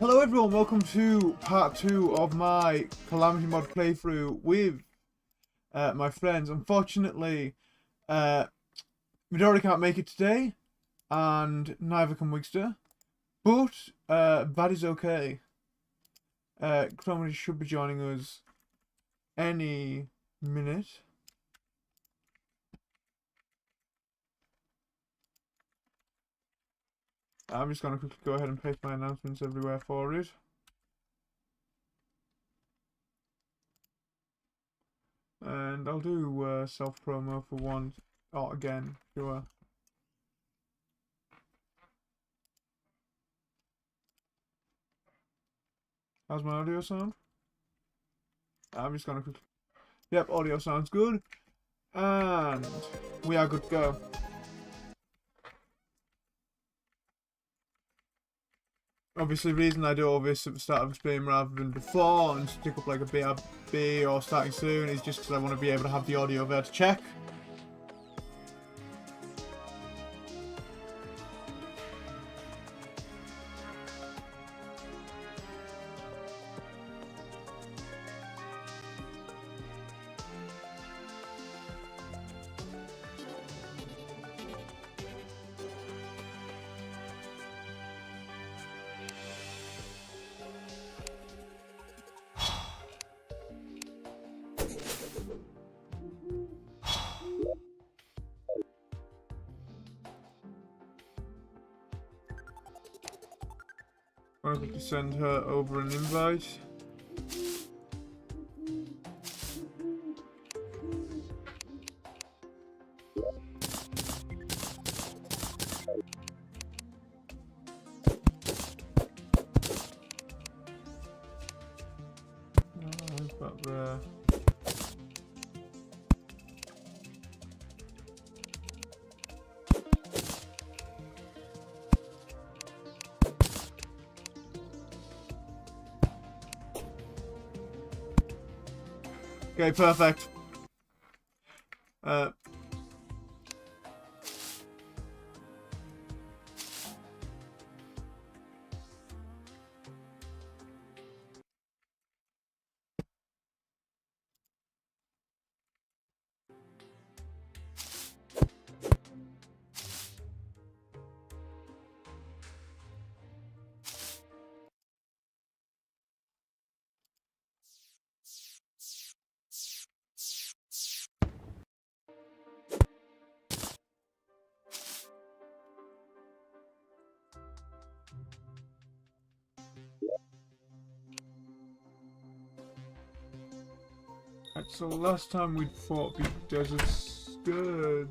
Hello everyone, welcome to part 2 of my Calamity mod playthrough with my friends. Unfortunately, Midori can't make it today, and neither can Wigster, but that is okay. Chromity should be joining us any minute. I'm just going to quickly go ahead and paste my announcements everywhere for it. And I'll do self-promo for one. Oh, again, sure. How's my audio sound? I'm just gonna quickly... Yep, audio sounds good. And we are good to go. Obviously, the reason I do all this at the start of the stream rather than before and stick up like a BRB or starting soon is just because I want to be able to have the audio there to check. I'm going to send her over an invite. But there. Okay, perfect. So last time we fought the Desert Scourge,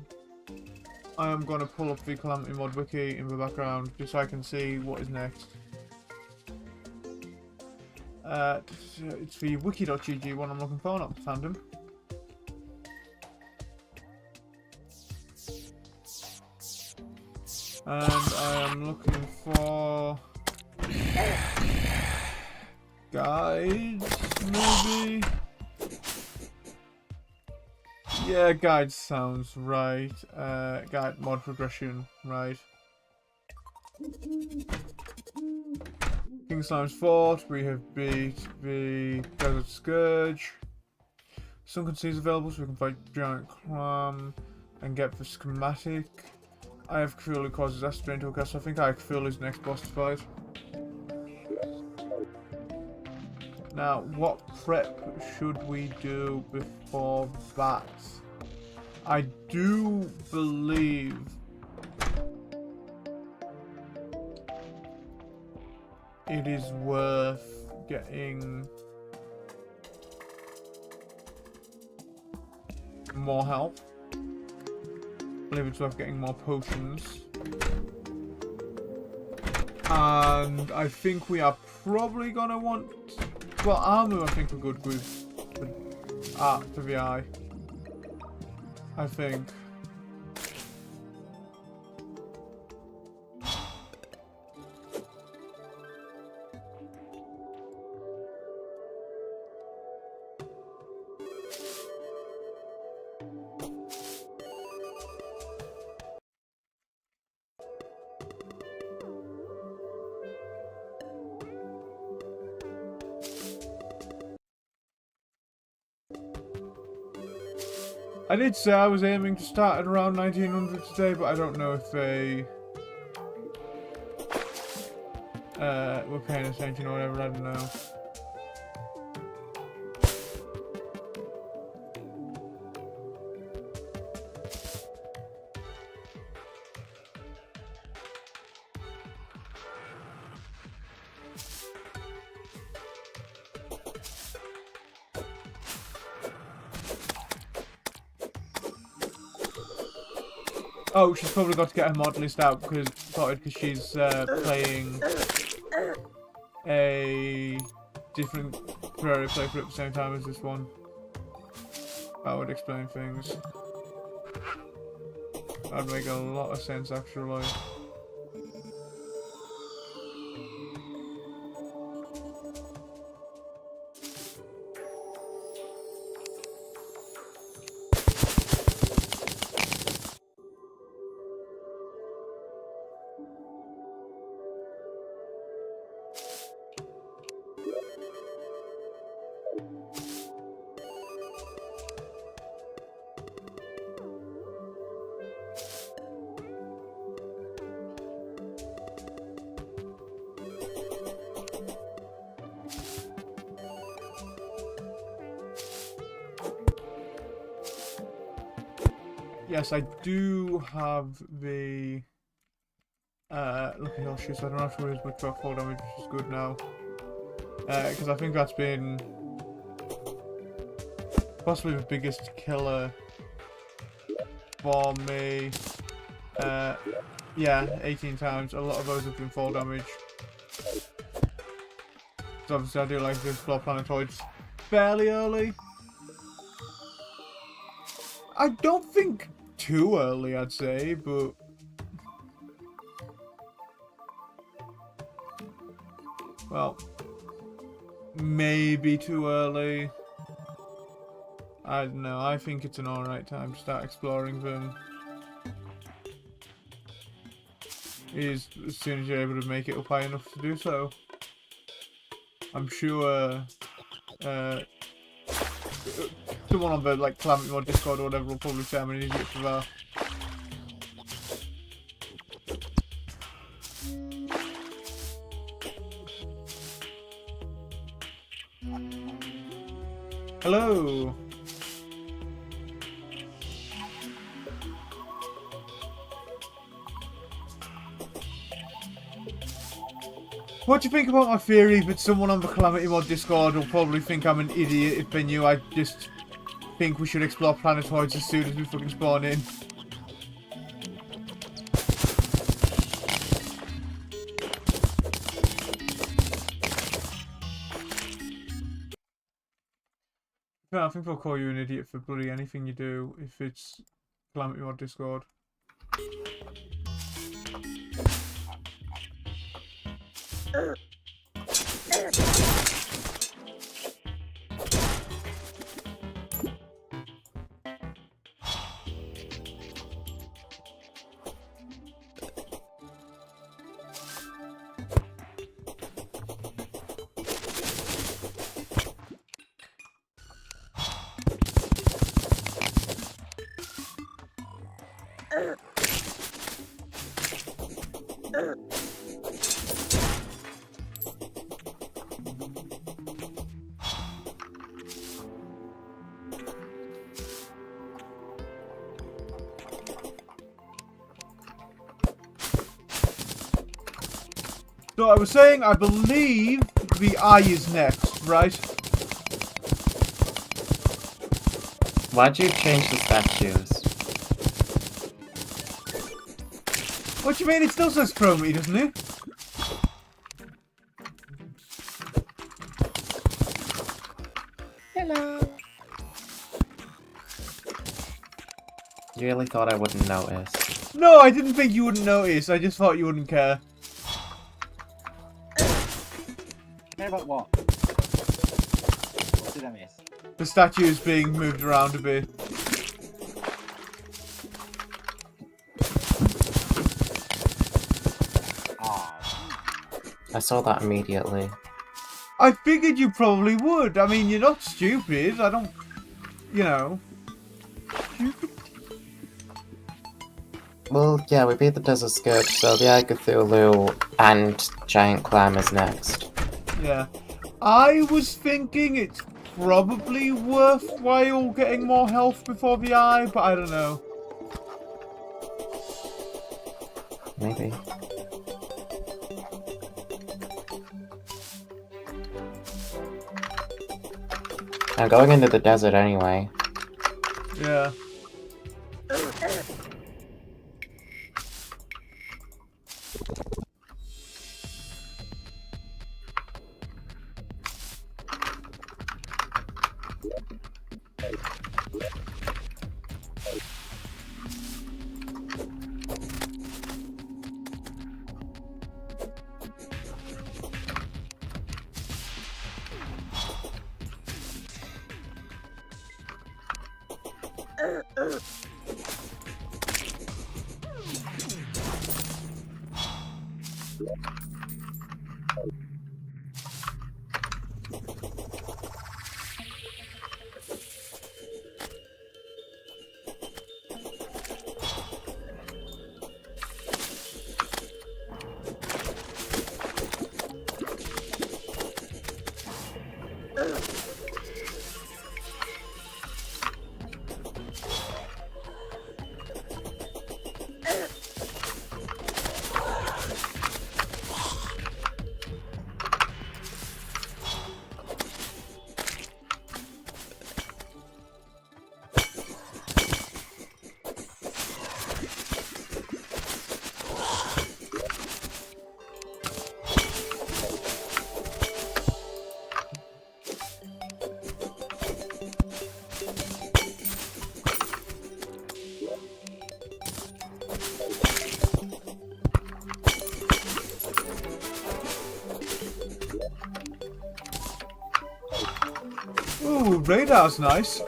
I am going to pull up the Calamity mod wiki in the background just so I can see what is next. It's the wiki.gg one I'm looking for, not the fandom. And I am looking for guides, maybe? Yeah, guide sounds right. Guide mod progression, right. King Slime's Fort, we have beat the Desert Scourge. Sunken Sea is available so we can fight Giant Clam and get the schematic. I have Cthulhu who causes acid rain to a castle. I think I have Cthulhu's next boss to fight. Now, what prep should we do before that? I do believe it is worth getting more help. I believe it's worth getting more potions. And I think we are probably gonna want... Well, armor I think we're good with for the eye. I think. I did say I was aiming to start at around 1900 today, but I don't know if they were paying attention or whatever, I don't know. Oh, she's probably got to get her mod list out because she's playing a different Terraria playthrough at the same time as this one. That would explain things. That'd make a lot of sense, actually. Yes, I do have the Lucky Hill shoe, so I don't have to worry as much about fall damage, which is good now. Because I think that's been possibly the biggest killer for me. Yeah, 18 times. A lot of those have been fall damage. So obviously I do like to explore planetoids fairly early. I don't think too early, I'd say, but well, maybe too early. I don't know. I think it's an alright time to start exploring them. Is as soon as you're able to make it up high enough to do so. I'm sure someone on the Calamity mod Discord or whatever will probably say I'm an idiot for that. Hello. What do you think about my theory that someone on the Calamity mod Discord will probably think I'm an idiot if they knew I just think we should explore planetoids as soon as we fucking spawn in? No, I think they'll call you an idiot for bloody anything you do if it's Calamity mod Discord. So I was saying, I believe the eye is next, right? Why'd you change the statues? What do you mean? It still says Chromity, doesn't it? Hello. You really thought I wouldn't notice? No, I didn't think you wouldn't notice. I just thought you wouldn't care. Care about what? What did I miss? The statue is being moved around a bit. I saw that immediately. I figured you probably would. I mean, you're not stupid. I don't... You know... Well, yeah, we beat the Desert Scourge, so the Eye of Cthulhu and Giant Clam is next. Yeah. I was thinking it's probably worthwhile getting more health before the eye, but I don't know. Maybe. I'm going into the desert anyway. Yeah. Ooh, radar's nice.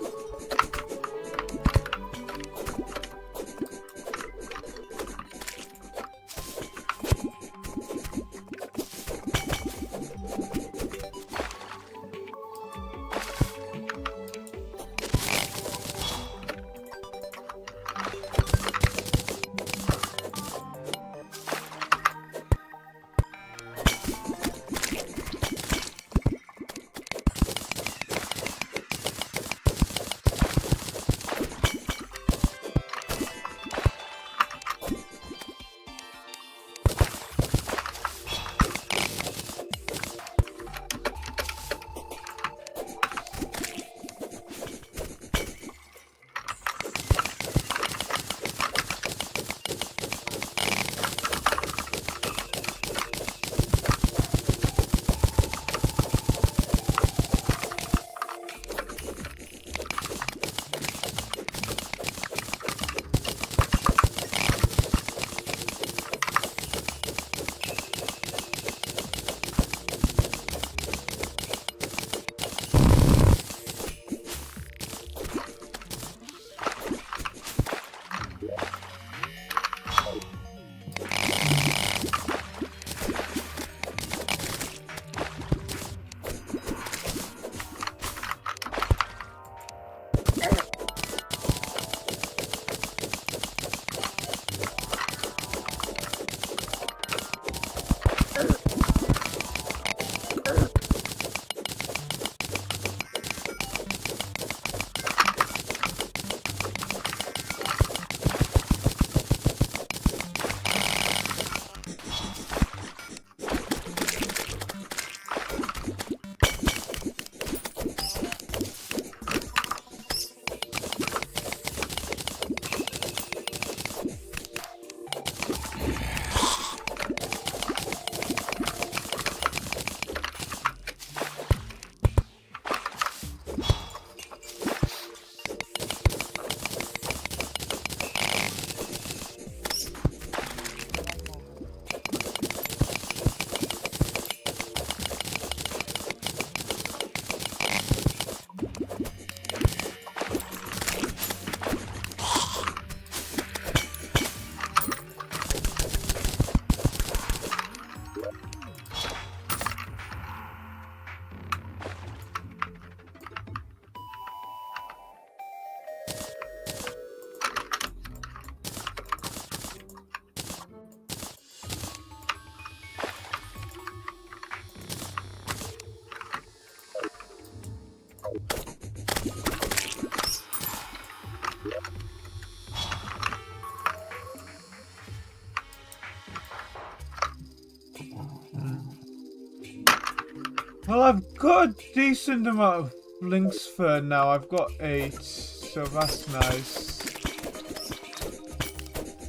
Well, I've got a decent amount of links for now. I've got 8, so that's nice.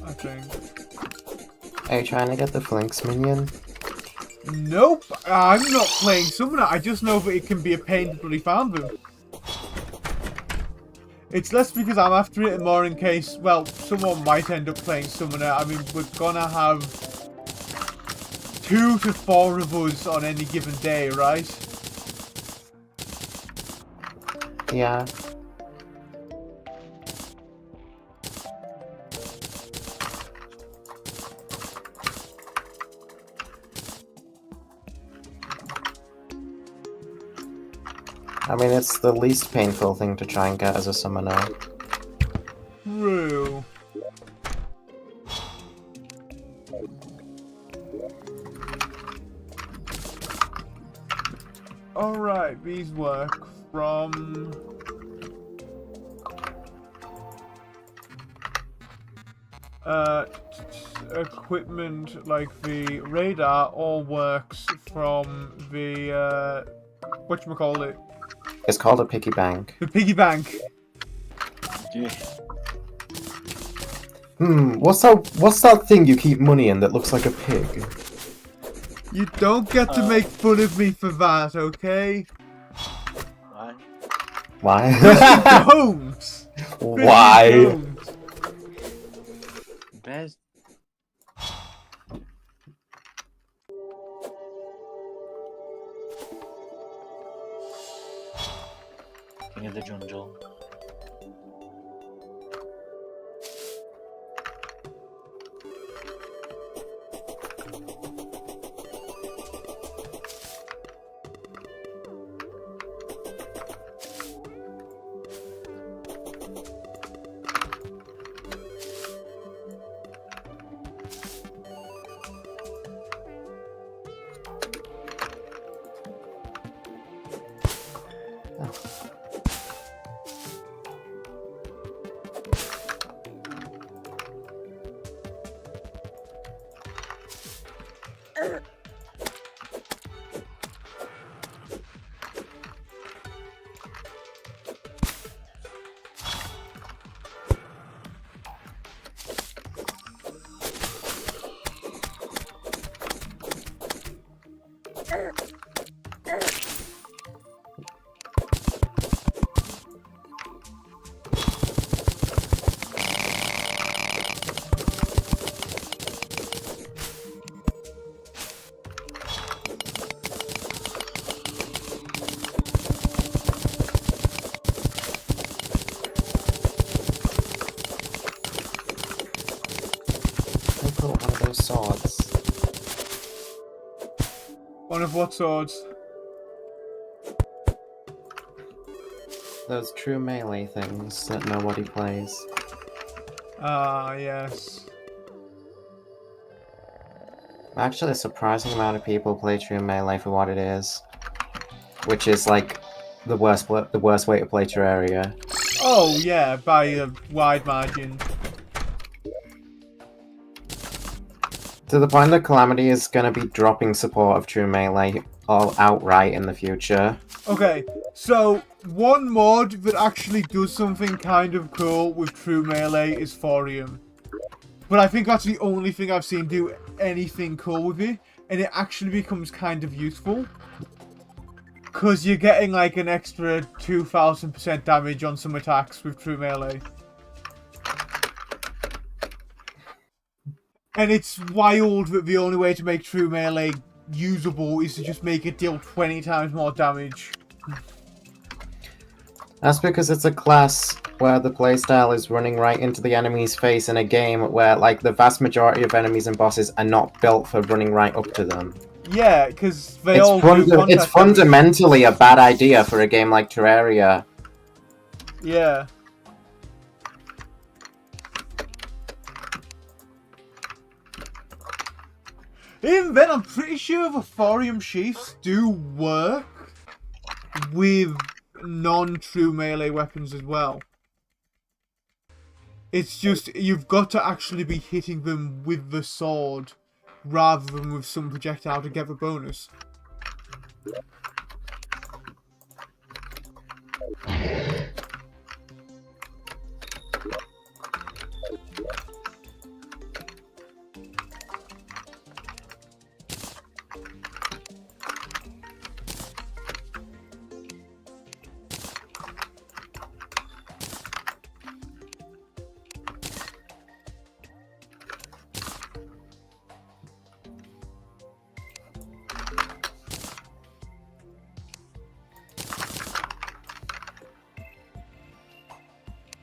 I think. Are you trying to get the Flinks minion? Nope, I'm not playing Summoner. I just know that it can be a pain to bloody farm them. It's less because I'm after it and more in case, well, someone might end up playing Summoner. I mean, we're gonna have 2 to 4 of us on any given day, right? Yeah. I mean, it's the least painful thing to try and get as a summoner. True. Alright, these work from... equipment like the radar all works from the, whatchamacallit? It's called a piggy bank. The piggy bank. Yeah. What's that thing you keep money in that looks like a pig? You don't get to make fun of me for that, okay? Right. Why? Don't! Why? Don't. Bears. King of the jungle. One of those swords. One of what swords? Those true melee things that nobody plays. Ah, yes. Actually, a surprising amount of people play true melee for what it is, which is like the worst way to play Terraria. Oh, yeah, by a wide margin. To the point that Calamity is going to be dropping support of true melee all outright in the future. Okay, so one mod that actually does something kind of cool with true melee is Thorium. But I think that's the only thing I've seen do anything cool with it, and it actually becomes kind of useful. Because you're getting like an extra 2000% damage on some attacks with true melee. And it's wild that the only way to make true melee usable is to just make it deal 20 times more damage. That's because it's a class where the playstyle is running right into the enemy's face in a game where, like, the vast majority of enemies and bosses are not built for running right up to them. Yeah, because they all do It's contact fundamentally a bad idea for a game like Terraria. Yeah. Even then, I'm pretty sure the thorium sheaths do work with non-true melee weapons as well. It's just, you've got to actually be hitting them with the sword rather than with some projectile to get the bonus.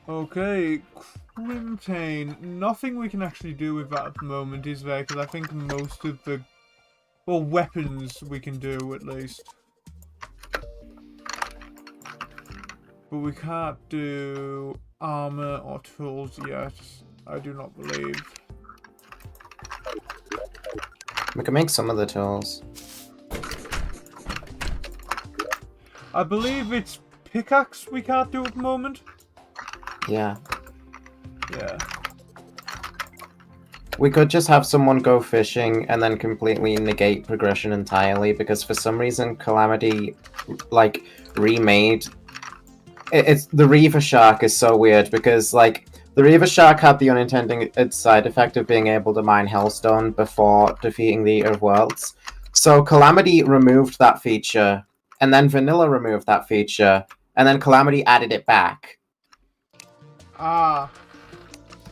Okay, Chromity. Nothing we can actually do with that at the moment, is there? Because I think most of the... Well, weapons we can do, at least. But we can't do armor or tools yet. I do not believe. We can make some of the tools. I believe it's pickaxe we can't do at the moment. Yeah. Yeah. We could just have someone go fishing and then completely negate progression entirely, because for some reason Calamity, like, remade... It's the Reaver Shark is so weird, because, like, the Reaver Shark had the unintended side effect of being able to mine Hellstone before defeating the Eater of Worlds. So Calamity removed that feature, and then Vanilla removed that feature, and then Calamity added it back. Ah.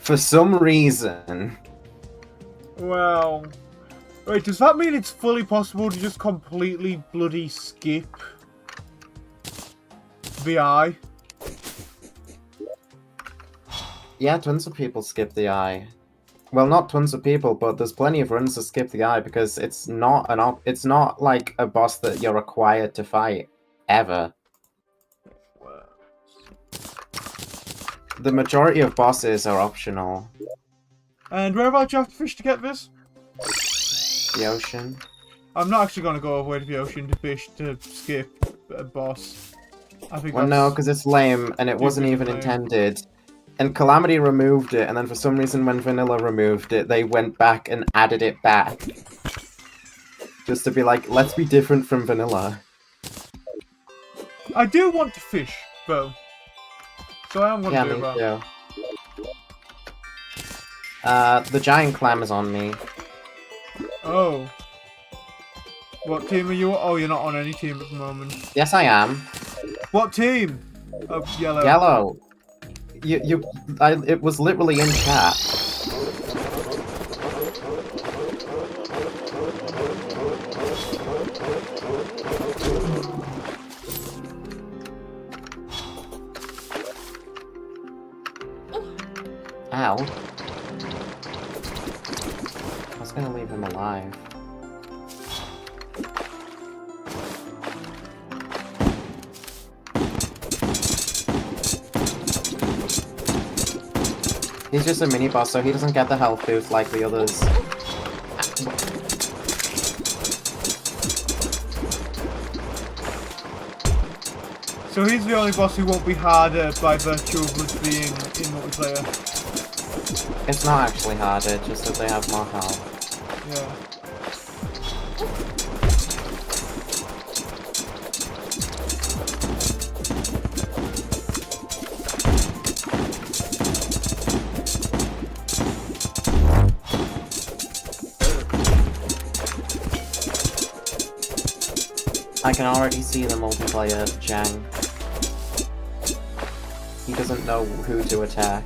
For some reason. Well... Wait, does that mean it's fully possible to just completely bloody skip the eye? Yeah, tons of people skip the eye. Well, not tons of people, but there's plenty of runs to skip the eye, because it's not it's not like a boss that you're required to fight ever. The majority of bosses are optional. And whereabouts do you have to fish to get this? The ocean. I'm not actually going to go all the way to the ocean to fish to skip a boss. I think Well, no, because it's lame, and it wasn't even lame. intended. And Calamity removed it, and then for some reason when Vanilla removed it, they went back and added it back. Just to be like, let's be different from Vanilla. I do want to fish, though. So I am going to do me that. Too. The giant clam is on me. Oh. What team are you on? Oh, you're not on any team at the moment. Yes, I am. What team? Oh, yellow. Yellow. It was literally in chat. Ow. I was gonna leave him alive. He's just a mini boss, so he doesn't get the health boost like the others. So he's the only boss who won't be harder by virtue of us being in multiplayer. It's not actually harder, just that they have more health. Yeah. I can already see the multiplayer Jang. He doesn't know who to attack.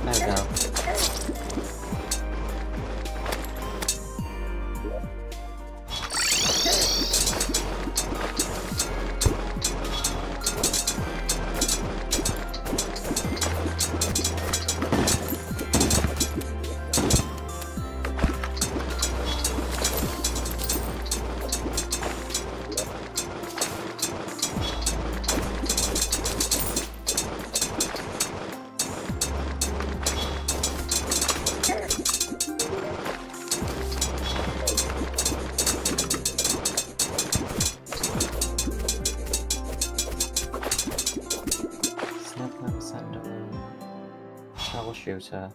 There we go. shooter.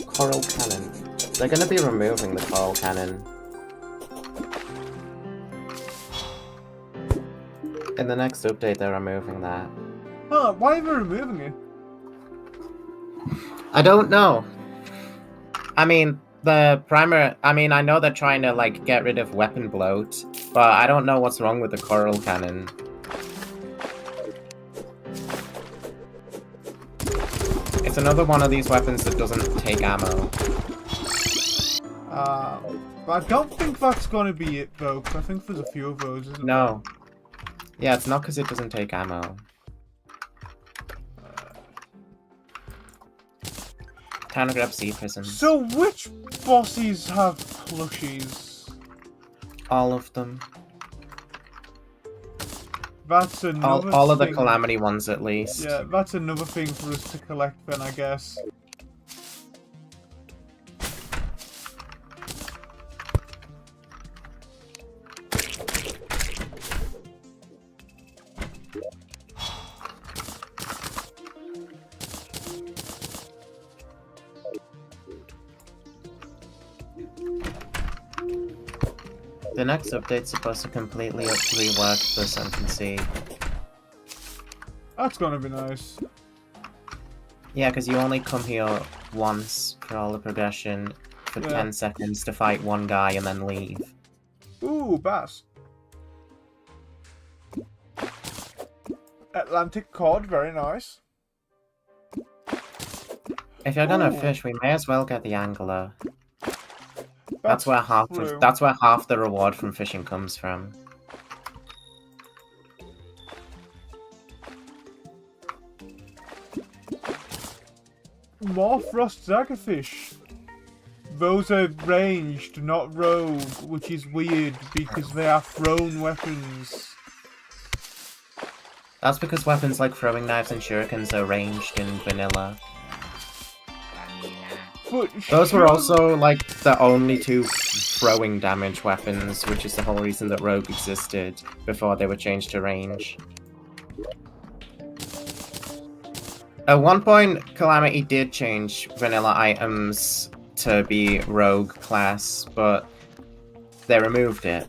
Coral cannon. They're going to be removing the coral cannon. In the next update, they're removing that. Huh, why are they removing it? I don't know. I mean, I know they're trying to, like, get rid of weapon bloat, but I don't know what's wrong with the coral cannon. It's another one of these weapons that doesn't take ammo. But I don't think that's gonna be it though, 'cause I think there's a few of those, isn't No. Yeah, it's not because it doesn't take ammo. Town grab sea prisons. So which bosses have plushies? All of them. That's another All of the thing. Calamity ones, at least. Yeah, that's another thing for us to collect then, I guess. The next update's supposed to completely rework the Sunken Sea. That's gonna be nice. Yeah, because you only come here once for all the progression for Yeah. 10 seconds to fight one guy and then leave. Ooh, bass. Atlantic cod, very nice. If you're gonna Ooh. fish, we may as well get the angler. That's That's true. where half the reward from fishing comes from. More frost daggerfish. Those are ranged, not rogue, which is weird because they are thrown weapons. That's because weapons like throwing knives and shurikens are ranged in vanilla. But Those were sure- also, like, the only two throwing damage weapons, which is the whole reason that Rogue existed before they were changed to range. At one point, Calamity did change vanilla items to be Rogue class, but they removed it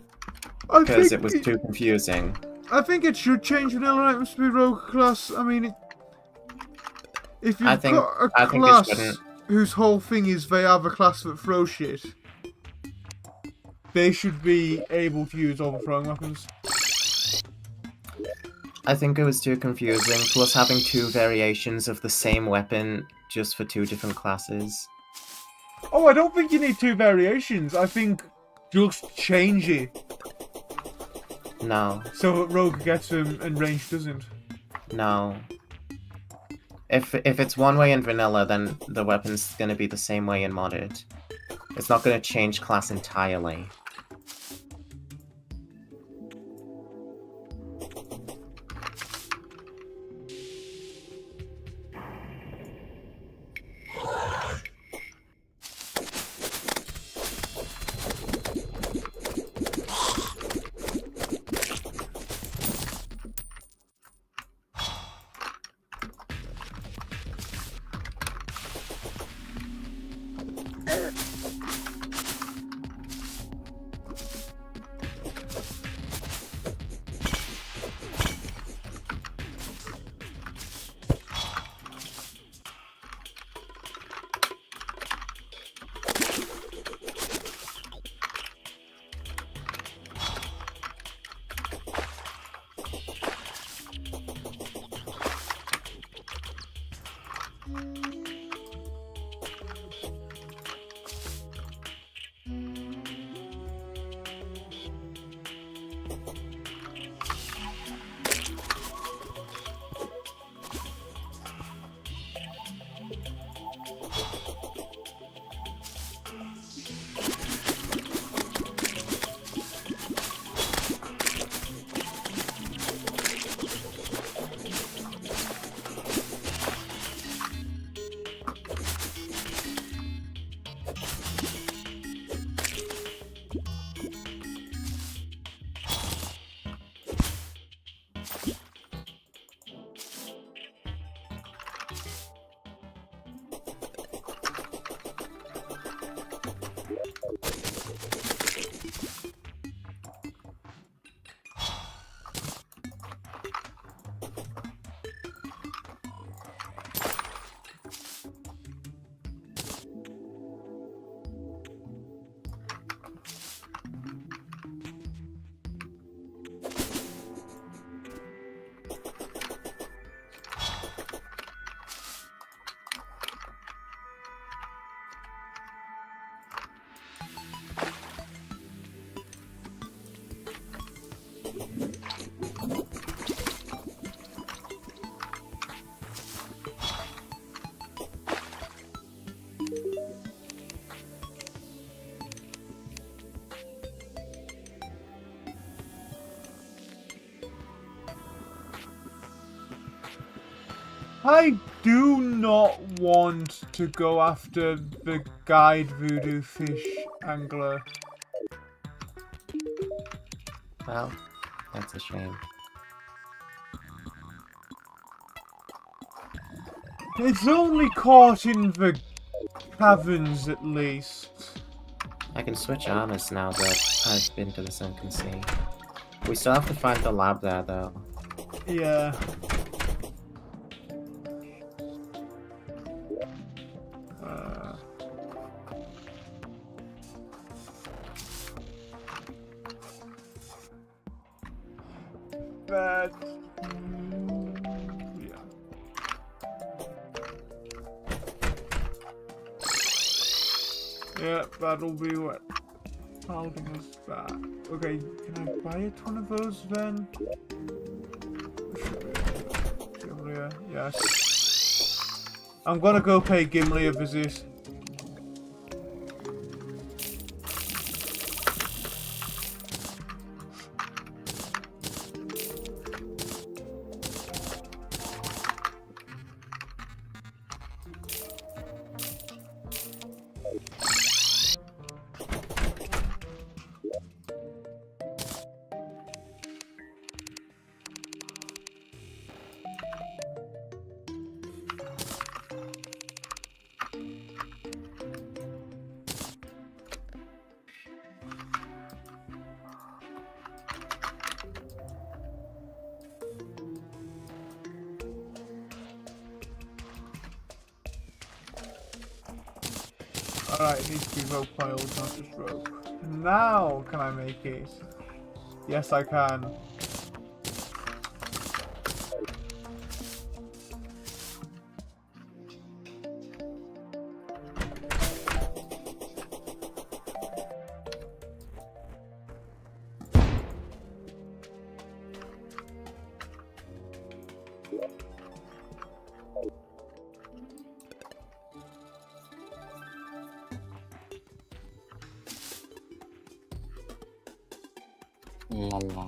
I because think it was too confusing. I think it should change vanilla items to be rogue class. I mean, if you've I think got a it class shouldn't. whose whole thing is they have a class that throw shit, they should be able to use all the throwing weapons. I think it was too confusing, plus having two variations of the same weapon just for two different classes. Oh, I don't think you need two variations. I think just change it No, so that rogue gets them and range doesn't. no. If it's one way in vanilla, then the weapon's gonna be the same way in modded. It's not gonna change class entirely. I do not want to go after the guide voodoo fish angler. Well, that's a shame. It's only caught in the caverns, at least. I can switch armors now that I've been to the Sunken Sea. We still have to find the lab there, though. Yeah. But yeah. Yeah, that'll be what holding us back. Okay, can I buy it one of those then? Gimli, yes. I'm gonna go pay Gimli a visit. Alright, it needs to be rope piles, not just rope. Now can I make it? Yes, I can. La la.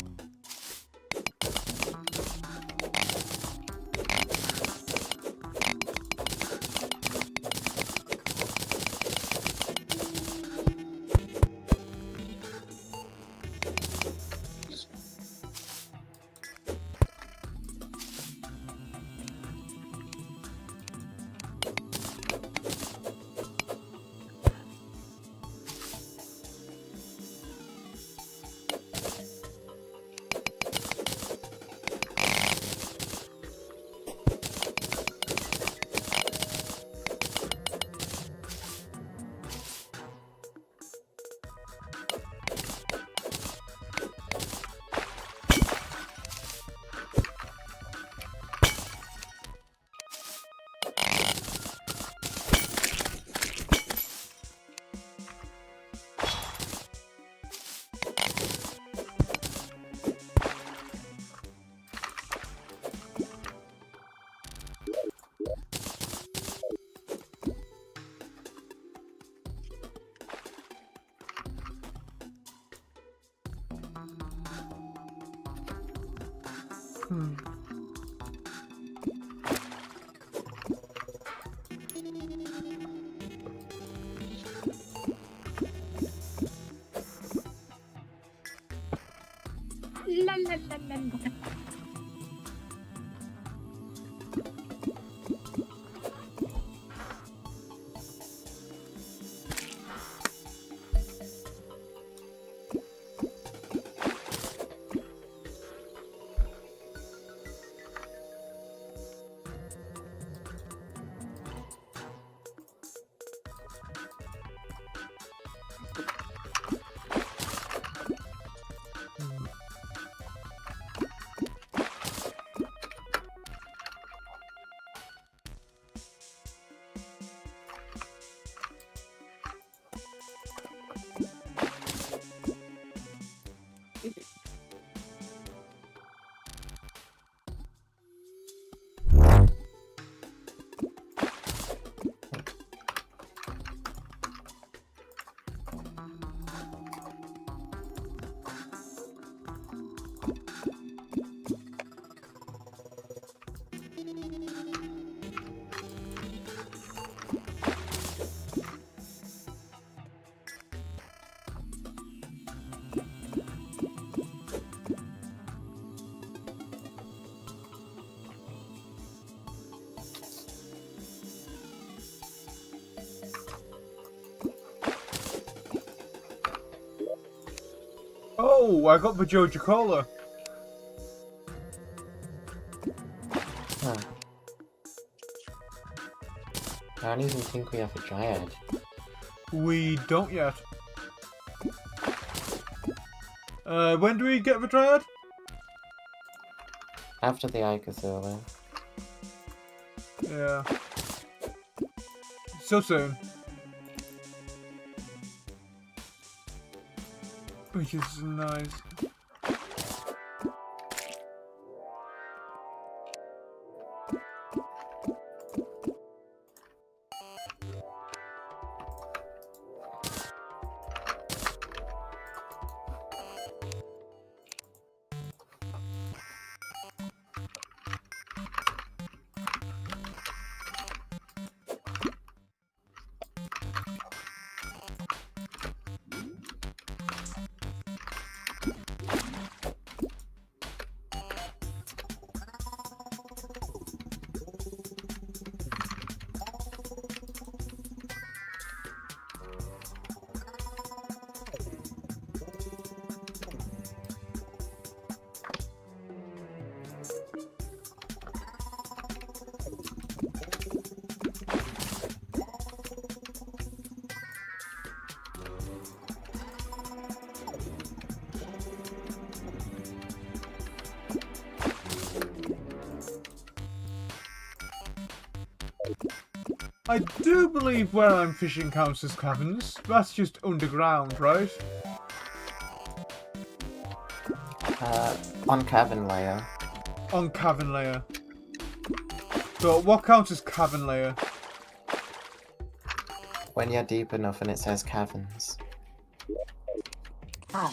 Oh, I got the Joja Cola. Huh. I don't even think we have a Dryad. We don't yet. When do we get the Dryad? After the Icazilla. Yeah. So soon. Which is nice. I do believe where I'm fishing counts as caverns. That's just underground, right? On Cavern Layer. On cavern layer. So what counts as cavern layer? When you're deep enough and it says caverns. On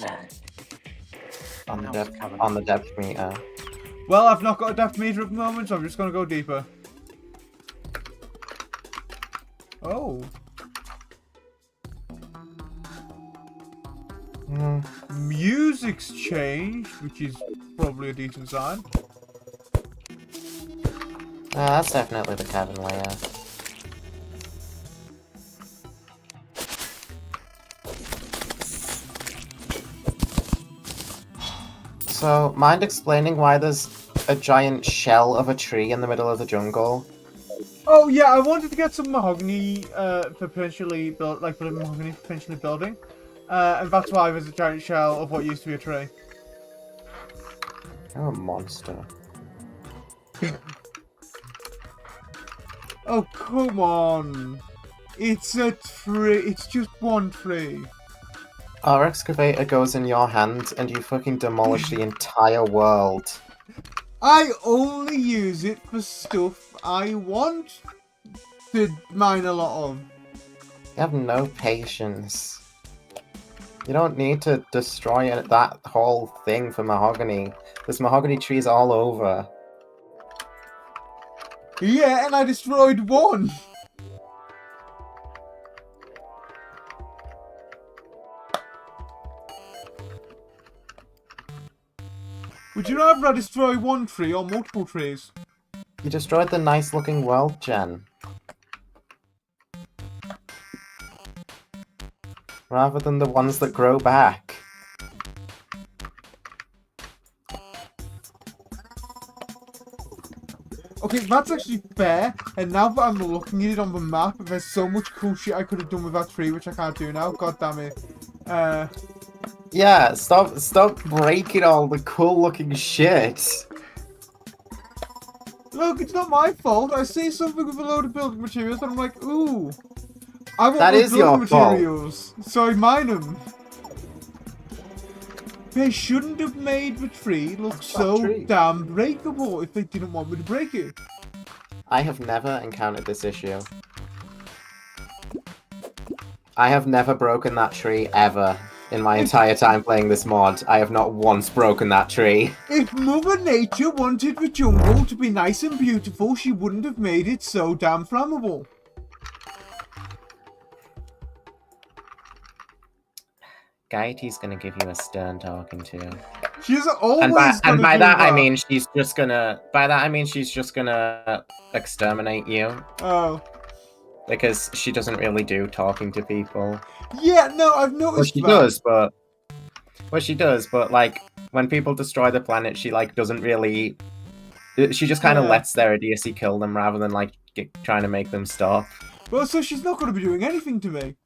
the depth meter. Well, I've not got a depth meter at the moment, so I'm just gonna go deeper. Oh. Music's changed, which is probably a decent sign. That's definitely the Cavern Layer. So, mind explaining why there's a giant shell of a tree in the middle of the jungle? Oh yeah, I wanted to get some mahogany for potentially build, like mahogany for potentially building, and that's why there's a giant shell of what used to be a tree. You're a monster. Oh come on! It's a tree. It's just one tree. Our excavator goes in your hand and you fucking demolish the entire world. I only use it for stuff I want to mine a lot of. You have no patience. You don't need to destroy that whole thing for mahogany. There's mahogany trees all over. Yeah, and I destroyed one. Would you rather I destroy one tree or multiple trees? You destroyed the nice looking world, Jen. Rather than the ones that grow back. Okay, that's actually fair, and now that I'm looking at it on the map, there's so much cool shit I could have done with that tree, which I can't do now. God damn it. Yeah, stop breaking all the cool looking shit. Look, it's not my fault. I see something with a load of building materials, and I'm like, ooh. I want That those is your building fault. materials, so I mine them. They shouldn't have made the tree look so tree. damn breakable if they didn't want me to break it. I have never encountered this issue. I have never broken that tree ever. In my entire time playing this mod, I have not once broken that tree. If Mother Nature wanted the jungle to be nice and beautiful, she wouldn't have made it so damn flammable. Gaiety's gonna give you a stern talking to. She's always And by do that I mean she's just gonna exterminate you. Oh. Because she doesn't really do talking to people. Yeah, no, I've Well, noticed she that. does, but Well, she does, but like when people destroy the planet, she like doesn't really. She just kind of Yeah. lets their idiocy kill them rather than like trying to make them stop. Well, so she's not going to be doing anything to me.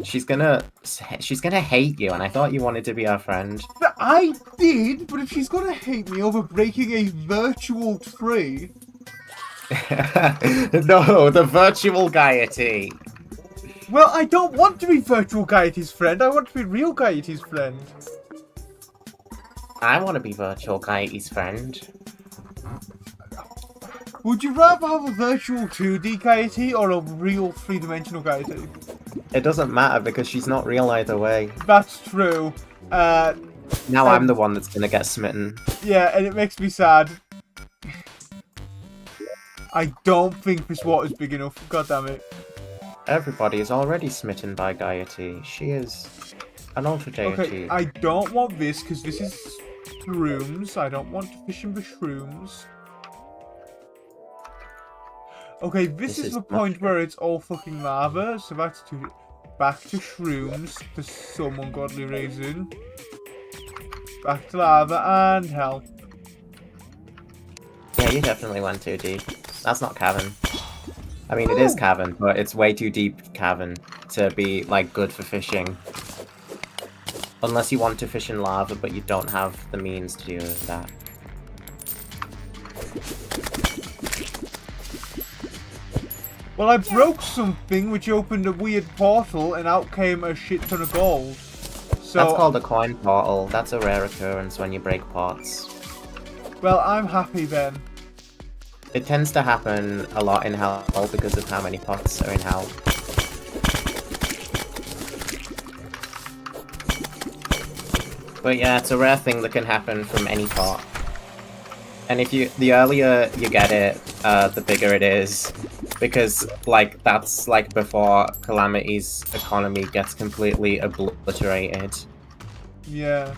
She's gonna hate you, and I thought you wanted to be our friend. But I did, but if she's going to hate me over breaking a virtual tree... No, the virtual Gaiety. Well, I don't want to be virtual Gaiety's friend, I want to be real Gaiety's friend. I want to be virtual Gaiety's friend. Would you rather have a virtual 2D Gaiety or a real 3-dimensional Gaiety? It doesn't matter because she's not real either way. That's true. Now I'm the one that's gonna get smitten. Yeah, and it makes me sad. I don't think this water's big enough, god damn it. Everybody is already smitten by Gaiety. She is an ultra deity. Okay, I don't want this because this is shrooms. I don't want to fish in the shrooms. Okay, this is the point where it's all fucking lava, so back to shrooms for some ungodly reason. Back to lava and hell. Yeah, you definitely went too deep. That's not cavern. I mean, it is cavern, but it's way too deep cavern to be, like, good for fishing. Unless you want to fish in lava, but you don't have the means to do that. Well, I broke something which opened a weird portal and out came a shit ton of gold. So, That's called a coin portal. That's a rare occurrence when you break pots. well, I'm happy then. It tends to happen a lot in Hell because of how many pots are in Hell. But yeah, it's a rare thing that can happen from any pot. And if the earlier you get it, the bigger it is. Because, like, that's, like, before Calamity's economy gets completely obliterated. Yeah.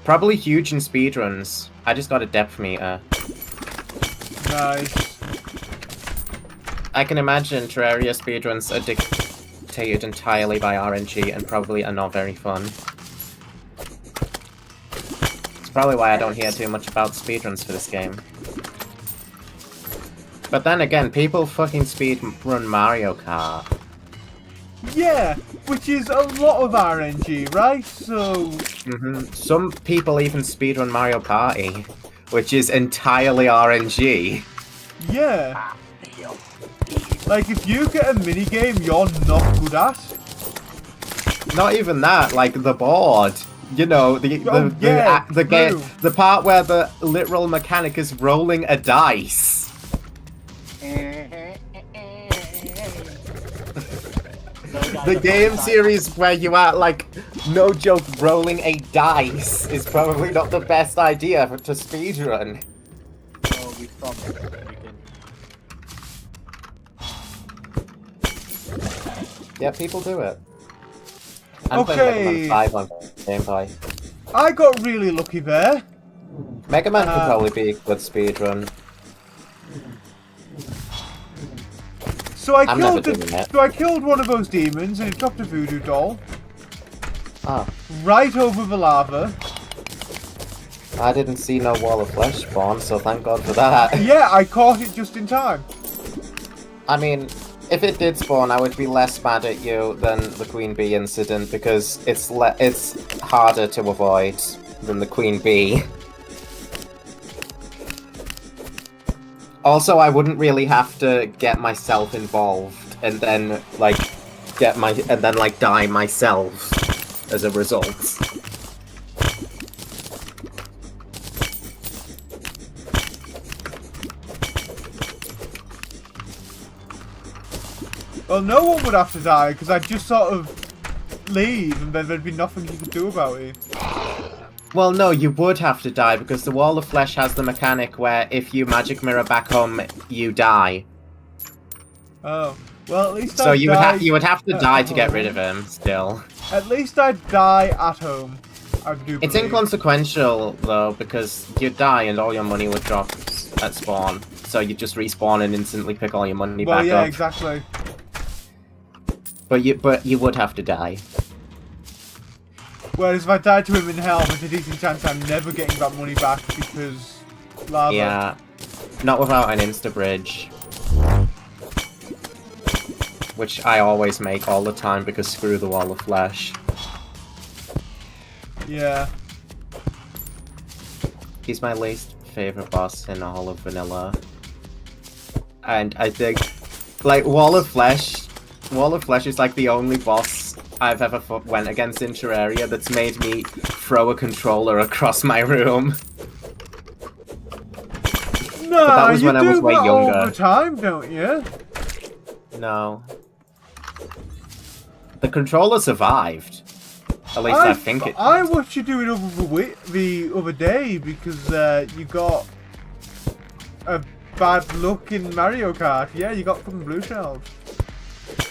Probably huge in speedruns. I just got a depth meter. Nice. I can imagine Terraria speedruns are dictated entirely by RNG and probably are not very fun. It's probably why I don't hear too much about speedruns for this game. But then again, people fucking speedrun Mario Kart. Yeah, which is a lot of RNG, right? So... Some people even speedrun Mario Party, which is entirely RNG. yeah. Like, if you get a minigame you're not good at... Not even that, like the board. You know, the game, true. the part where the literal mechanic is rolling a dice. The game series where you are, like, no joke, rolling a dice is probably not the best idea to speedrun. Oh, we promise we can. Yeah, people do it. I'm Okay. playing Mega Man 5 on gameplay. I got really lucky there. Mega Man could probably be a good speedrun. So I I'm killed never doing it. so I killed one of those demons and it dropped a voodoo doll Ah, right over the lava. I didn't see no wall of flesh spawn, so thank God for that. Yeah, I caught it just in time. I mean, if it did spawn, I would be less mad at you than the Queen Bee incident because it's harder to avoid than the Queen Bee. Also, I wouldn't really have to get myself involved and then like die myself as a result. Well, no one would have to die because I'd just sort of leave and then there'd be nothing you could do about it. Well, no, you would have to die because the Wall of Flesh has the mechanic where if you magic mirror back home, you die. Oh, well, at least So I'd you would have to die to get home. rid of him. Still, At least I'd die at home. I do it's believe. inconsequential though because you die and all your money would drop at spawn. So you just respawn and instantly pick all your money Well, back yeah, up. exactly. But you would have to die. Whereas if I died to him in hell, there's a decent chance I'm never getting that money back because lava. Yeah, not without an insta bridge, which I always make all the time because screw the wall of flesh. Yeah. He's my least favorite boss in all of vanilla, and I think like Wall of Flesh is like the only boss I've ever went against in Terraria that's made me throw a controller across my room. No, that was you when I do was way that younger. all the time, don't you? No. The controller survived. At least I think it. I watched you do it over the other day because you got a bad luck in Mario Kart. Yeah, you got fucking blue shells.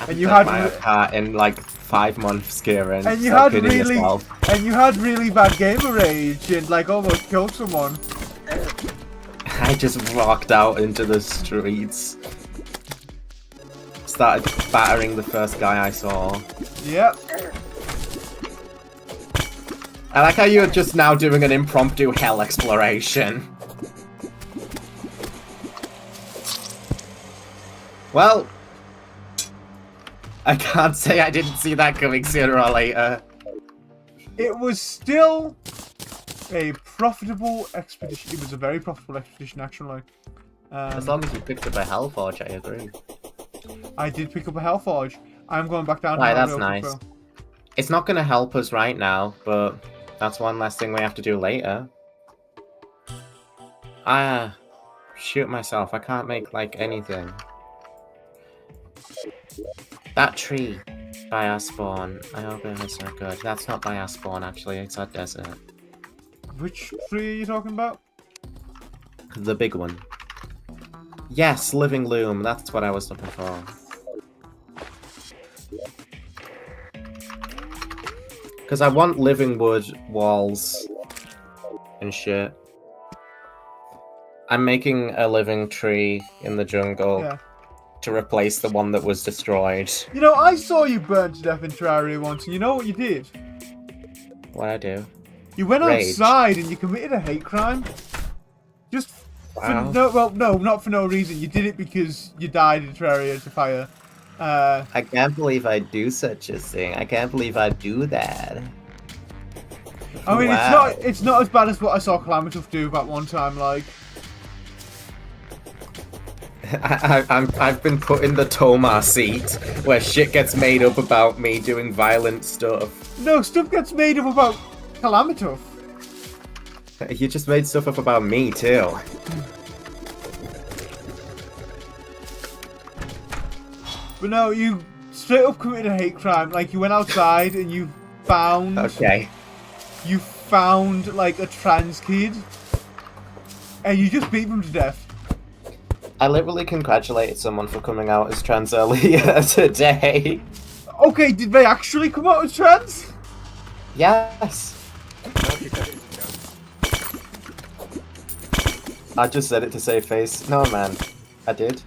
And you had Mario Kart in like 5 months, Kieran. and you Stop had kidding really yourself. and you had really bad gamer rage and like almost killed someone. I just walked out into the streets. Started battering the first guy I saw. Yep. I like how you're just now doing an impromptu hell exploration. Well, I can't say I didn't see that coming sooner or later. It was still a profitable expedition. It was a very profitable expedition, actually. As long as you picked up a Hellforge, I agree. I did pick up a Hellforge. I'm going back down. Right, to that's nice. It's not going to help us right now, but that's one less thing we have to do later. Shoot myself. I can't make, like, anything. That tree by our spawn. I hope it was so good. That's not by our spawn, actually. It's our desert. Which tree are you talking about? The big one. Yes, living loom. That's what I was looking for. Because I want living wood walls and shit. I'm making a living tree in the jungle. Yeah. To replace the one that was destroyed. You know, I saw you burn to death in Terraria once, and you know what you did? What'd I do? You went Rage. outside and you committed a hate crime. Just Wow. for no, not for no reason. You did it because you died in Terraria to fire. I can't believe I do such a thing. I can't believe I do that. I mean, Wow. it's not as bad as what I saw Calamity do that one time. Like, I've been put in the Tomar seat where shit gets made up about me doing violent stuff. no, stuff gets made up about Calamity. You just made stuff up about me too. But no, you straight up committed a hate crime. Like, you went outside and you found Okay. like a trans kid, and you just beat them to death. I literally congratulated someone for coming out as trans earlier today. Okay, did they actually come out as trans? Yes. I just said it to save face. No, man. I did.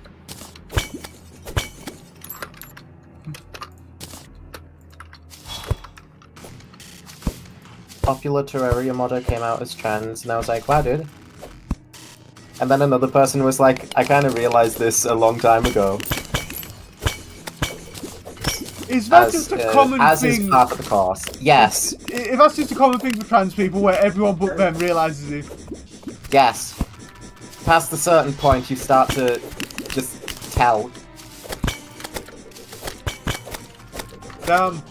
Popular Terraria modder came out as trans, and I was like, wow, dude. And then another person was like, I kind of realized this a long time ago. Is that just a common as thing? is part of the course. Yes. If that's just a common thing for trans people, where everyone but them realizes it. Yes. Past a certain point, you start to just tell. Damn.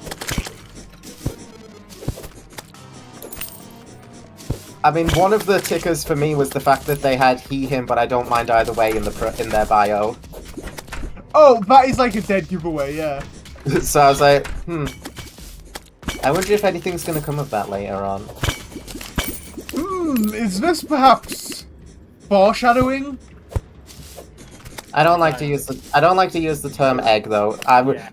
I mean, one of the tickers for me was the fact that they had he, him, but I don't mind either way in their bio. Oh, that is like a dead giveaway, yeah. So I was like, I wonder if anything's gonna come of that later on. Is this perhaps foreshadowing? I don't like to use the term egg though.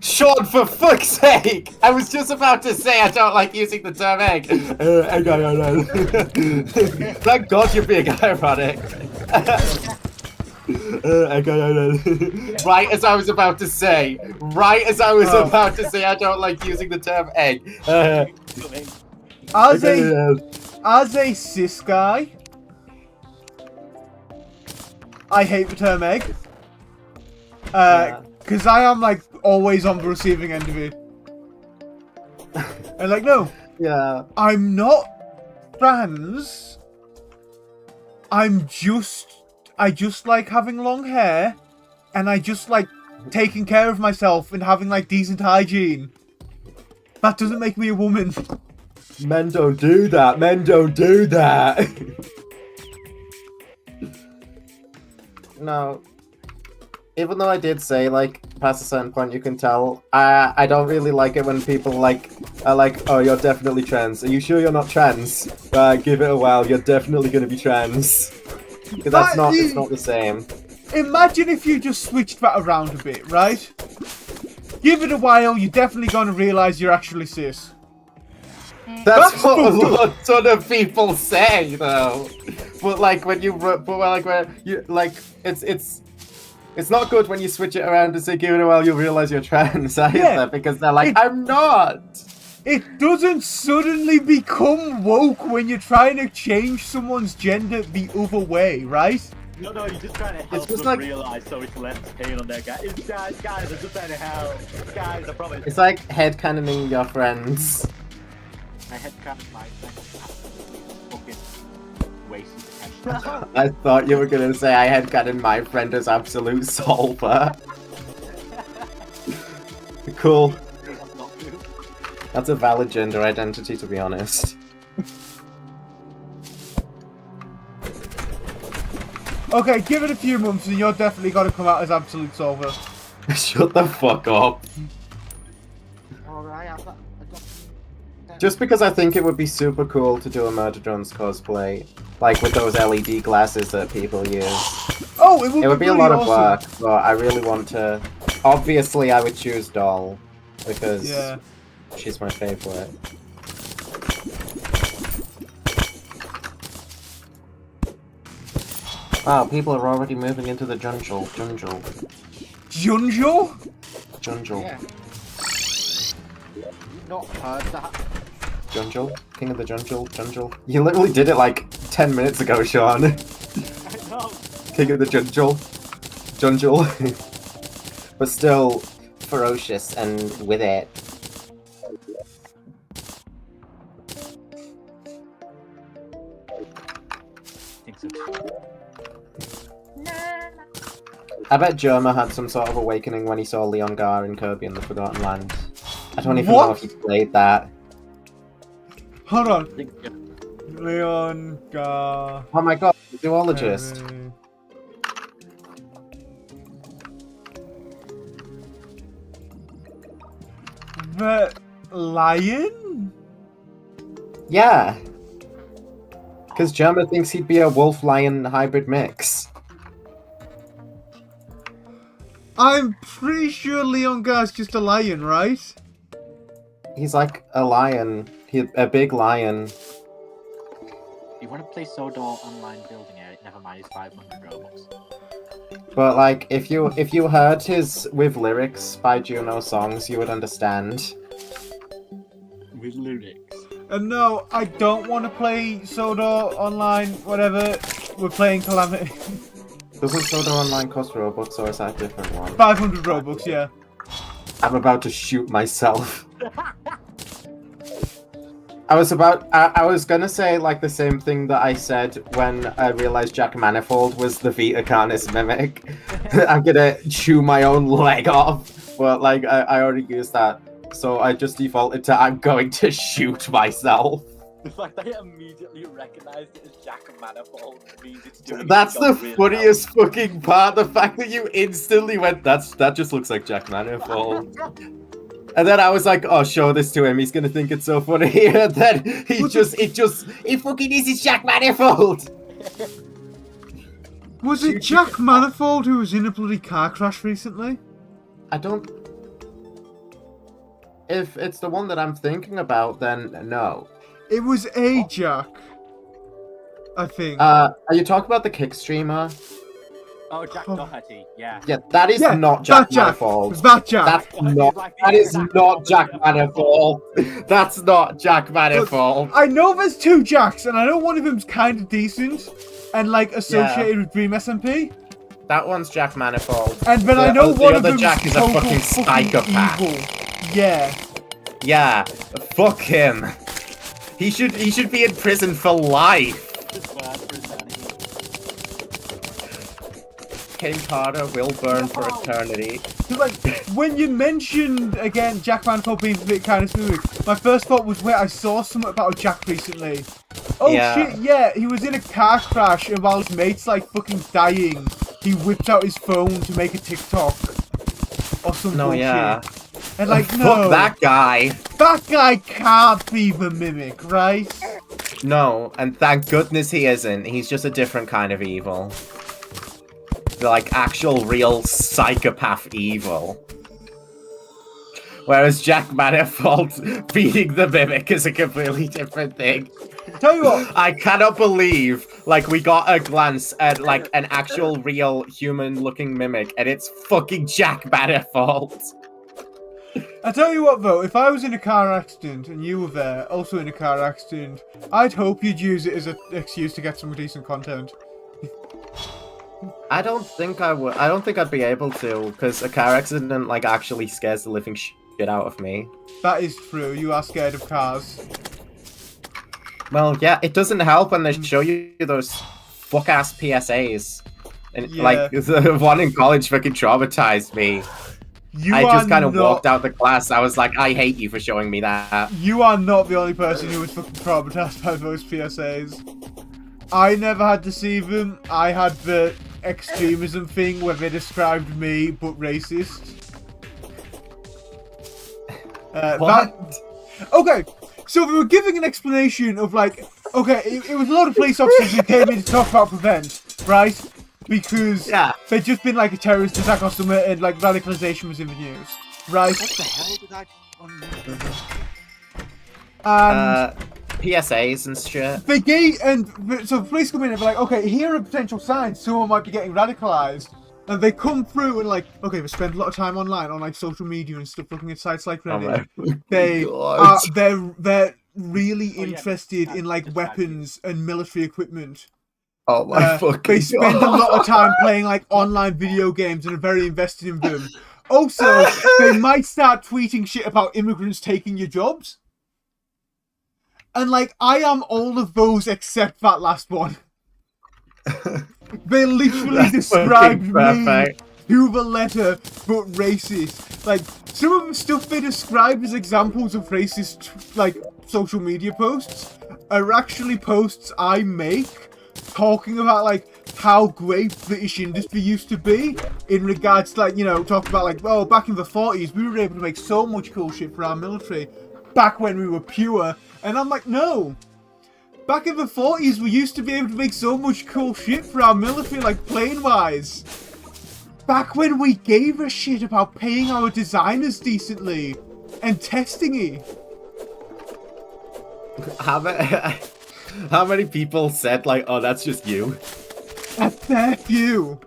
Sean, for fuck's sake! I was just about to say I don't like using the term egg. Egg. Thank God you're being ironic. Right as I was about to say. Right as I was about to say I don't like using the term egg. As a cis guy, I hate the term egg. Because I am like always on the receiving end of it. And like, no, Yeah. I'm not trans. I just like having long hair, and I just like taking care of myself and having like decent hygiene. That doesn't make me a woman. Men don't do that. Men don't do that. No. Even though I did say, like, past a certain point you can tell, I don't really like it when people, are like, oh, you're definitely trans. Are you sure you're not trans? Give it a while, you're definitely going to be trans. It's not the same. Imagine if you just switched that around a bit, right? Give it a while, you're definitely going to realise you're actually cis. That's what a ton of people say, though. But it's not good when you switch it around and say, give it a while, you'll realise you're trans, either, because they're like, I'm not! It doesn't suddenly become woke when you're trying to change someone's gender the other way, right? No, you're just trying to help them realise so it's less pain on their guys. Guys, I'm just trying to help. Guys, I promise. It's like headcanoning your friends. I headcanon my friend. Fucking wasted attention. I thought you were going to say I headcanon my friend as absolute solver. Cool. That's a valid gender identity, to be honest. Okay, give it a few months and you're definitely going to come out as absolute solver. Shut the fuck up. Alright, Just because I think it would be super cool to do a Murder Drones cosplay, like with those LED glasses that people use. Oh, it would be a lot of work, but I really want to. Obviously, I would choose Doll because she's my favorite. Wow, people are already moving into the jungle. Jungle? Jungle. Yeah. You've not heard that. Jungle? King of the Jungle. You literally did it like 10 minutes ago, Sean. I know. King of the Jungle. But still ferocious and with it. I bet Jerma had some sort of awakening when he saw Leon Gar in Kirby and the Forgotten Land. I don't even know if he played that. Hold on. Leon Gar. Oh my god, the zoologist. The lion? Yeah. Because Jerma thinks he'd be a wolf-lion hybrid mix. I'm pretty sure Leon Gar's just a lion, right? He's like a lion. A big lion. You want to play Sodor online building it? Never mind, it's 500 Robux. But like, if you heard his with lyrics by Juno songs, you would understand. With lyrics. And no, I don't want to play Sodor online. Whatever. We're playing Calamity. Doesn't Sodor Online cost Robux, or is that a different one? 500 Robux, yeah. I'm about to shoot myself. I was gonna say like the same thing that I said when I realized Jack Manifold was the Vita Canis mimic. I'm gonna chew my own leg off, but like I already used that, so I just defaulted to I'm going to shoot myself. The fact that I immediately recognized it as Jack Manifold means it's doing. That's the funniest fucking part. The fact that you instantly went, that just looks like Jack Manifold. And then I was like, oh, show this to him. He's gonna think it's so funny. And then it fucking is, it's Jack Manifold. Was it Jack Manifold who was in a bloody car crash recently? I don't. If it's the one that I'm thinking about, then no. It was a Jack, I think. Are you talking about the kick streamer? Oh, Jack Doherty, yeah. Yeah, that is Yeah, not Jack that Jack. Manifold. That Jack. That's not. That is not Jack Manifold. That's not Jack Manifold. I know there's two Jacks, and I know one of them's kind of decent, and like associated with Dream SMP. That one's Jack Manifold. And but I know one of the them's Jack is a total fucking psychopath. Evil. Yeah. Yeah, fuck him. He should be in prison for life. King Carter will burn for eternity. So, like, when you mentioned, again, Jack Manifold being a bit kind of smooth, my first thought was, wait, I saw something about Jack recently. Oh shit, yeah, he was in a car crash and while his mate's, like, fucking dying, he whipped out his phone to make a TikTok. Or some bullshit. Yeah. And, like, no. Fuck that guy. That guy can't be the Mimic, right? No, and thank goodness he isn't. He's just a different kind of evil. Like actual real psychopath evil. Whereas Jack Manifold beating the Mimic is a completely different thing. Tell you what. I cannot believe, like, we got a glance at, like, an actual real human-looking Mimic, and it's fucking Jack Manifold. I tell you what though, if I was in a car accident and you were there, also in a car accident, I'd hope you'd use it as an excuse to get some decent content. I don't think I would. I don't think I'd be able to, because a car accident, like, actually scares the living shit out of me. That is true, you are scared of cars. Well, yeah, it doesn't help when they show you those fuck-ass PSAs. And, like, the one in college fucking traumatized me. I just kind of walked out the class. I was like, I hate you for showing me that. You are not the only person who was fucking traumatized by those PSAs. I never had to see them. I had the extremism thing where they described me, but racist. What? Okay, so we were giving an explanation of like, okay, it was a lot of police officers who came in to talk about Prevent, right? Because there'd just been like a terrorist attack or something and like radicalization was in the news, right? What the hell did I... And PSAs and shit. they gave, and so the police come in and be like, okay, here are potential signs someone might be getting radicalized. And they come through and like, okay, they spend a lot of time online on like social media and stuff, looking at sites like Reddit. They're really interested in like weapons and military equipment. Oh my fucking They spend a lot of time playing like online video games and are very invested in them. Also, they might start tweeting shit about immigrants taking your jobs. And like, I am all of those except that last one. They literally described me to the letter, but racist. Like, some of the stuff they described as examples of racist, like, social media posts are actually posts I make talking about, like, how great British industry used to be in regards to, like, you know, talking about, like, oh, back in the 40s, we were able to make so much cool shit for our military back when we were pure. And I'm like, no. Back in the 40s, we used to be able to make so much cool shit for our military, like plane-wise. Back when we gave a shit about paying our designers decently and testing it. How many people said like, oh, that's just you? A fair few.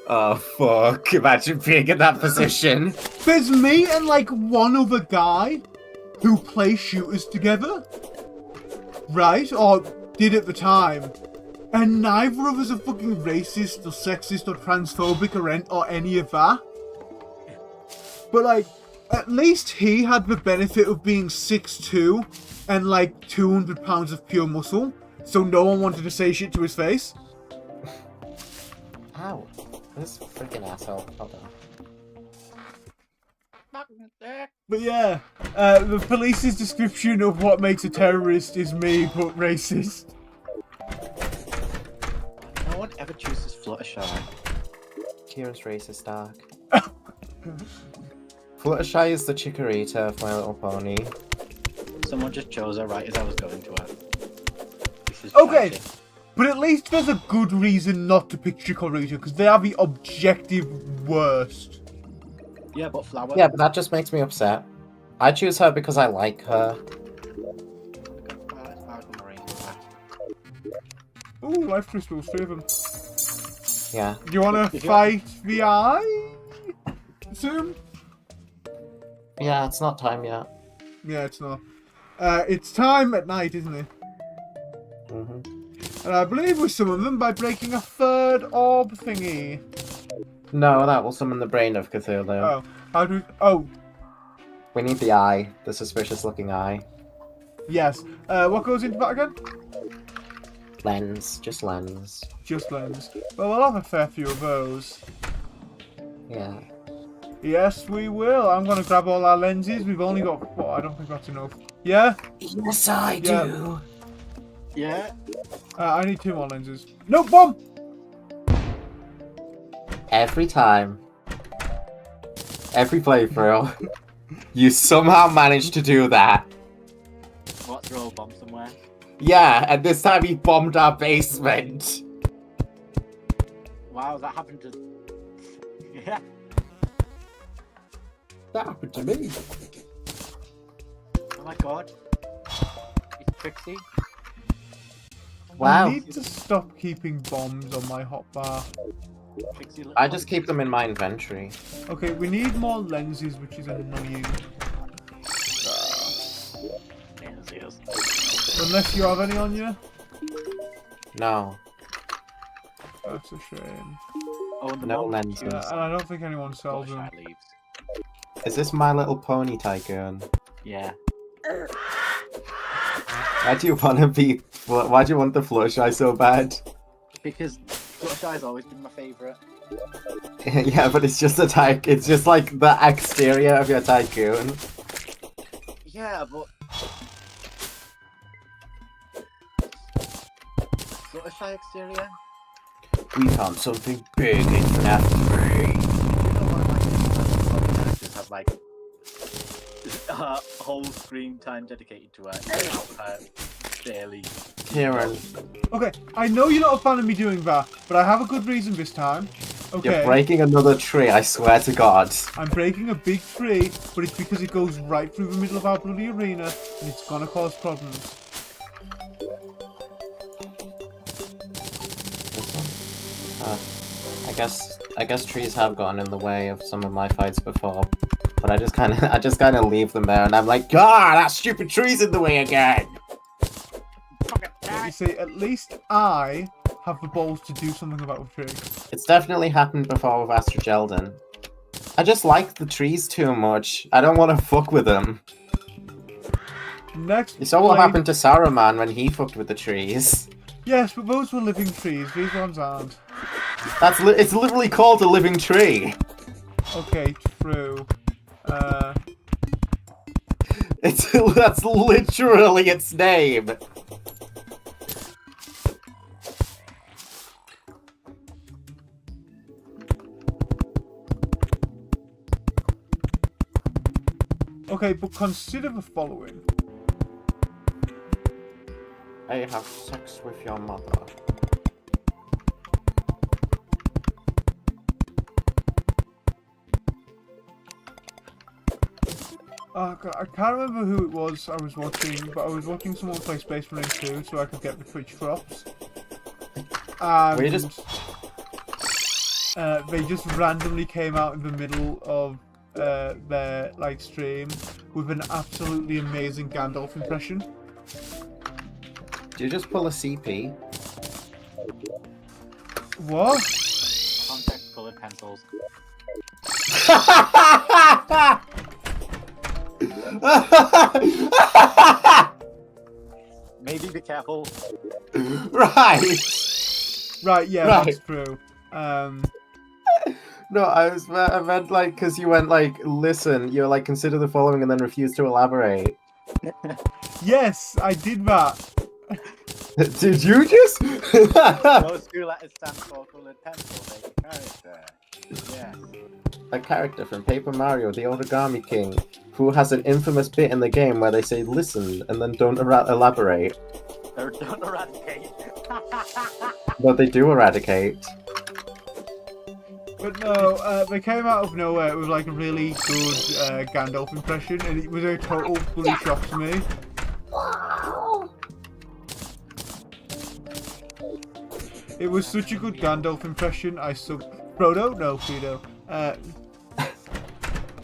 Oh, fuck. Imagine being in that position. There's me and like one other guy who play shooters together. Right? Or did at the time. And neither of us are fucking racist or sexist or transphobic or any of that. But like, at least he had the benefit of being 6'2" and like 200 pounds of pure muscle. So no one wanted to say shit to his face. Ow. This freaking asshole. Hold on. But yeah, the police's description of what makes a terrorist is me, but racist. No one ever chooses Fluttershy. Kieran's racist dark. Fluttershy is the Chikorita of My Little Pony. Someone just chose her right as I was going to her. Okay, but at least there's a good reason not to pick Chikorita, because they are the objective worst. Yeah, but Flower. Yeah, but that just makes me upset. I choose her because I like her. Ooh, life crystals, 3 of them. Yeah. Do you want to fight the eye? Soon? Yeah, it's not time yet. Yeah, it's not. It's time at night, isn't it? Mm-hmm. And I believe we summon them by breaking a third orb thingy. No, that will summon the brain of Cthulhu. Oh, how do we... Oh, We need the eye, the suspicious-looking eye. yes. What goes into that again? Lens, just lens. Just lens. Well, we'll have a fair few of those. Yeah. Yes, we will. I'm going to grab all our lenses. We've only got... Well, I don't think that's enough. Yeah? Yes, I Yeah. do. Yeah. I need 2 more lenses. No, bomb! Every time. Every playthrough. You somehow manage to do that. What, throw a bomb somewhere? Yeah, and this time he bombed our basement. Wow, that happened to... Yeah. That happened to me. Oh my god. It's Trixie. Wow. I need to stop keeping bombs on my hotbar. Trixie I just keep them in my inventory. Okay, we need more lenses, which is annoying. Unless you have any on you? No. That's a shame. Oh, and the No bomb. lenses. Yeah, and I don't think anyone sells them. Flashlight leaves. Is this My Little Pony Tycoon? Yeah. Why do you want to be... Why do you want the Fluttershy so bad? Because Fluttershy's always been my favourite. Yeah, but it's just a tyke. It's just like the exterior of your tycoon. Yeah, but... Fluttershy exterior? We found something big in FNAF 3. You know one of my favourite characters have like... whole screen time dedicated to her barely. Kieran, Okay, I know you're not a fan of me doing that, but I have a good reason this time. Okay, you're breaking another tree, I swear to God. I'm breaking a big tree, but it's because it goes right through the middle of our bloody arena, and it's gonna cause problems. I guess trees have gotten in the way of some of my fights before, but I just kind of leave them there, and I'm like, God, that stupid tree's in the way again. You see, at least I have the balls to do something about the tree. It's definitely happened before with Astrid Sheldon. I just like the trees too much. I don't want to fuck with them. Next, You saw what blade- happened to Saruman when he fucked with the trees. Yes, but those were living trees. These ones aren't. It's literally called a living tree. Okay, true. That's literally its name. Okay, but consider the following. I have sex with your mother. God, I can't remember who it was I was watching, but I was watching someone play Space Marine 2 so I could get the Twitch drops. And Were you just... they just randomly came out in the middle of their like stream with an absolutely amazing Gandalf impression. Did you just pull a CP? What? Context coloured pencils. Maybe be careful. Right. Right, yeah, Right. that's true. No, I meant like because you went like listen, you're like consider the following and then refuse to elaborate. Yes, I did that. Did you just? Those two letters stand for coloured pencil. Make a character. Yeah. A character from Paper Mario, the Origami King, who has an infamous bit in the game where they say listen and then don't elaborate. Or don't eradicate. But they do eradicate. But no, they came out of nowhere with like a really good Gandalf impression, and it was a total bloody shock to me. It was such a good Gandalf impression. I sub Frodo, no Fido.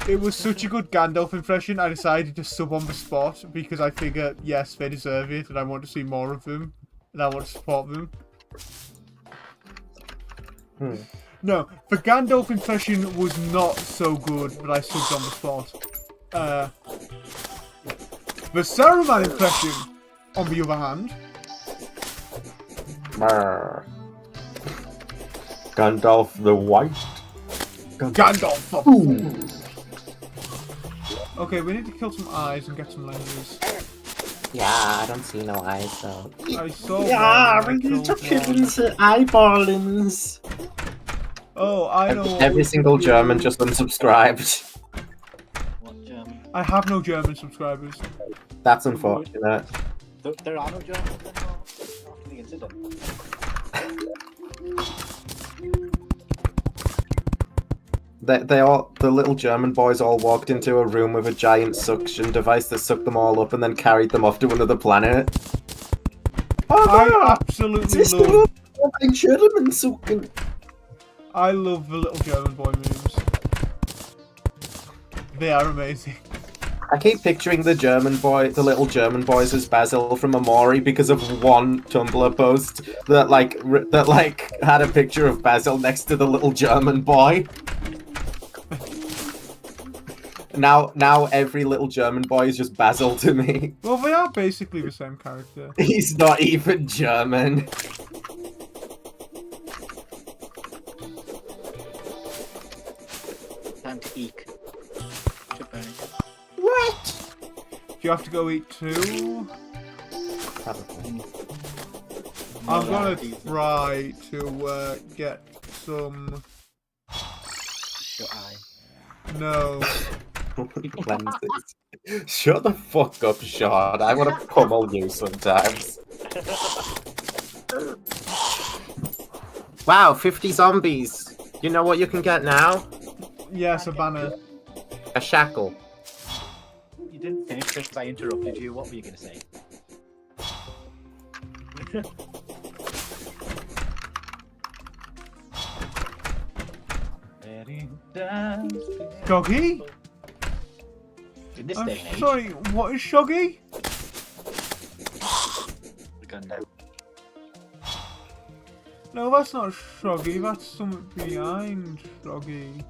It was such a good Gandalf impression. I decided to sub on the spot because I figure yes, they deserve it, and I want to see more of them, and I want to support them. No, the Gandalf impression was not so good, but I subbed on the spot. The Saruman impression, on the other hand. Gandalf the White. Gandalf the Fool. Okay, we need to kill some eyes and get some lenses. Yeah, I don't see no eyes though. I saw Yeah, one. we need to kill the eyeballings. Oh, I know. Every single German just unsubscribed. What German? I have no German subscribers. That's unfortunate. There are no Germans anymore after the incident. The little German boys all walked into a room with a giant suction device that sucked them all up and then carried them off to another planet. I absolutely love. German sucking. I love the little German boy memes. They are amazing. I keep picturing the little German boys as Basil from Amori because of one Tumblr post that had a picture of Basil next to the little German boy. Now every little German boy is just Basil to me. Well, they are basically the same character. He's not even German. Time to eek. What? Do you have to go eat too? Probably. I'm gonna try to get some. Shut eye. No. Lenses. Shut the fuck up, Sean. I want to pummel you sometimes. Wow, 50 zombies. You know what you can get now? Yes, a banner. A shackle. You didn't finish because I interrupted you. What were you going to say? Shoggy? In this I'm day and age. sorry, what is Shoggy? The gun now. No, that's not Shoggy, that's something behind Shoggy.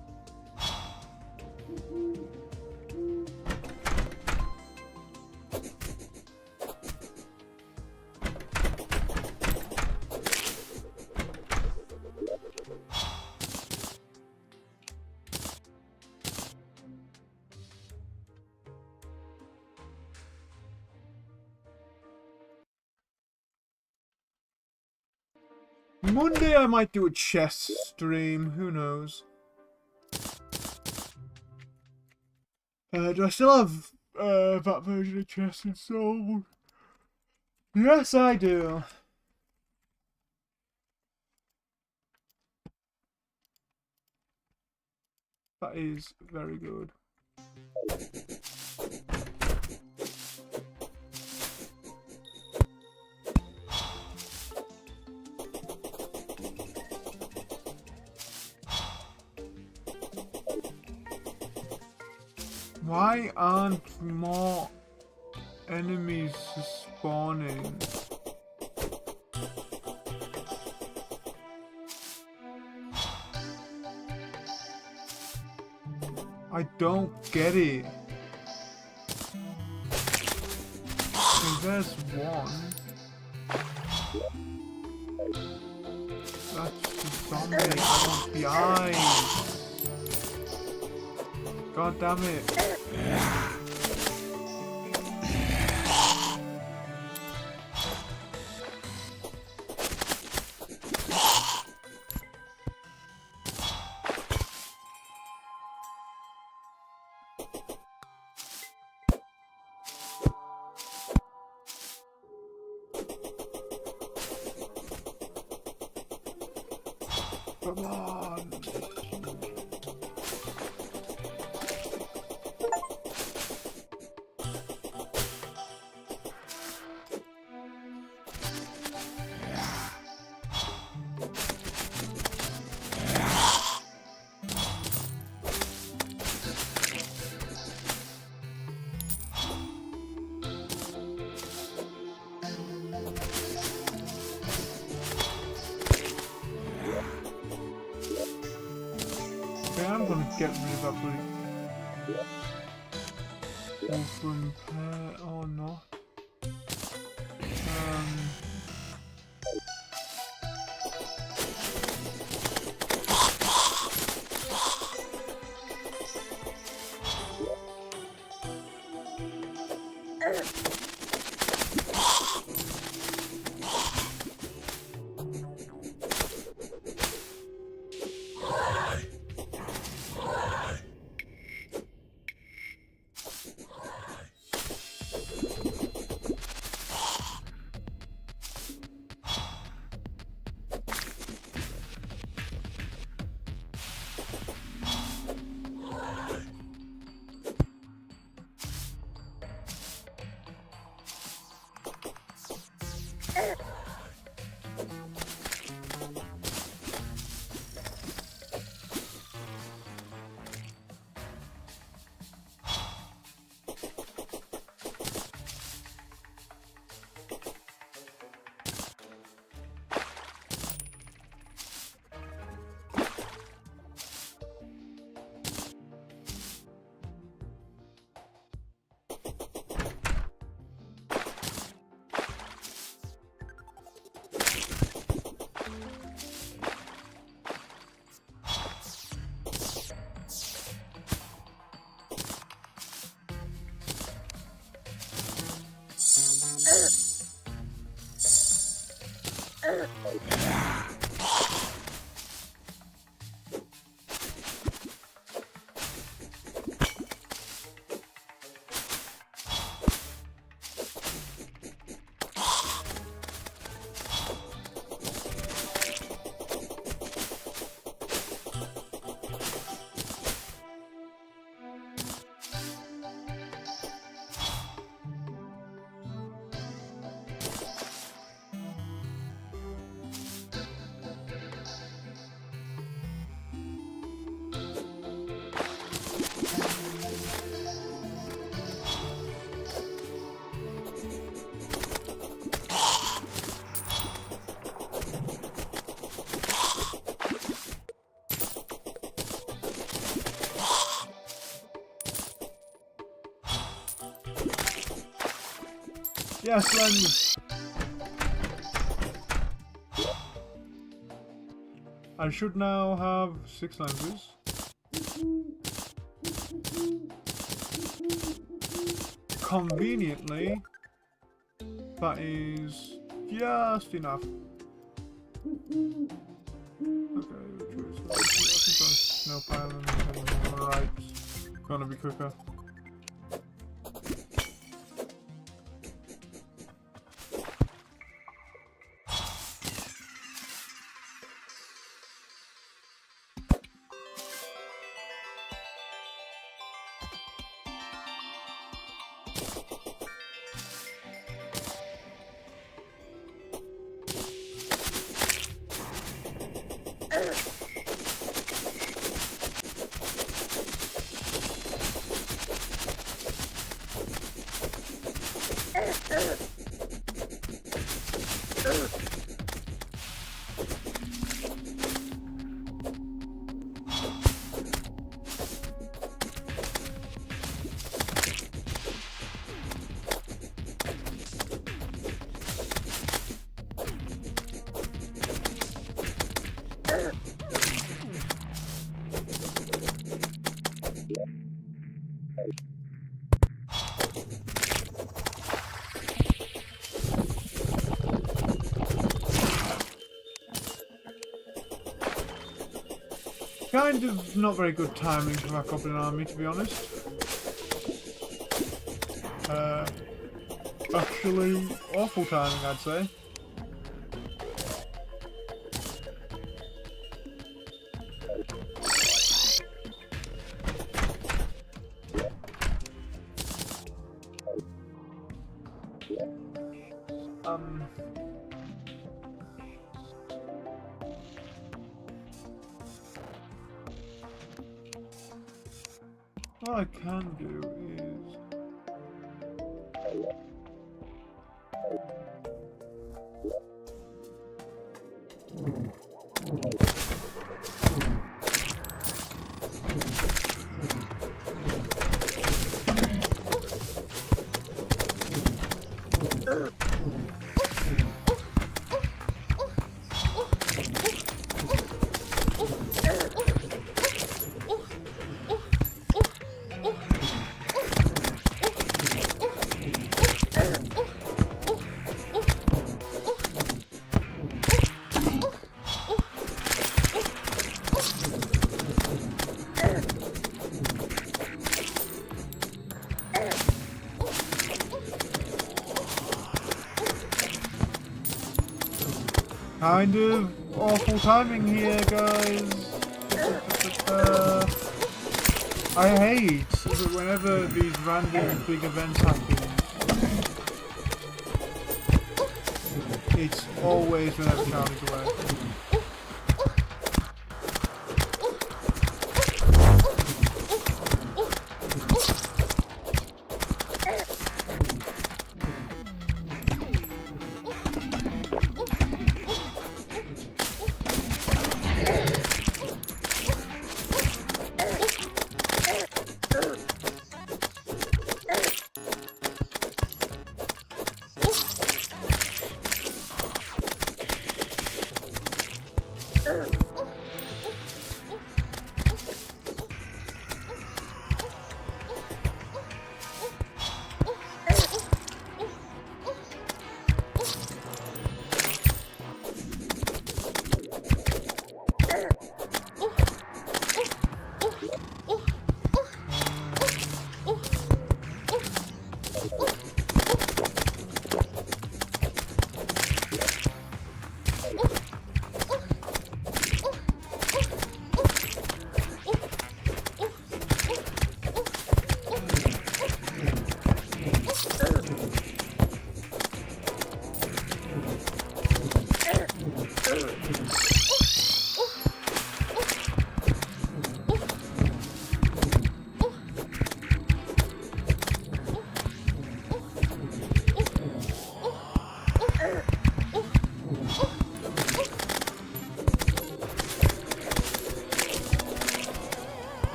Monday I might do a chess stream, who knows. Do I still have that version of chess installed? Yes, I do. That is very good. Why aren't more enemies spawning? I don't get it. Okay, there's one. That's the zombie. I want the eyes. God damn it. Come on. get rid of that bloody wolfram pair or not. Yes, lens. I should now have 6 lenses. Conveniently, that is just enough. Okay, I think on snow pile and right, gonna be quicker. Kind of not very good timing for my goblin army, to be honest. Actually, awful timing, I'd say. What I can do is... Kind of awful timing here, guys. I hate that whenever these random big events happen, it's always whenever Charlie's away.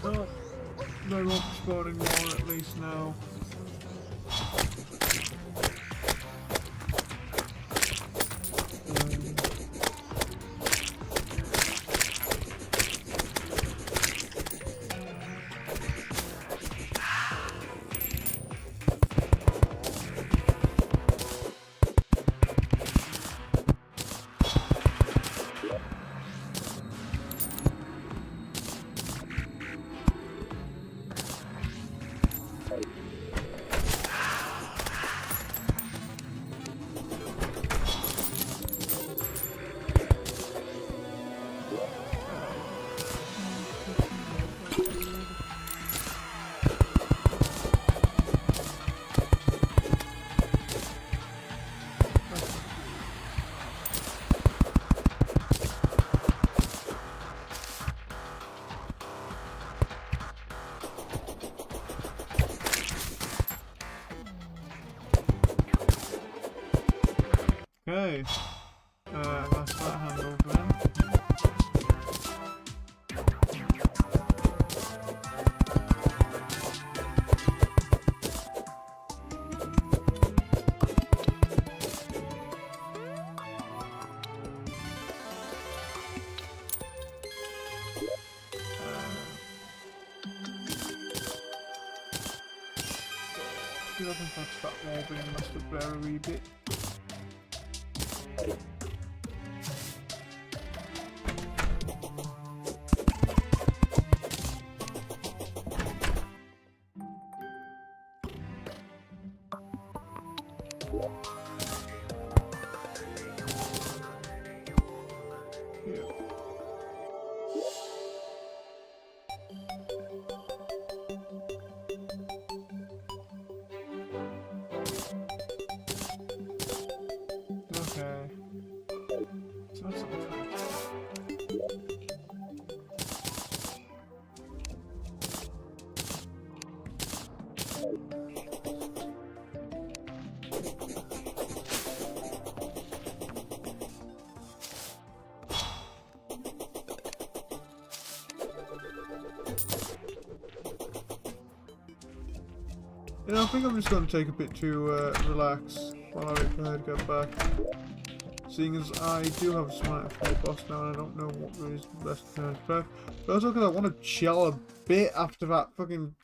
Oh, they won't be spawning more at least now. Okay, that's that handled then. I think that's that wall being messed up there a wee bit. Okay. So that's not I think I'm just going to take a bit to relax while I wait for her to get back. Seeing as I do have a smart fight boss now and I don't know what really is the best time to prep. But also because I want to chill a bit after that fucking...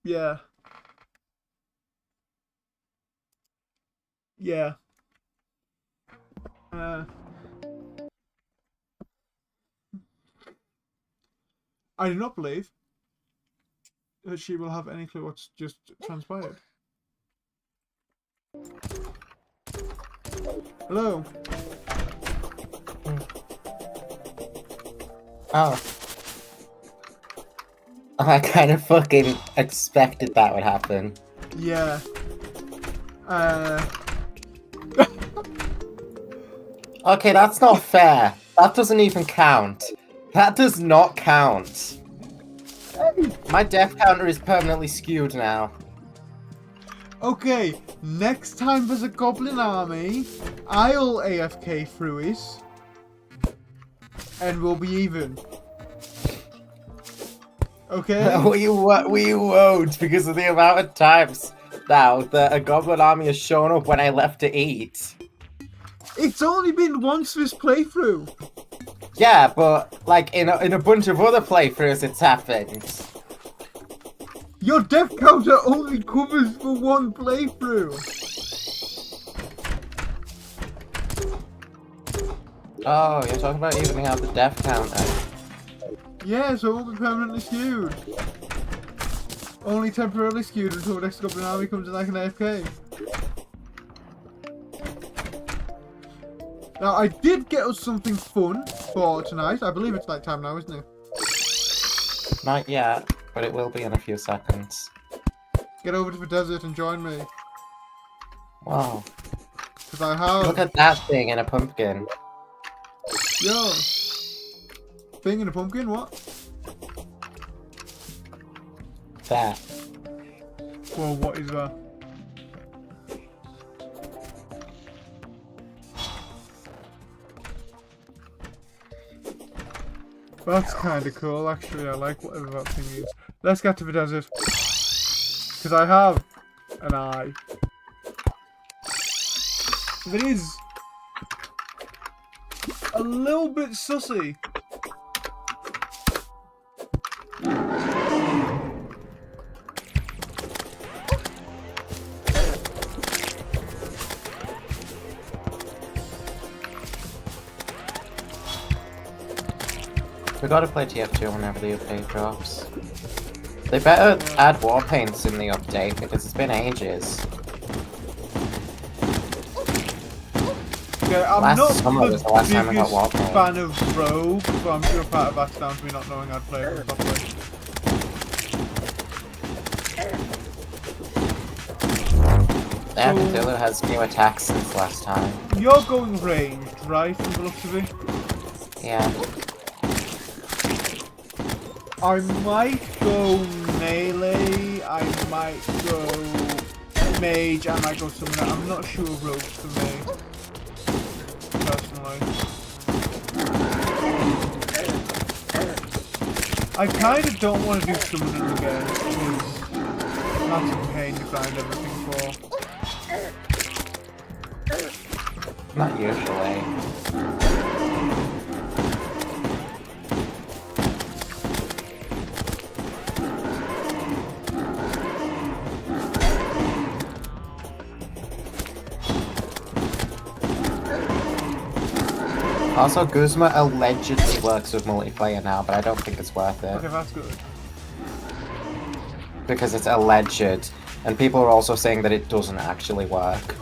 Yeah. Yeah. I do not believe that she will have any clue what's just transpired. Hello. Oh. I kind of fucking expected that would happen. Yeah. Okay, that's not fair. That doesn't even count. That does not count. My death counter is permanently skewed now. Okay, next time there's a goblin army, I'll AFK through it, and we'll be even. Okay? we won't, because of the amount of times now that a goblin army has shown up when I left to eat. It's only been once this playthrough. Yeah, but like in a bunch of other playthroughs it's happened. Your death counter only covers for one playthrough. Oh, you're talking about evening out the death counter. Yeah, so it won't be permanently skewed. Only temporarily skewed until the next goblin army comes in like an AFK. Now, I did get us something fun for tonight. I believe it's night time now, isn't it? Not yet, but it will be in a few seconds. Get over to the desert and join me. Wow. Because I have... Look at that thing in a pumpkin. Yo. Thing in a pumpkin, what? That. Well, what is that? That's kind of cool, actually. I like whatever that thing is. Let's get to the desert. Because I have an eye. It is a little bit sussy. We gotta play TF2 whenever the update drops. They better add war paints in the update because it's been ages. Yeah, I'm Last not summer was the last time I got biggest war paint. fan of Rogue, but I'm sure part of that's down to me not knowing how to play it properly. Yeah, Cthulhu has new attacks since last time. You're going ranged, right, from the looks of it? Yeah. I might go melee, I might go mage, I might go summoner. I'm not sure rogue for me, personally. I kind of don't want to do summoner again, because that's a pain to find everything for. Not usually. Also, Guzma allegedly works with multiplayer now, but I don't think it's worth it. Okay, that's good. Because it's alleged, and people are also saying that it doesn't actually work.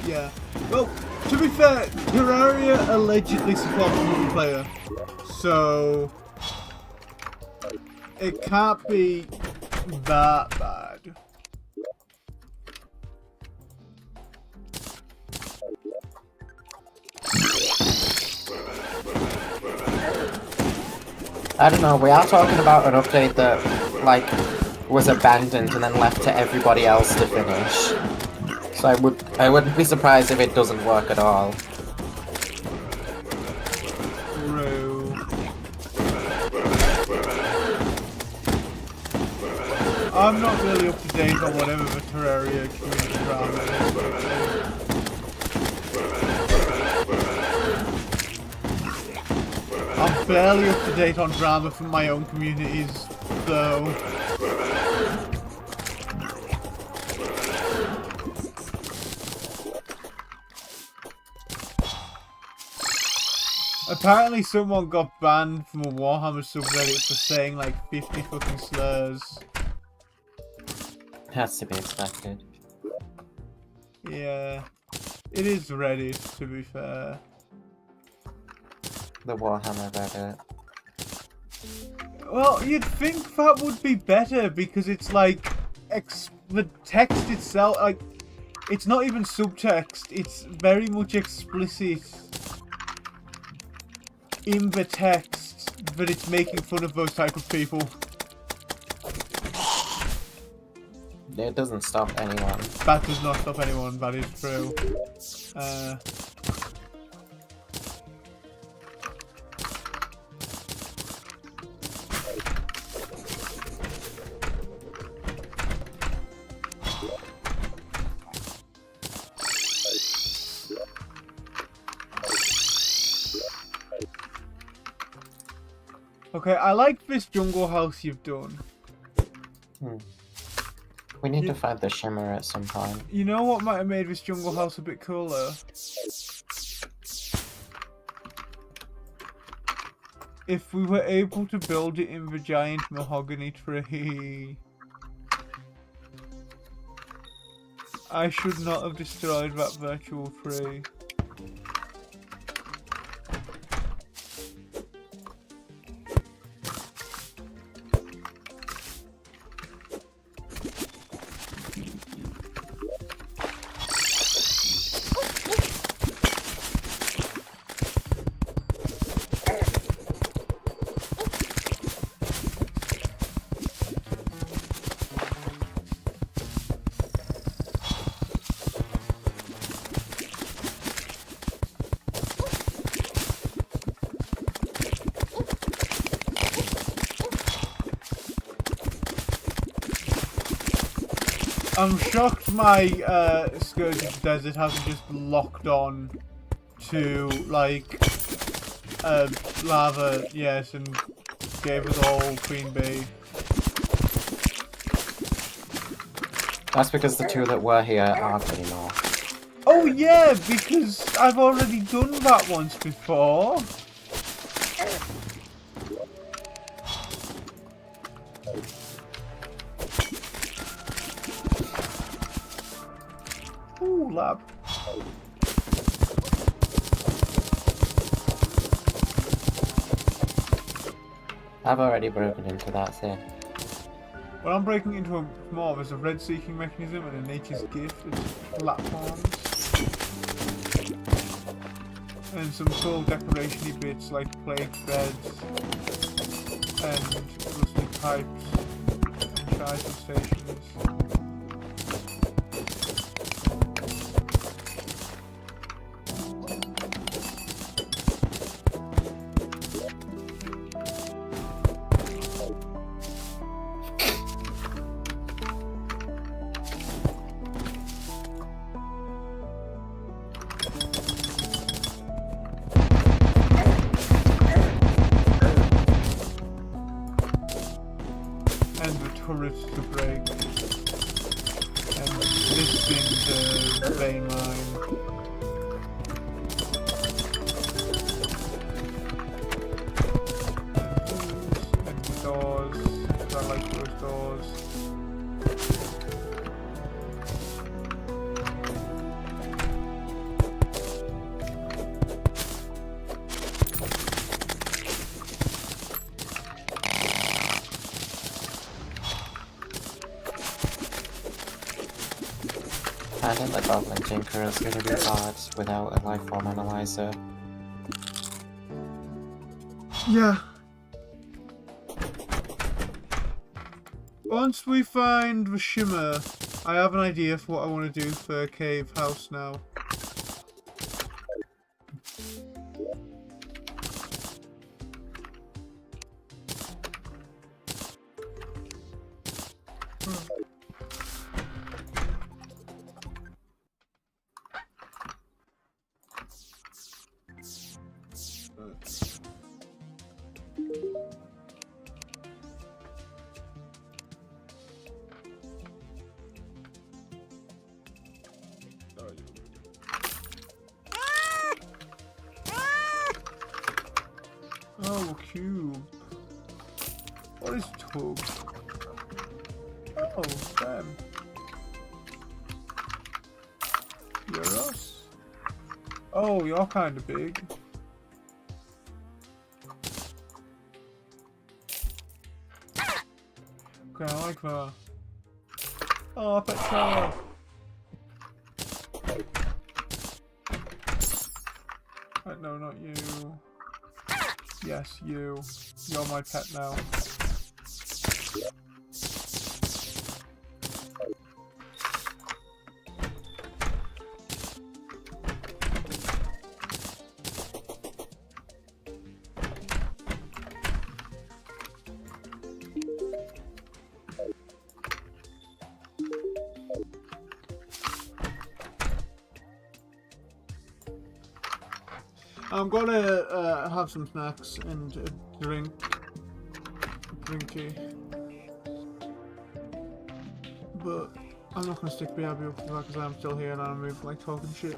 Yeah. Well, to be fair, Terraria allegedly supports multiplayer, so it can't be that bad. I don't know, we are talking about an update that, like, was abandoned and then left to everybody else to finish. So I wouldn't be surprised if it doesn't work at all. True. I'm not really up to date on whatever the Terraria community drama is. I'm barely up to date on drama from my own communities, though. Apparently someone got banned from a Warhammer subreddit for saying like 50 fucking slurs. Has to be expected. Yeah. It is Reddit, to be fair. The Warhammer Reddit. Well, you'd think that would be better because it's like the text itself, like it's not even subtext. It's very much explicit in the text that it's making fun of those type of people. It doesn't stop anyone. That does not stop anyone. That is true. Okay, I like this jungle house you've done. We need to find the shimmer at some point. You know what might have made this jungle house a bit cooler? If we were able to build it in the giant mahogany tree. I should not have destroyed that virtual tree. I'm shocked my Scourge of the Desert hasn't just locked on to, like, lava, yes, and gave us all Queen Bee. That's because the two that were here aren't anymore. Oh yeah, because I've already done that once before. Ooh, lab. I've already broken into that thing. Well, I'm breaking into a more. There's a red seeking mechanism and a nature's gift. It's platforms. And some cool decoration-y bits like plague beds and rusty pipes and charging stations. And the turrets to break. And lifting the vein line. And the doors. I like those doors. Finding the Goblin Tinker is going to be hard without a lifeform analyzer. Yeah. Once we find the shimmer, I have an idea for what I want to do for a cave house now. Oh, cube. What is tub? Oh, them. You're us. Oh, you're kind of big. Okay, I like that. Oh, pet tower. Right, no, not you. Yes, you. You're my pet now. I'm gonna have some snacks and a drink. Drinky. But I'm not gonna stick BRB up for that because I'm still here and I'm moving like talking shit.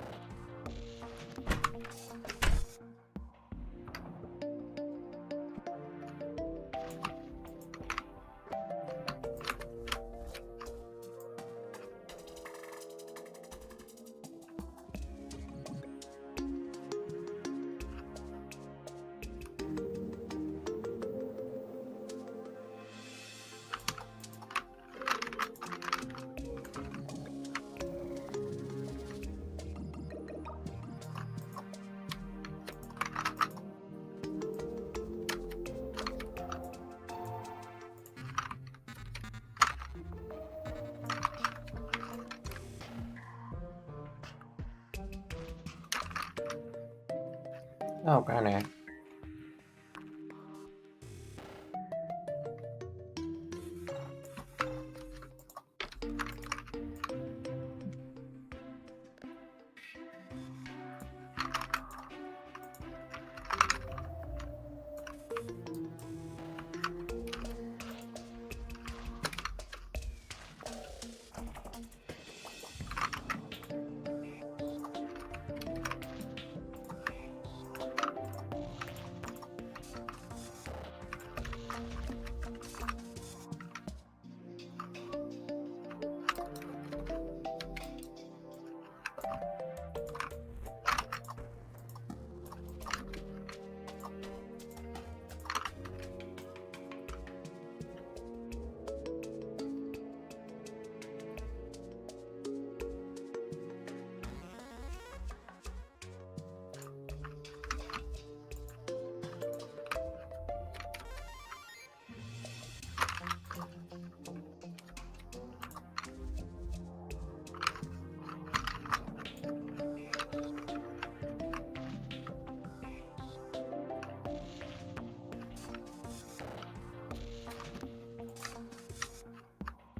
Oh, Granny.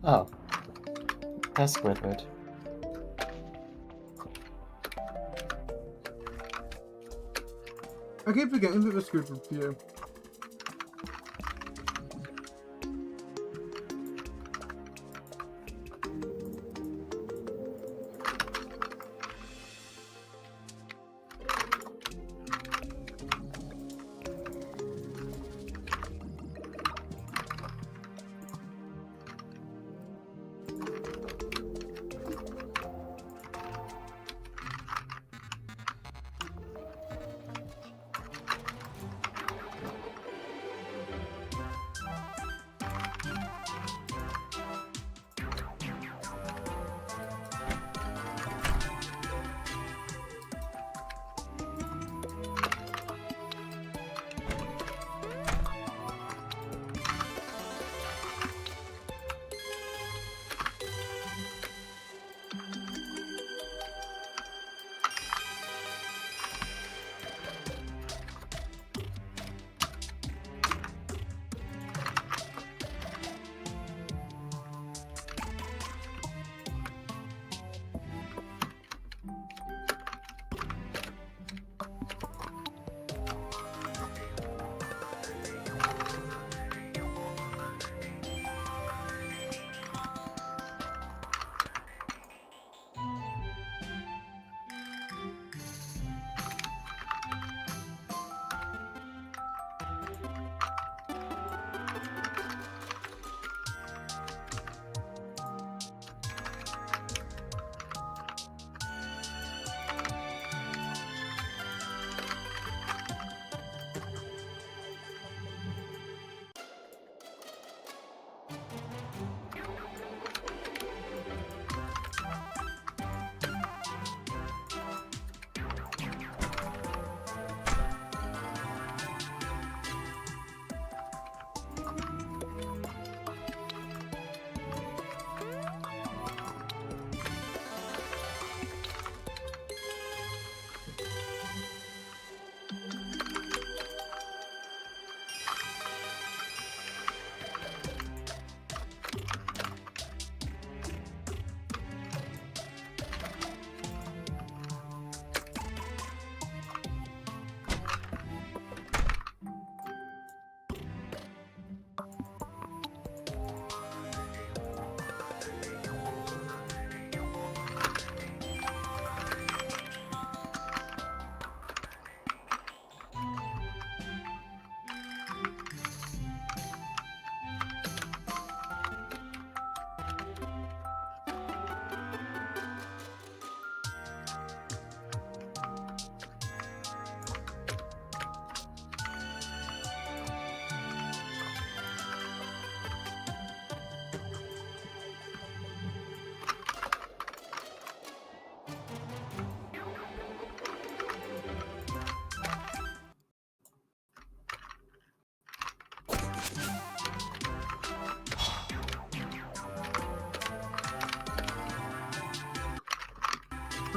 Oh. That's Squidward. I keep forgetting that it's good for you.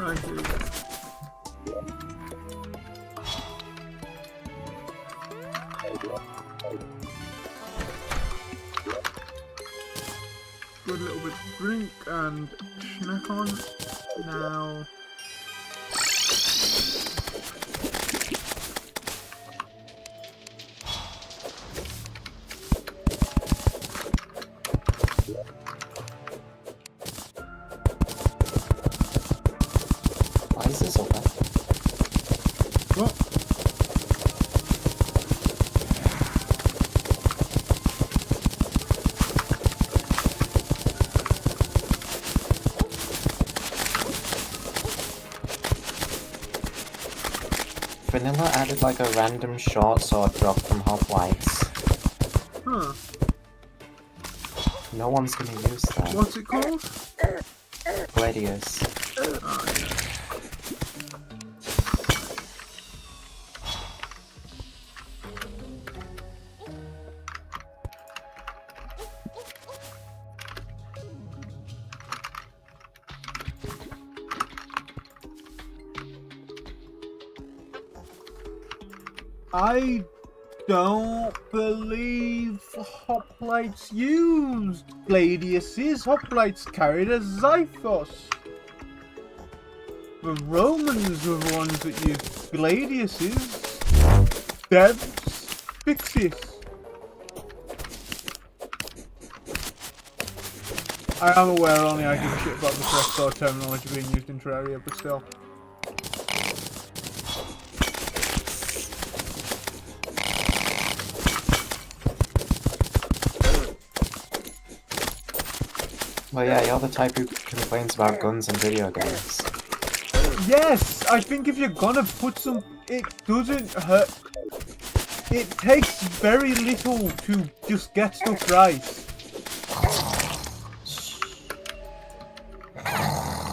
I do. Good little bit of drink and snack on. Now. Why is this open? What? Vanilla added like a random short sword drop from hoplites. Huh. No one's gonna use that. What's it called? Gladius. Oh, yeah. I don't believe hoplites used gladiuses. Hoplites carried a Xiphos. The Romans were the ones that used gladiuses. Devs, Pixies. I am aware only I give a shit about the correct sword terminology being used in Terraria, but still. Well, yeah, you're the type who complains about guns in video games. Yes, I think if you're gonna put some, it doesn't hurt. It takes very little to just get stuff right.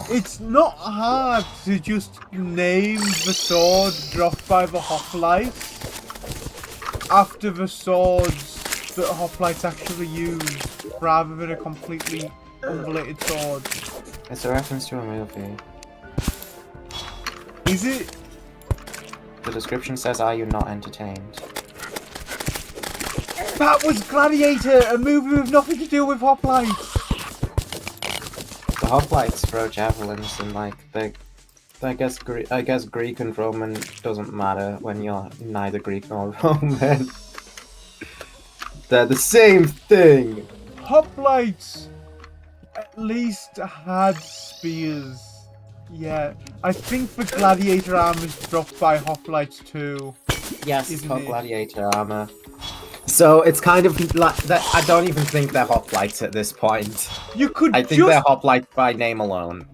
It's not hard to just name the sword dropped by the hoplites after the swords that hoplites actually use, rather than a completely unrelated sword. It's a reference to a movie. Is it? The description says, "Are you not entertained?" That was Gladiator, a movie with nothing to do with hoplites. The hoplites throw javelins and like I guess Greek and Roman doesn't matter when you're neither Greek nor Roman. They're the same thing. Hoplites at least had spears. Yeah, I think the gladiator armor's dropped by hoplites too. Yes, it's Isn't called it? gladiator armor. So it's kind of like that. I don't even think they're hoplites at this point. You could I think they're hoplites by name alone.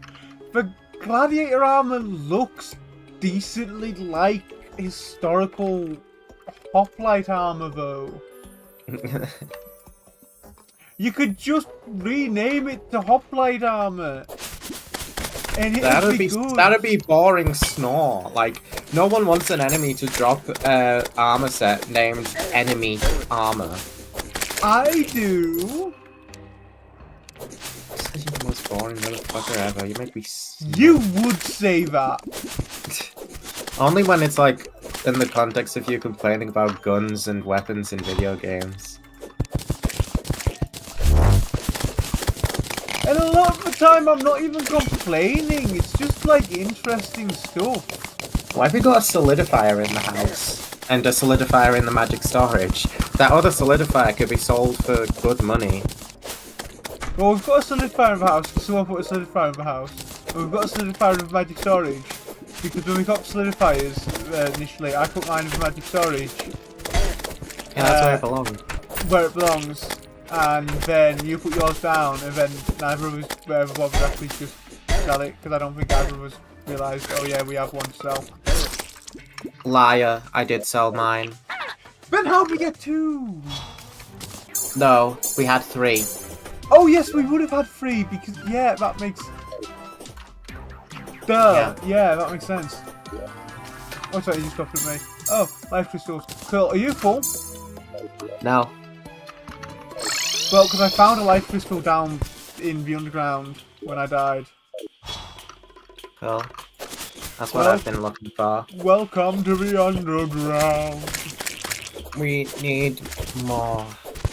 The gladiator armor looks decently like historical hoplite armor though. You could just rename it to hoplite armor. And it'd be good. That'd be boring snore. Like, no one wants an enemy to drop armor set named enemy armor. I do. This is the most boring motherfucker ever. You make me You would say that. Only when it's like in the context of you complaining about guns and weapons in video games. And a lot of the time I'm not even complaining, it's just like interesting stuff. Why have we got a solidifier in the house? And a solidifier in the magic storage? That other solidifier could be sold for good money. Well, we've got a solidifier in the house because someone put a solidifier in the house. And we've got a solidifier in the magic storage because when we got solidifiers initially, I put mine in the magic storage. Yeah, that's where it belongs. Where it belongs. And then you put yours down, and then neither of us ever bothered actually just sell it, because I don't think either of us realised, oh yeah, we have one to sell. Liar, I did sell mine. Then how'd we get two? No, we had 3. Oh yes, we would have had 3, because, yeah, that makes... Duh, yeah, that makes sense. Oh, sorry, you just stopped at me. Oh, life crystals. Cool, are you full? No. Well, because I found a life crystal down in the underground when I died. Cool. That's what I've been looking for. Welcome to the underground. We need more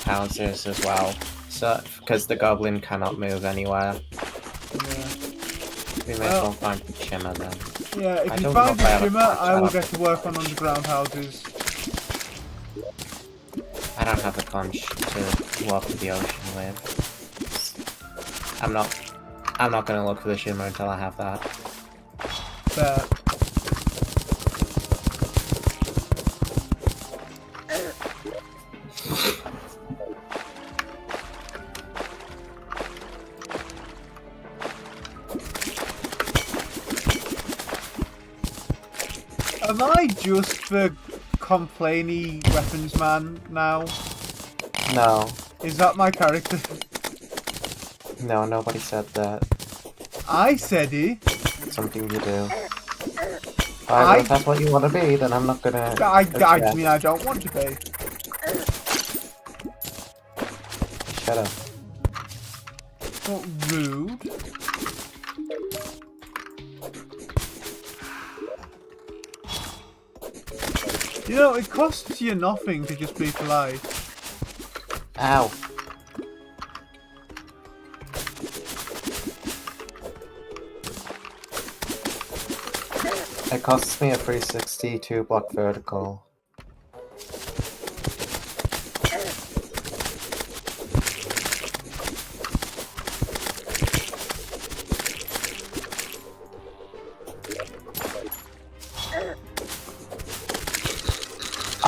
houses as well, so because the goblin cannot move anywhere. Yeah. We may as well find the shimmer then. Yeah, if you find the shimmer, I will get to work on underground houses. I don't have a conch to walk to the ocean with. I'm not gonna look for the shimmer until I have that. Fair. Am I just the complainy weapons man now? No. Is that my character? No, nobody said that. I said it. It's something you do. Alright, if that's what you want to be, then I'm not gonna... I mean, I don't want to be. Shut up. Not rude. You know, it costs you nothing to just be polite. Ow. It costs me a 362 block vertical.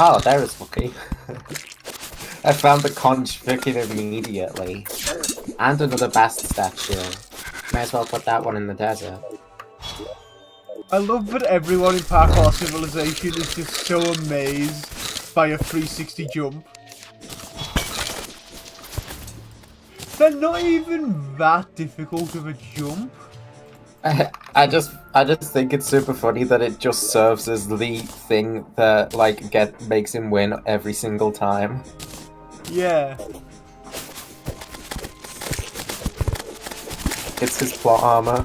Oh, there is lucky. I found the conch freaking immediately. And another bast statue. May as well put that one in the desert. I love that everyone in Parkour Civilization is just so amazed by a 360 jump. They're not even that difficult of a jump. I just think it's super funny that it just serves as the thing that like makes him win every single time. Yeah. It's his plot armor.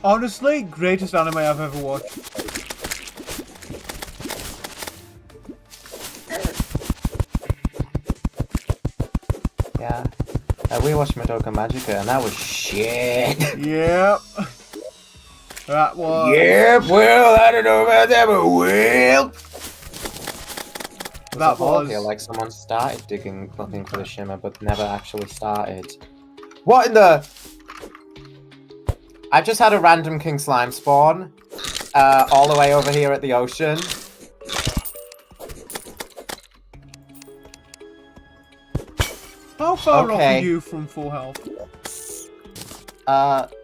Honestly, greatest anime I've ever watched. Yeah. We watched Madoka Magica and that was shit. Yep. That was... Yep, well, I don't know about that, but well... That was... Here, like someone started looking for the shimmer, but never actually started. What in the... I just had a random king slime spawn, all the way over here at the ocean. How far off are you from full health?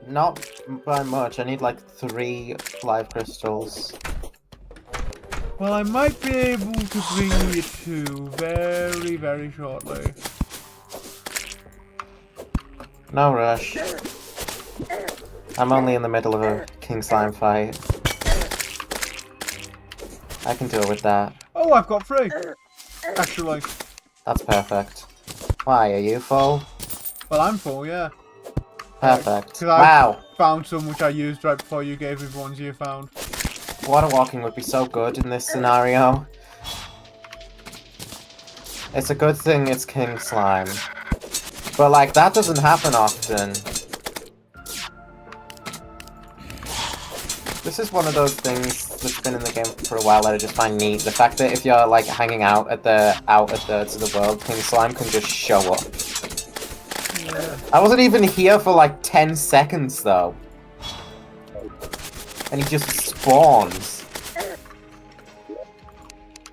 Not by much. I need like 3 live crystals. Well, I might be able to bring you 2 very, very shortly. No rush. I'm only in the middle of a king slime fight. I can deal with that. Oh, I've got 3. Actually. That's perfect. Why, are you full? Well, I'm full, yeah. Perfect. Wow. I found some which I used right before you gave me the ones you found. Water walking would be so good in this scenario. It's a good thing it's king slime. But like, that doesn't happen often. This is one of those things that's been in the game for a while that I just find neat. The fact that if you're like hanging out at thirds of the world, King Slime can just show up. Yeah. I wasn't even here for like 10 seconds though. And he just spawns.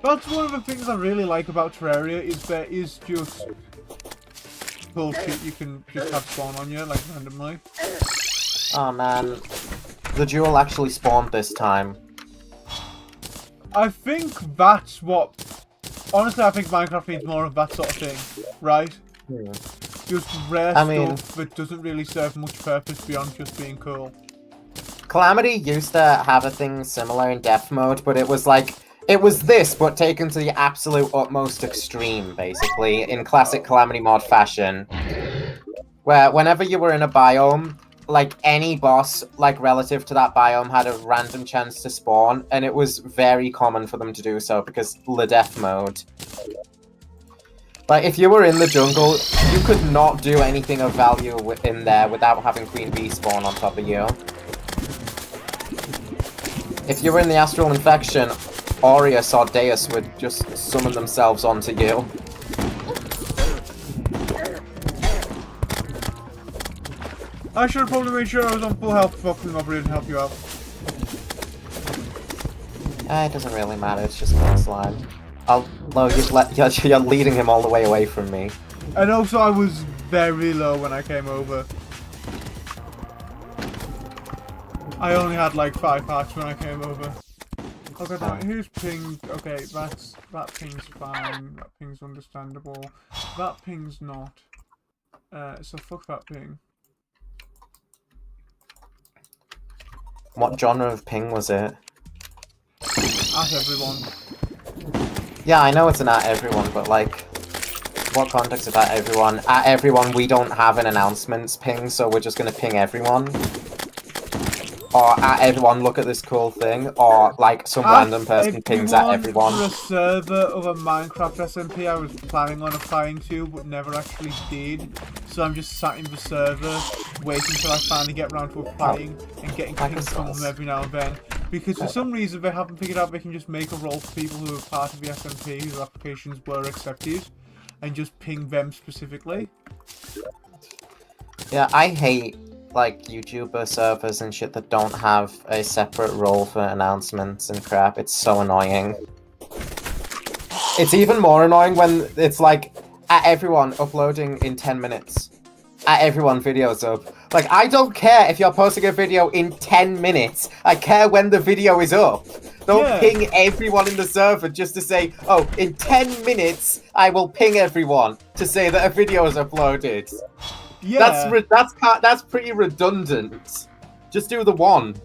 That's one of the things I really like about Terraria, is there is just bullshit you can just have spawn on you, like randomly. Oh man. The jewel actually spawned this time. I think that's what... Honestly, I think Minecraft needs more of that sort of thing, right? Hmm. Just rare stuff that doesn't really serve much purpose beyond just being cool. Calamity used to have a thing similar in death mode, but it was like... It was this, but taken to the absolute utmost extreme, basically, in classic Calamity mod fashion. where whenever you were in a biome, like any boss, like relative to that biome, had a random chance to spawn, and it was very common for them to do so because the death mode. Like, if you were in the jungle, you could not do anything of value in there without having Queen Bee spawn on top of you. If you were in the Astral Infection, Aureus or Deus would just summon themselves onto you. I should have probably made sure I was on full health before coming over here and help you out. It doesn't really matter, it's just one slime. No, you're leading him all the way away from me. And also I was very low when I came over. I only had like 5 hearts when I came over. Okay, now, who's pinged? Okay, that ping's fine. That ping's understandable. That ping's not. So fuck that ping. What genre of ping was it? At everyone. Yeah, I know it's an at everyone, but like, what context is at everyone? At everyone, we don't have an announcements ping, so we're just gonna ping everyone. Or at everyone, look at this cool thing. Or like some random person pings at everyone. For a server of a Minecraft SMP I was planning on applying to, but never actually did. So I'm just sat in the server, waiting until I finally get around to applying and getting pings from them every now and then. Because for some reason they haven't figured out they can just make a role for people who are part of the SMP, whose applications were accepted, and just ping them specifically. Yeah, I hate like YouTuber servers and shit that don't have a separate role for announcements and crap. It's so annoying. It's even more annoying when it's like, at everyone uploading in 10 minutes. At everyone videos up. Like, I don't care if you're posting a video in 10 minutes. I care when the video is up. Don't ping everyone in the server just to say, oh, in 10 minutes, I will ping everyone to say that a video is uploaded. Yeah. That's pretty redundant. Just do the one.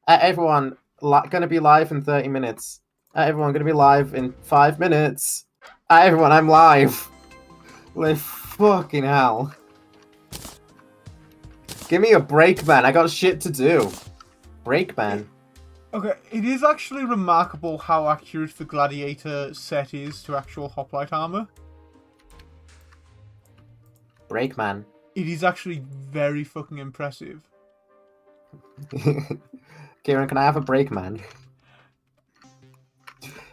Everyone, gonna be live in 30 minutes. Everyone, gonna be live in 5 minutes. Everyone, I'm live. Like, fucking hell. Give me a break, man. I got shit to do. Break, man. Okay, it is actually remarkable how accurate the Gladiator set is to actual hoplite armor. Break, man. It is actually very fucking impressive. Kieran, can I have a break, man?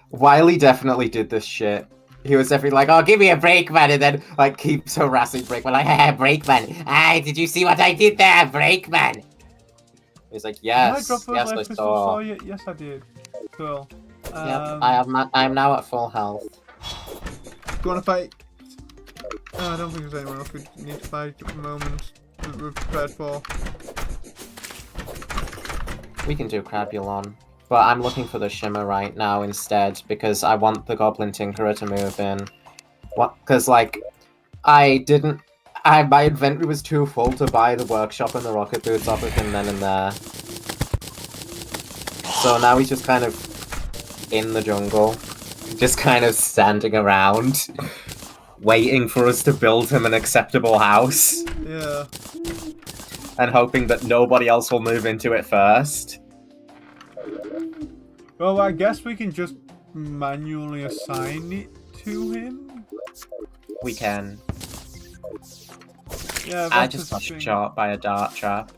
Wiley definitely did this shit. He was definitely like, oh, give me a break, man, and then, like, keeps harassing Break, man, like, hey, break, man. Hey, did you see what I did there, break, man? He's like, yes, yes, I saw. Yes, I did. Cool. Yep, I am now at full health. Do you want to fight? I don't think there's anyone else we need to fight at the moment that we're prepared for. We can do Crabulon. But I'm looking for the Shimmer right now instead, because I want the Goblin Tinkerer to move in. What? Because, like, my inventory was too full to buy the Workshop and the Rocket Boots off of him then and there. So now he's just kind of in the jungle. Just kind of standing around, waiting for us to build him an acceptable house. Yeah. And hoping that nobody else will move into it first. Well, I guess we can just manually assign it to him. We can. Yeah, I just got shot by a dart trap.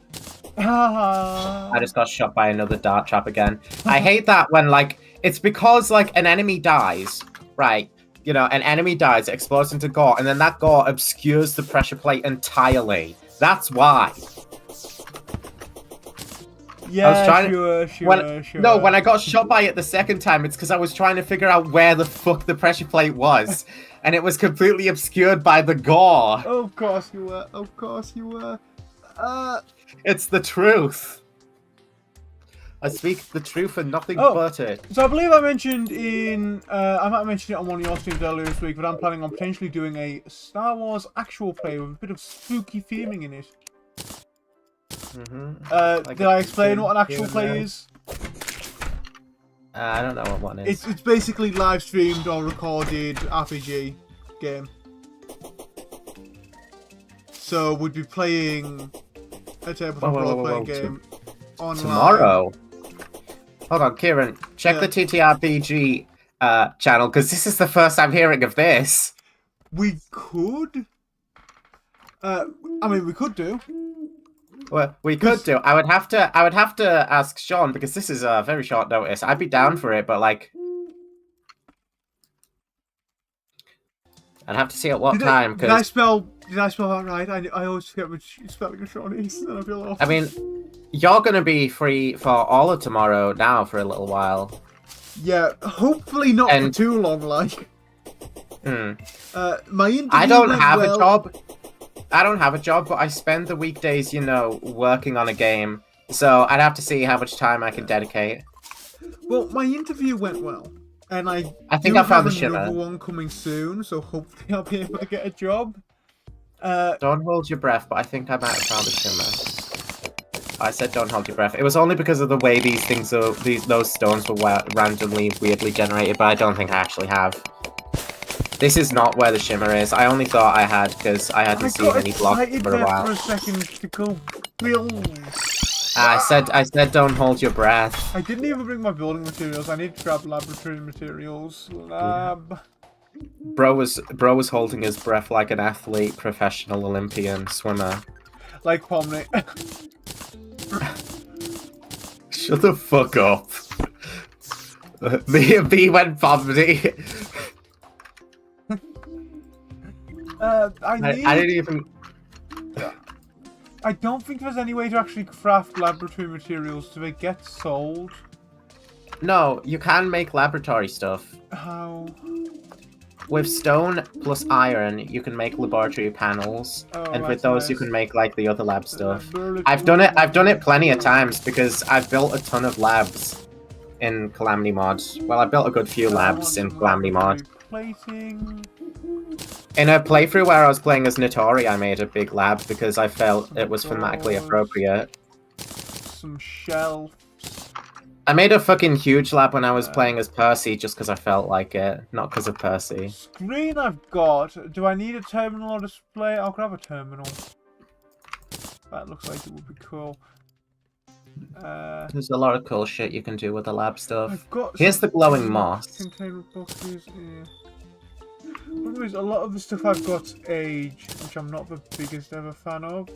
I I just got shot by another dart trap again. I hate that when, like, it's because, like, an enemy dies, right? You know, an enemy dies, it explodes into gore, and then that gore obscures the pressure plate entirely. That's why. Yeah, sure. No, when I got shot by it the second time, it's because I was trying to figure out where the fuck the pressure plate was. And it was completely obscured by the gore. Of course you were. Of course you were. It's the truth. I speak the truth and nothing but it. So I believe I mentioned I might have mentioned it on one of your streams earlier this week, but I'm planning on potentially doing a Star Wars actual play with a bit of spooky theming in it. Did I explain what an actual play is? I don't know what one is. It's basically live streamed or recorded RPG game. So we'd be playing a tabletop Whoa, whoa, whoa, role-playing whoa. game online. Tomorrow. Hold on, Kieran. Check Yeah. the TTRPG channel because this is the first I'm hearing of this. We could. I mean, we could do. Well, we could do. I would have to ask Sean because this is a very short notice. I'd be down for it, but like, I'd have to see at what time. Did I Because spell that right? I always forget which spelling of Sean is, and I feel awful. I mean, you're gonna be free for all of tomorrow now for a little while. Yeah, hopefully not for And- too long. Like, my interview I don't went have well. a job. I don't have a job, but I spend the weekdays, you know, working on a game. So I'd have to see how much time I can dedicate. Well, my interview went well, and I think do I found have the another shimmer. one coming soon. So hopefully I'll be able to get a job. Don't hold your breath, but I think I might have found a shimmer. I said don't hold your breath. It was only because of the way these things are, those stones were randomly, weirdly generated, but I don't think I actually have. This is not where the shimmer is. I only thought I had because I hadn't seen any blocks excited for a there while. for a second to go build. I said don't hold your breath. I didn't even bring my building materials. I need to grab laboratory materials. Lab. Bro was holding his breath like an athlete, professional Olympian swimmer. Like Chromity. Shut the fuck up. Me and B went poverty. I didn't even. I don't think there's any way to actually craft laboratory materials to get sold. No, you can make laboratory stuff. How? With stone plus iron, you can make laboratory panels, Oh, and with that's those, you nice. can make like the other lab stuff. Laboratory- I've done it plenty of times because I've built a ton of labs in Calamity Mod. Well, I built a good few I labs want in some Calamity Mod. laboratory plating. In a playthrough where I was playing as Notori, I made a big lab because I felt it was thematically Doors. appropriate. Some shelves. I made a fucking huge lab when I was playing as Percy just because I felt like it, not because of Percy. Screen I've got. Do I need a terminal or display? I'll grab a terminal. That looks like it would be cool. There's a lot of cool shit you can do with the lab stuff. I've got Here's the glowing some moss. containment boxes. Yeah. Problem is, a lot of the stuff I've got's aged, which I'm not the biggest ever fan of.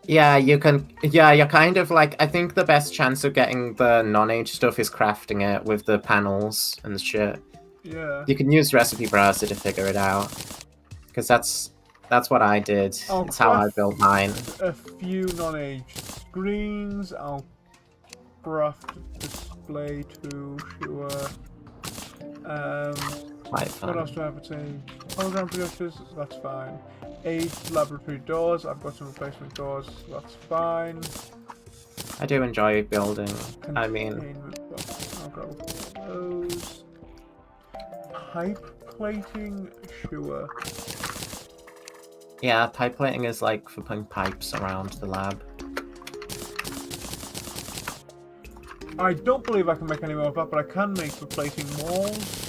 Yeah, you can. Yeah, you're kind of like. I think the best chance of getting the non-age stuff is crafting it with the panels and shit. Yeah. You can use Recipe Browser to figure it out, because that's what I did. I'll It's how I craft built mine. a few non-aged screens. I'll craft display too, sure. Quite What fun. else do I have to say? Hologram projectors, that's fine. Aged laboratory doors, I've got some replacement doors, that's fine. I do enjoy building. I mean, Containment boxes, I'll grab those. Pipe plating, sure. yeah, pipe plating is like for putting pipes around the lab. I don't believe I can make any more of that, but I can make for plating walls.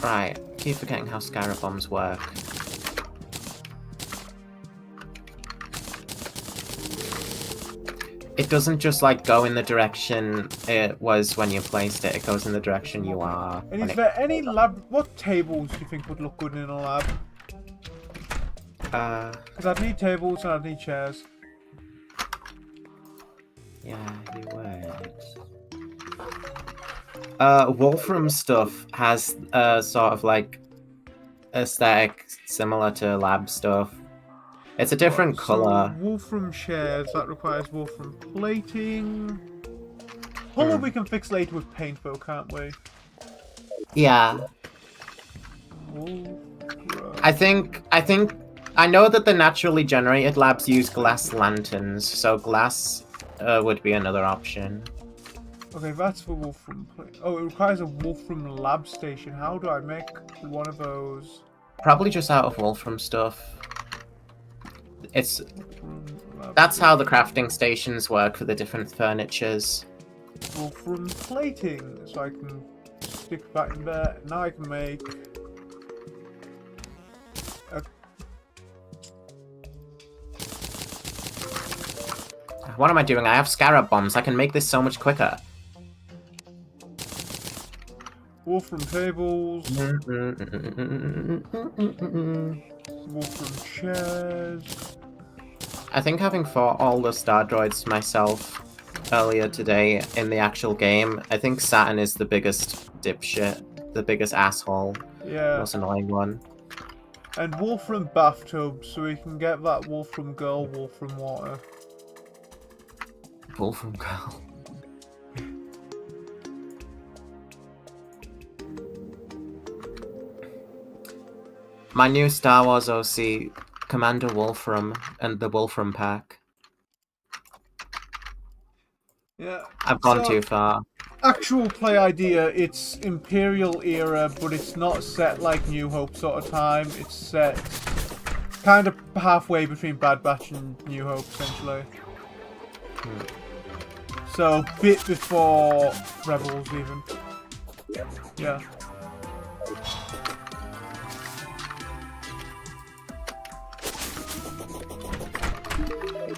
Right, keep forgetting how Scarab bombs work. It doesn't just like go in the direction it was when you placed it, it goes in the direction you are. And when is it- there any lab... What tables do you think would look good in a lab? Because I'd need tables and I'd need chairs. Yeah, you would. Wolfram stuff has sort of like aesthetic similar to lab stuff. It's a different So, color. Wolfram chairs, that requires Wolfram plating. Color we can fix later with paint though, can't we? Yeah, Wolfram. I know that the naturally generated labs use glass lanterns, so glass would be another option. Okay, that's for Wolfram plate. Oh, it requires a Wolfram lab station. How do I make one of those? Probably just out of Wolfram stuff. It's Wolfram lab that's how the crafting stations work for the different furnitures. Wolfram plating. So I can stick that in there. Now I can make What am I doing? I have scarab bombs. I can make this so much quicker. Wolfram tables. Wolfram chairs. I think having fought all the star droids myself earlier today in the actual game, I think Saturn is the biggest dipshit, the biggest asshole, Yeah. most annoying one. And Wolfram bathtub, so we can get that Wolfram girl, Wolfram water. Wolfram girl. My new Star Wars OC, Commander Wolfram and the Wolfram Pack. Yeah. I've gone So, too far. Actual play idea, it's Imperial era, but it's not set like New Hope sort of time. It's set kind of halfway between Bad Batch and New Hope, essentially. So, bit before Rebels, even. Yeah.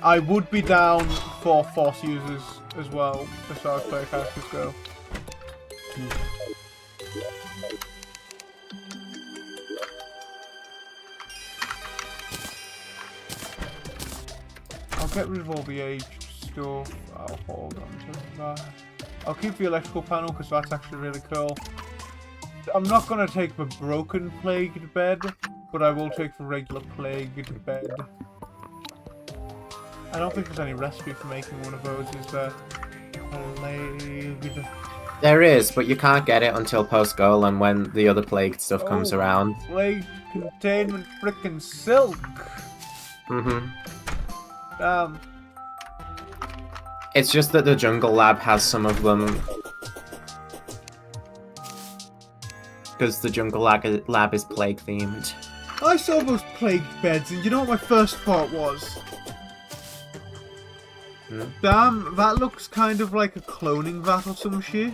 I would be down for Force users as well, as far as player characters go. I'll get rid of all the aged stuff. I'll hold on to that. I'll keep the electrical panel because that's actually really cool. I'm not going to take the broken plagued bed, but I will take the regular plagued bed. I don't think there's any recipe for making one of those, is there? Plagued. There is, but you can't get it until post-Golan when the other plagued stuff comes around. Plagued containment frickin' silk! Damn. It's just that the Jungle Lab has some of them. Because the Jungle Lab is plague themed. I saw those plagued beds, and you know what my first thought was? Damn, that looks kind of like a cloning vat or some shit.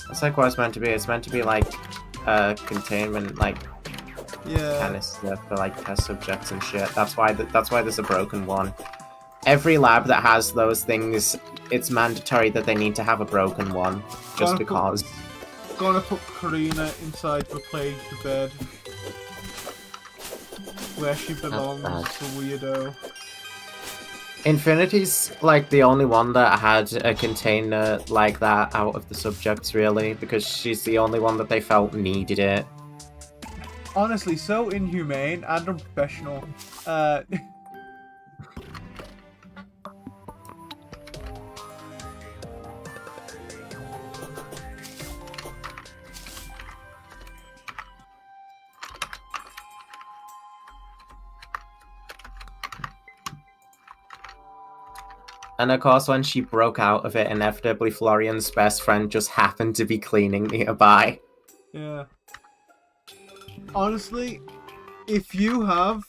That's like what it's meant to be. It's meant to be like containment, like canister for like test subjects and shit. That's why there's a broken one. Every lab that has those things, it's mandatory that they need to have a broken one, just because. Gonna put Karina inside the plagued bed. Where she belongs, the weirdo. Infinity's like the only one that had a container like that out of the subjects, really, because she's the only one that they felt needed it. Honestly, so inhumane and unprofessional. And of course, when she broke out of it, inevitably Florian's best friend just happened to be cleaning nearby. Yeah. Honestly, if you have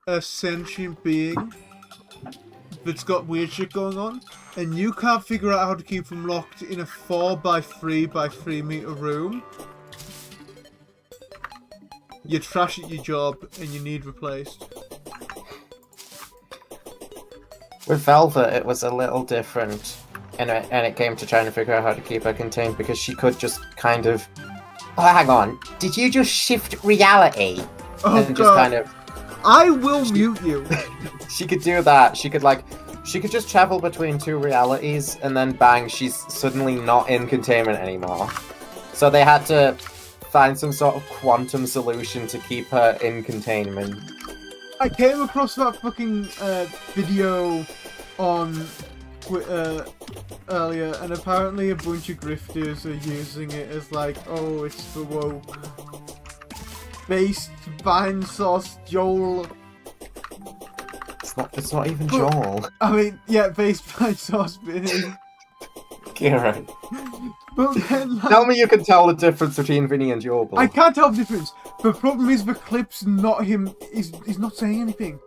a sentient being that's got weird shit going on, and you can't figure out how to keep them locked in a 4x3x3 meter room, you're trash at your job and you need replaced. With Velvet, it was a little different, and it came to trying to figure out how to keep her contained, because she could just kind of... Oh, hang on. Did you just shift reality? Oh, and just kind of... I will mute you. She could do that. She could just travel between two realities, and then bang, she's suddenly not in containment anymore. So they had to find some sort of quantum solution to keep her in containment. I came across that fucking video on earlier, and apparently a bunch of grifters are using it as like, oh, it's the woke based vine sauce Joel. It's not even Joel. I mean, yeah, based vine sauce Vinny. Kieran. But then, like, Tell me you can tell the difference between Vinny and Joel. I can't tell the difference. The problem is the clip's not him. He's not saying anything.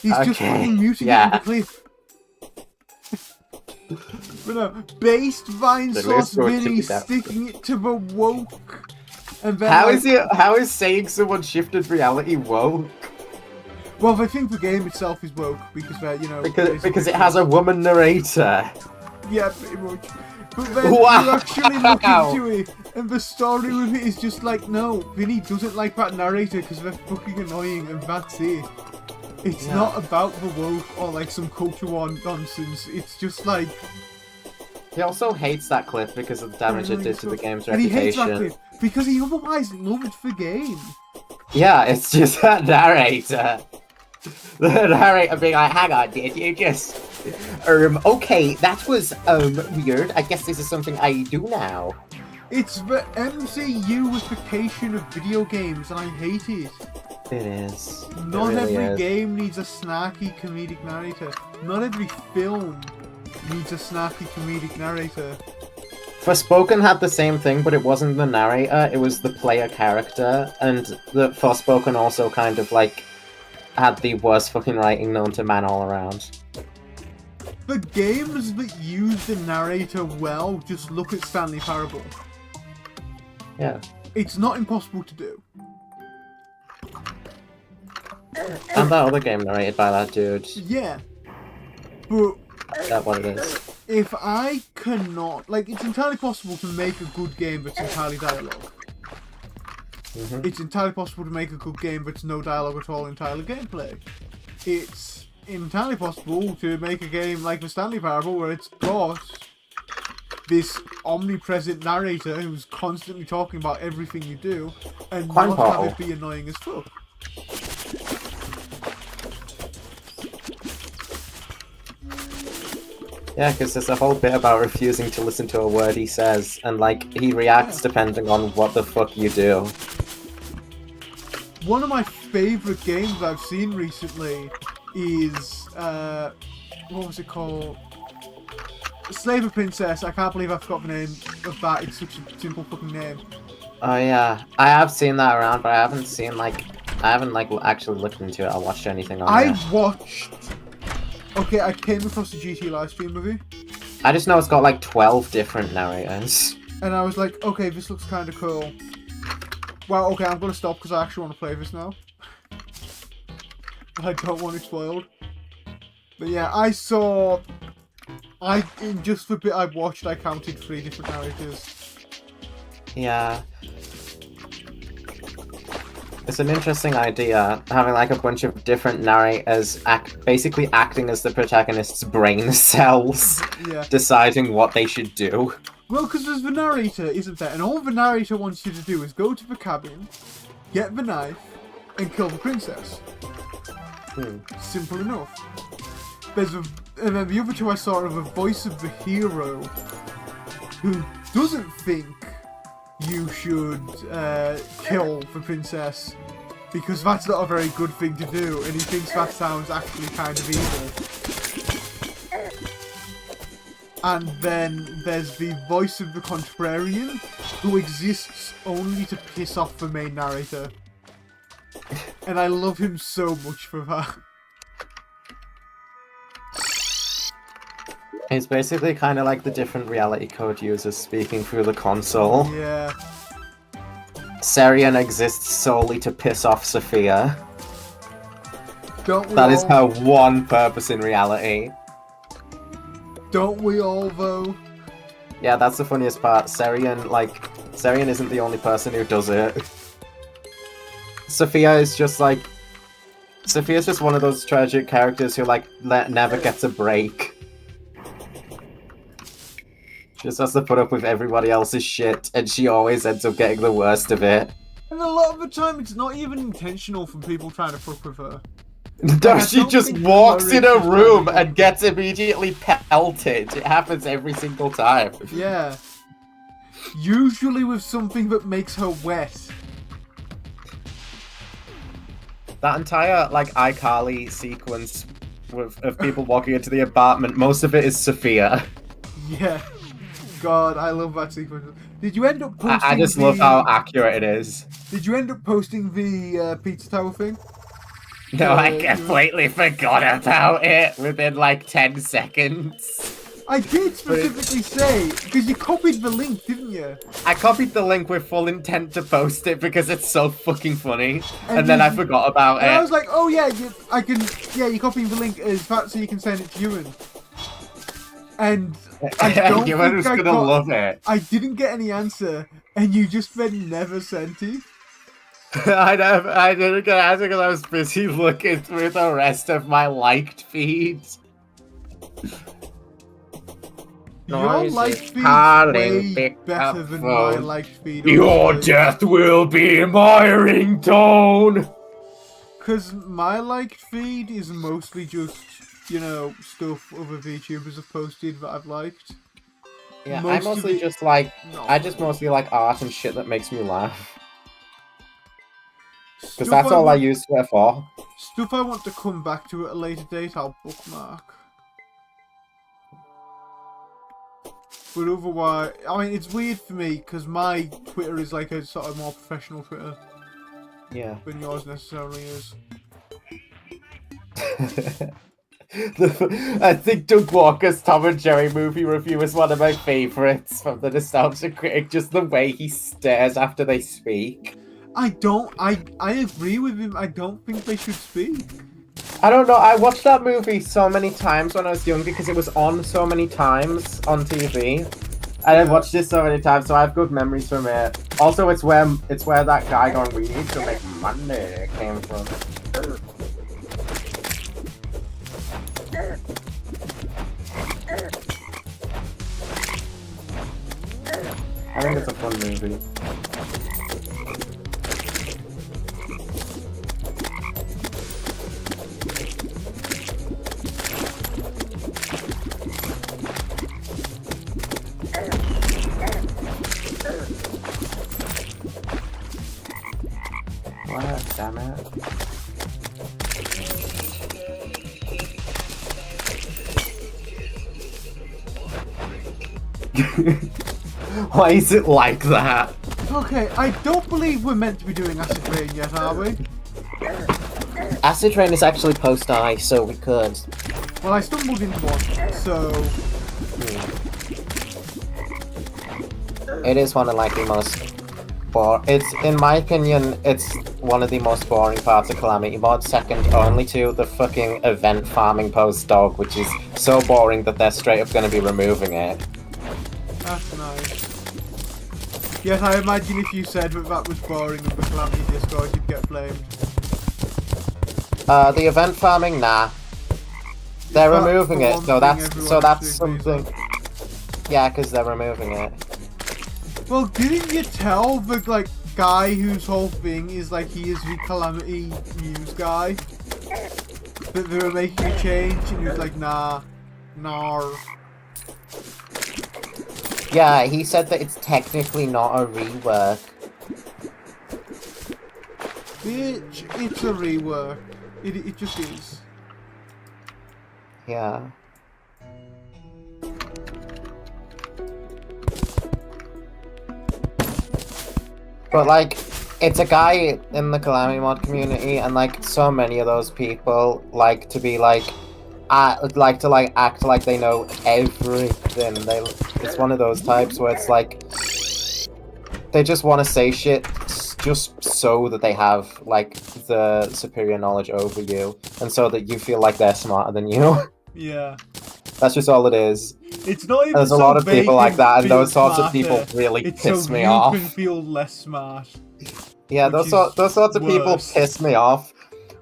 He's just fucking muting it in the clip. But no, based vine sauce Vinny sticking it to the woke. And then, How is saying someone shifted reality woke? Well, I think the game itself is woke because you know Because it has a woman narrator. Yeah, pretty much. But then Wow. you actually look into it, and the story with it is just like, no, Vinny doesn't like that narrator because they're fucking annoying, and that's it. It's not about the woke or like some culture war nonsense. It's just like. He also hates that clip because of the damage it did to the game's and reputation. he hates that clip because he otherwise loved the game. Yeah, it's just that narrator. The narrator being like, hang on, did you just... okay, that was, weird. I guess this is something I do now. It's the MCU-ification of video games, and I hate it. It is. Not really every is. game needs a snarky comedic narrator. Not every film needs a snarky comedic narrator. Forspoken had the same thing, but it wasn't the narrator, it was the player character, and the Forspoken also kind of, like, had the worst fucking writing known to man all around. The games that use the narrator well, just look at Stanley Parable. Yeah. It's not impossible to do. And that other game narrated by that dude. Yeah. But That's what it is. if I cannot... Like, it's entirely possible to make a good game that's entirely dialogue. Mm-hmm. It's entirely possible to make a good game that's no dialogue at all, entirely gameplay. It's entirely possible to make a game like the Stanley Parable where it's got this omnipresent narrator who's constantly talking about everything you do and Crime not Portal. have it be annoying as fuck. Yeah, because there's a whole bit about refusing to listen to a word he says, and like, he reacts depending on what the fuck you do. One of my favourite games I've seen recently is, what was it called? Slave of Princess. I can't believe I forgot the name of that. It's such a simple fucking name. Oh yeah, I have seen that around, but I haven't seen like, I haven't like actually looked into it or watched anything on it. I watched... Okay, I came across the GT livestream movie, I just know it's got like 12 different narrators. and I was like, okay, this looks kind of cool. Well, okay, I'm going to stop because I actually want to play this now. I don't want it spoiled. But yeah, I saw... in just the bit I watched, I counted 3 different narrators. Yeah. It's an interesting idea, having like a bunch of different narrators basically acting as the protagonist's brain cells, Yeah. deciding what they should do. Well, because there's the narrator, isn't there? And all the narrator wants you to do is go to the cabin, get the knife, and kill the princess. Simple enough. And then the other 2 I saw are the voice of the hero, who doesn't think you should kill the princess, because that's not a very good thing to do, and he thinks that sounds actually kind of evil. And then there's the voice of the contrarian, who exists only to piss off the main narrator. And I love him so much for that. It's basically kind of like the different reality code users speaking through the console. Yeah. Serian exists solely to piss off Sophia. Don't we That is all, her one purpose in reality. Don't we all, though? Yeah, that's the funniest part. Serian isn't the only person who does it. Sophia's just one of those tragic characters who, like, never gets a break. She just has to put up with everybody else's shit, and she always ends up getting the worst of it. And a lot of the time, it's not even intentional from people trying to fuck with her. No, she don't just think walks in a Terraria is room really and gets immediately pelted. It happens every single time. Yeah. Usually with something that makes her wet. That entire, like, iCarly sequence of people walking into the apartment, most of it is Sophia. Yeah. God, I love that sequence. Did you end up posting I just love how accurate it is. Did you end up posting the pizza tower thing? No, I completely forgot about it within like 10 seconds. I did specifically say, because you copied the link, didn't you? I copied the link with full intent to post it because it's so fucking funny, and then I forgot about and it. I was like, oh yeah, you're copying the link as fact so you can send it to Ewan. And I don't Ewan think was I gonna got, love it. I didn't get any answer, and you just then never sent it. I didn't get an answer because I was busy looking through the rest of my liked feeds. Your liked feed is way better than my liked feed. Your death will be my ringtone. Because my liked feed is mostly just, you know, stuff other VTubers have posted that I've liked. Yeah, I mostly just like, I just mostly like art and shit that makes me laugh. Because that's all I use Twitter for. Stuff I want to come back to at a later date, I'll bookmark. But otherwise, I mean, it's weird for me because my Twitter is like a sort of more professional Twitter. Yeah. Than yours necessarily is. I think Doug Walker's Tom and Jerry movie review is one of my favourites from the Nostalgia Critic. Just the way he stares after they speak. I agree with him. I don't think they should speak. I don't know. I watched that movie so many times when I was younger because it was on so many times on TV. And I watched this so many times, so I have good memories from it. Also, it's where that guy going, "We need to make money" came from. I think it's a fun movie. What? Damn it. Why is it like that? Okay, I don't believe we're meant to be doing Acid Rain yet, are we? Acid Rain is actually post-I, so we could. Well, I stumbled into one, so... It is one of like the most it's, in my opinion, it's one of the most boring parts of Calamity mod, second only to the fucking event farming post dog, which is so boring that they're straight up going to be removing it. That's nice. Yet I imagine if you said that was boring in the Calamity Discord, you'd get blamed. The event farming, nah. They're removing it, so that's something. Yeah, because they're removing it. Well, didn't you tell the guy whose whole thing is he is the Calamity news guy that they were making a change, and he was like, nah. Yeah, he said that it's technically not a rework. Bitch, it's a rework. It just is. Yeah. But it's a guy in the Calamity mod community, and so many of those people like to be act like they know everything. It's one of those types where it's they just want to say shit just so that they have the superior knowledge over you, and so that you feel like they're smarter than you. Yeah. That's just all it is. It's not even There's a lot of people like that, and those sorts of people really piss me off. You can feel less smart. Yeah, those sorts of people piss me off,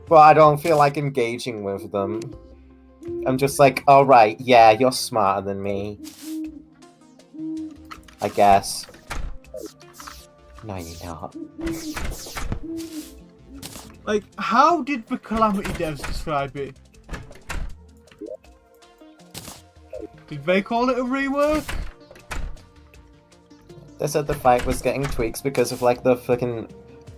but I don't feel like engaging with them. I'm just oh right, yeah, you're smarter than me. I guess. No, you're not. How did the Calamity devs describe it? Did they call it a rework? They said the fight was getting tweaks because of the fucking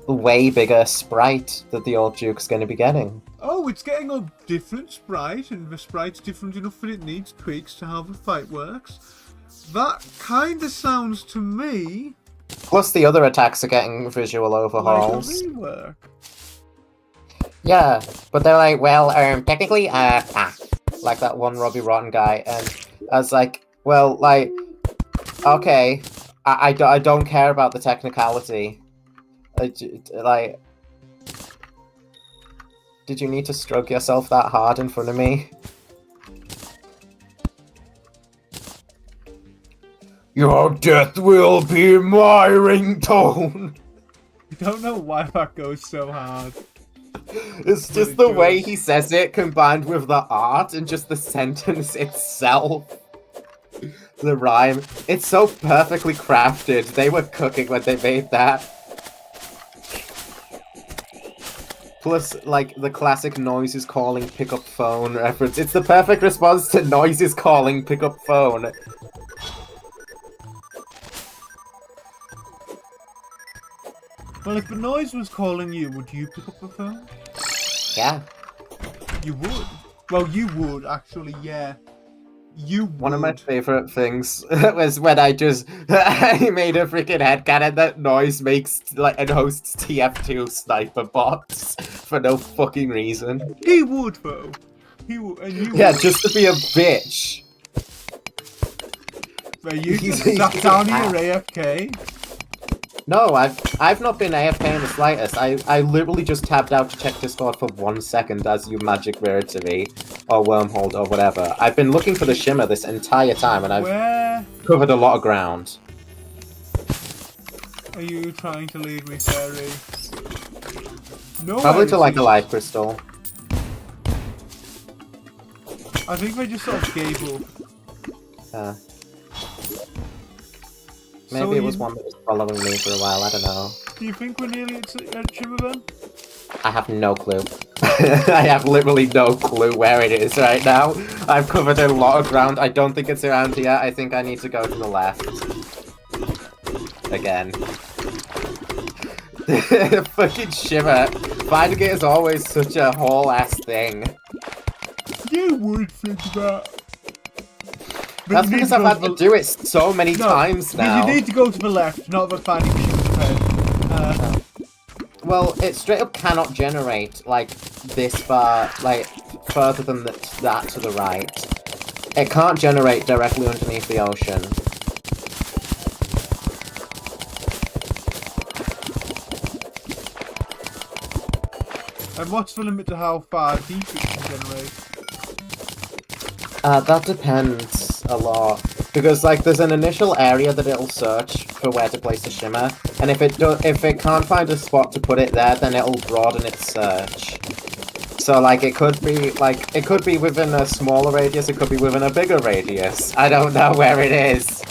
way bigger sprite that the old Duke's going to be getting. Oh, it's getting a different sprite, and the sprite's different enough that it needs tweaks to how the fight works. That kind of sounds to me... Plus the other attacks are getting visual overhauls. Like a rework. Yeah, but they're well, technically, like that one Robbie Rotten guy, and I was like, well, like, okay, I don't care about the technicality. Like, did you need to stroke yourself that hard in front of me? Your death will be my ringtone! I don't know why that goes so hard. It's just the way he says it combined with the art and just the sentence itself. The rhyme. It's so perfectly crafted. They were cooking when they made that. Plus, like, the classic noises calling pickup phone reference. It's the perfect response to noises calling pickup phone. Well, if the noise was calling you, would you pick up the phone? Yeah. You would. Well, you would, actually, yeah. You would. One of my favorite things was when I just I made a freaking headcanon that noise makes like and hosts TF2 sniper bots for no fucking reason. He would, though. He would, and you Yeah, would. just to be a bitch. But you just sat down here AFK. No, I've not been AFK in the slightest. I literally just tabbed out to check Discord for 1 second as you magic mirrored to me, or wormholed or whatever. I've been looking for the shimmer this entire time, and I've covered a lot of ground. Are you trying to leave me, Fairy? No. Probably to like a life crystal. I think they just sort of gave up. Maybe So it was one that was following me for a while, I don't know. Do you think we're nearly at shimmer then? I have no clue. I have literally no clue where it is right now. I've covered a lot of ground. I don't think it's around here. I think I need to go to the left. Again. Fucking shimmer. Finding it is always such a whole-ass thing. You would think that. That's because I've had to do it so many times now. You need to go to the left, not the finding shimmer's head. Well, it straight up cannot generate, like, this far, like, further than that to the right. It can't generate directly underneath the ocean. And what's the limit to how far deep it can generate? That depends a lot. Because, like, there's an initial area that it'll search for where to place the shimmer, and if it can't find a spot to put it there, then it'll broaden its search. So, like, it could be within a smaller radius, it could be within a bigger radius. I don't know where it is.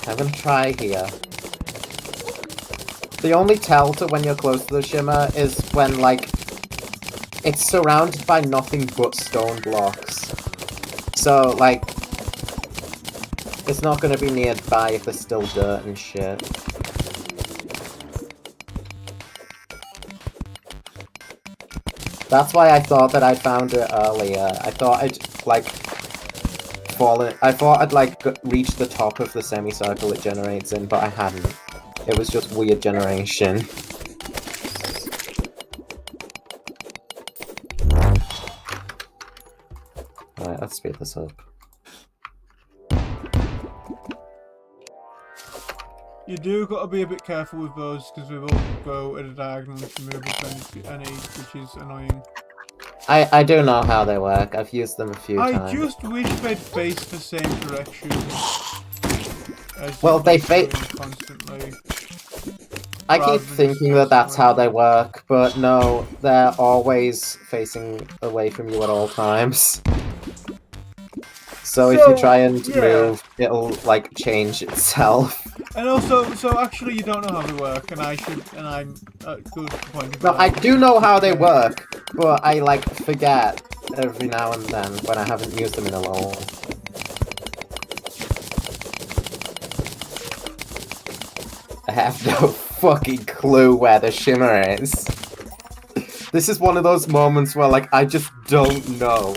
I'm gonna try here. The only tell to when you're close to the shimmer is when, like, it's surrounded by nothing but stone blocks. So, like, it's not gonna be nearby if there's still dirt and shit. That's why I thought that I found it earlier. I thought I'd, like, reach the top of the semicircle it generates in, but I hadn't. It was just weird generation. Alright, let's speed this up. You do got to be a bit careful with those because they will go at a diagonal to move with any, which is annoying. I do know how they work. I've used them a few times. I just wish they'd face the same direction. Well, they face constantly. I keep thinking that that's how they work, but no, they're always facing away from you at all times. So if you try and move, it'll, like, change itself. And also, so actually you don't know how they work, and I'm at good point. No, I do know how they work, but I, like, forget every now and then when I haven't used them in a while. I have no fucking clue where the shimmer is. This is one of those moments where, like, I just don't know.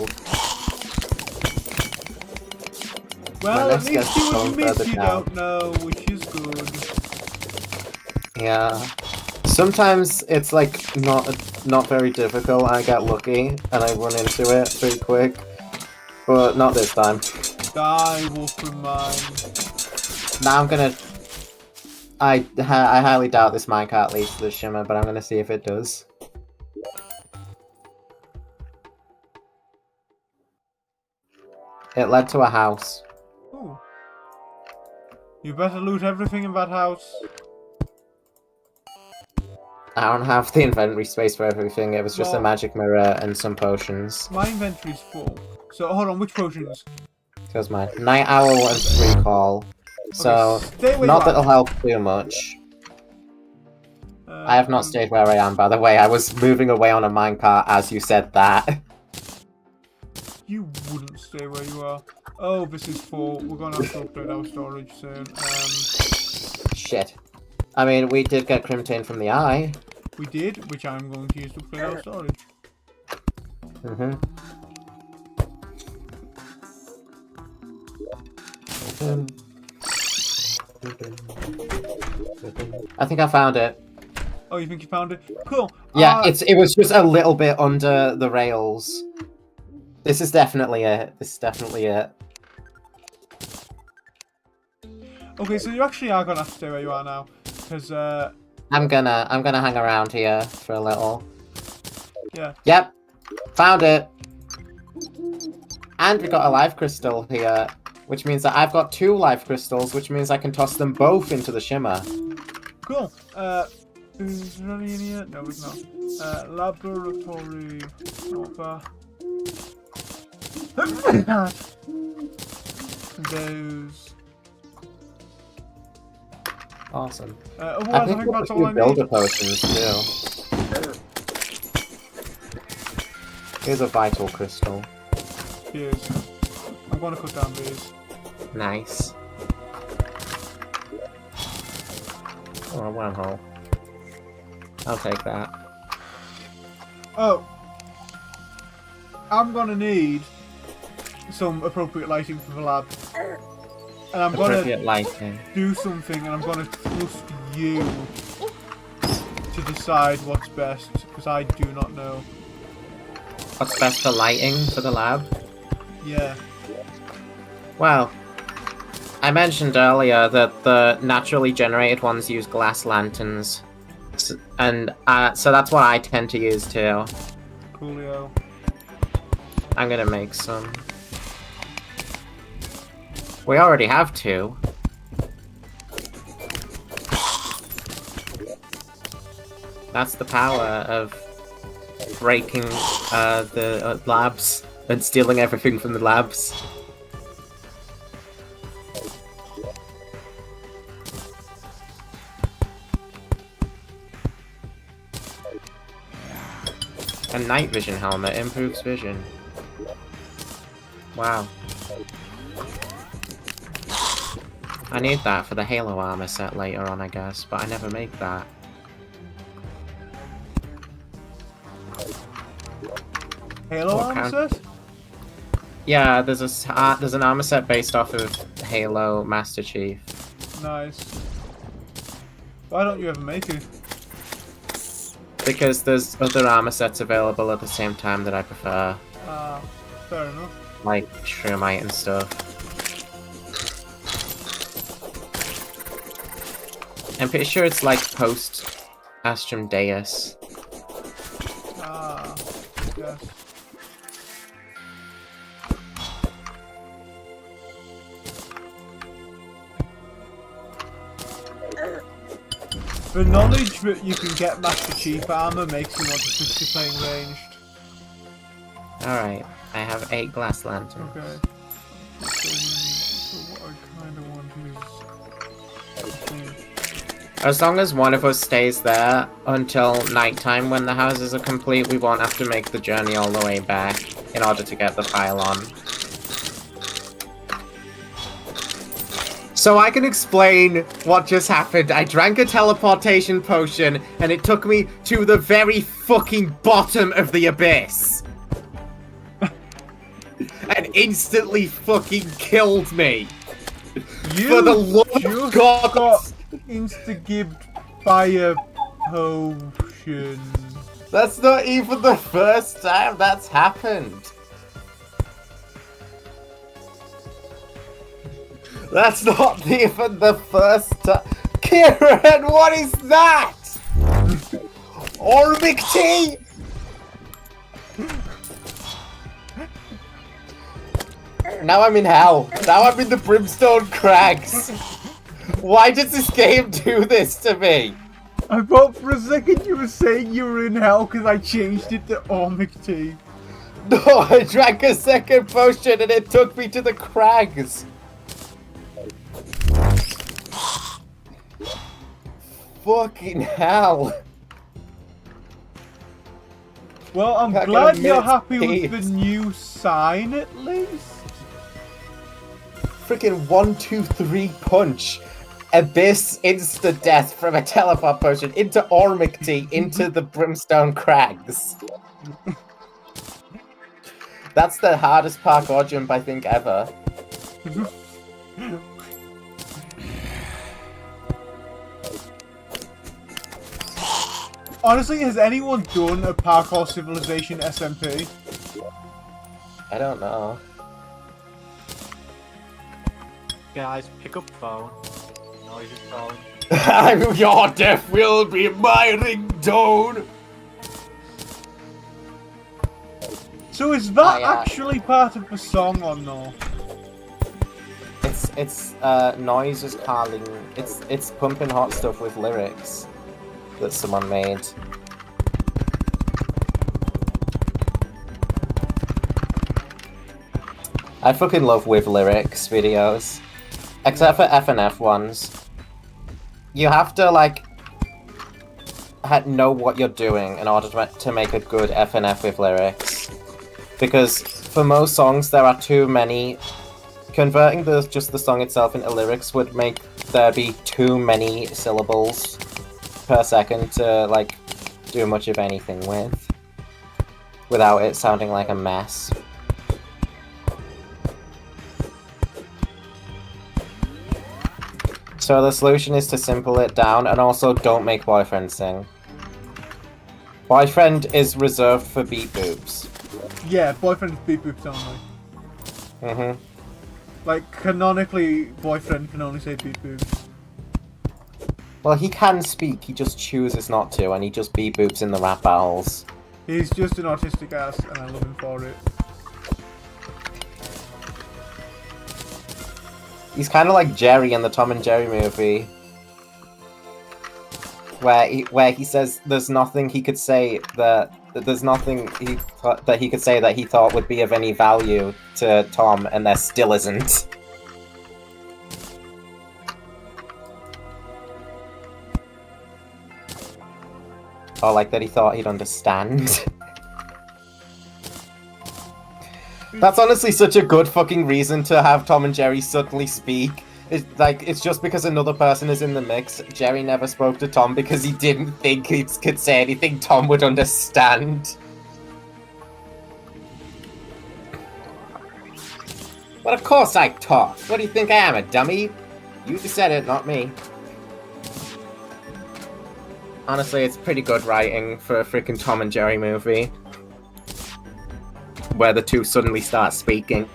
Well, at least you admit you don't know, which is good. Yeah. Sometimes it's like not very difficult. I get lucky and I run into it pretty quick, but not this time. Die, wolf mine. Now I'm gonna. I highly doubt this minecart leads to the shimmer, but I'm gonna see if it does. It led to a house. Ooh. You better loot everything in that house. I don't have the inventory space for everything. It was just a magic mirror and some potions. My inventory's full. So hold on, which potions? Here's mine. Night Owl and Recall. So, okay, not that it'll help too much. I have not stayed where I am, by the way. I was moving away on a minecart as you said that. You wouldn't stay where you are. Oh, this is full. We're going to have to upgrade our storage soon. Shit. I mean, we did get Chromity from the eye. We did, which I'm going to use to upgrade our storage. I think I found it. Oh, you think you found it? Cool. Yeah, it was just a little bit under the rails. This is definitely it. This is definitely it. Okay, so you actually are gonna have to stay where you are now, because I'm gonna hang around here for a little. Yeah. Yep, found it. And we got a life crystal here, which means that I've got 2 life crystals, which means I can toss them both into the shimmer. Cool. Is there any in here? No, there's not. Laboratory. Not there. Those. Awesome. Otherwise, I think that's all we'll I builder need. potions too. Here's a vital crystal. Cheers. I'm gonna cut down these. Nice. Or a wormhole. I'll take that. Oh. I'm gonna need some appropriate lighting for the lab. And I'm Appropriate gonna lighting. do something, and I'm gonna trust you to decide what's best, because I do not know. What's best for lighting for the lab? Yeah. Well, I mentioned earlier that the naturally generated ones use glass lanterns. And so that's what I tend to use too. Coolio. I'm gonna make some. We already have 2. That's the power of breaking the labs and stealing everything from the labs. A night vision helmet improves vision. Wow. I need that for the Halo armor set later on, I guess, but I never make that. Halo armor set? Yeah, there's an armor set based off of Halo Master Chief. Nice. Why don't you ever make it? Because there's other armor sets available at the same time that I prefer. Fair enough. Like Chromite and stuff. I'm pretty sure it's like post Astrum Deus. Yes. The knowledge that you can get Master Chief armor makes you want to switch to playing ranged. Alright, I have 8 glass lanterns. Okay. So what I kind of want is... As long as one of us stays there until nighttime when the houses are complete, we won't have to make the journey all the way back in order to get the pylon. So I can explain what just happened. I drank a teleportation potion and it took me to the very fucking bottom of the abyss. And instantly fucking killed me. You For the love of just God! got insta-gibbed by a Potion. That's not even the first time that's happened. That's not even the first time. Kieran, what is that? Ormic tea? Now I'm in hell. Now I'm in the Brimstone Crags. Why does this game do this to me? I thought for a second you were saying you were in hell because I changed it to Ormic tea. No, I drank a second potion and it took me to the crags. Fucking hell. Well, I'm I got glad a you're minute's happy with the peace. new sign at least. Freaking 1, 2, 3 punch. Abyss insta death from a teleport potion into Ormic tea into the Brimstone Crags. That's the hardest parkour jump I think ever. Honestly, has anyone done a Parkour Civilization SMP? I don't know. Guys, pick up phone. Noise is calling. Your death will be my ringtone. So is that yeah. actually part of the song or no? It's noise is calling. It's pumping hot stuff with lyrics that someone made. I fucking love with lyrics videos, except for FNF ones. You have to like know what you're doing in order to make a good FNF with lyrics, because for most songs there are too many. Converting just the song itself into lyrics would make there be too many syllables per second to like do much of anything with, without it sounding like a mess. So the solution is to simple it down, and also don't make Boyfriend sing. Boyfriend is reserved for beat boobs. Yeah, Boyfriend is beat boobs only. Mm-hmm. Like, canonically, Boyfriend can only say beat boobs. Well, he can speak, he just chooses not to, and he just beat boobs in the rap battles. He's just an autistic ass, and I love him for it. He's kind of like Jerry in the Tom and Jerry movie, where he says there's nothing he could say that he could say that he thought would be of any value to Tom, and there still isn't. Or like that he thought he'd understand. That's honestly such a good fucking reason to have Tom and Jerry suddenly speak. It's just because another person is in the mix. Jerry never spoke to Tom because he didn't think he could say anything Tom would understand. But of course I talk. What do you think I am, a dummy? You said it, not me. Honestly, it's pretty good writing for a freaking Tom and Jerry movie, where the two suddenly start speaking.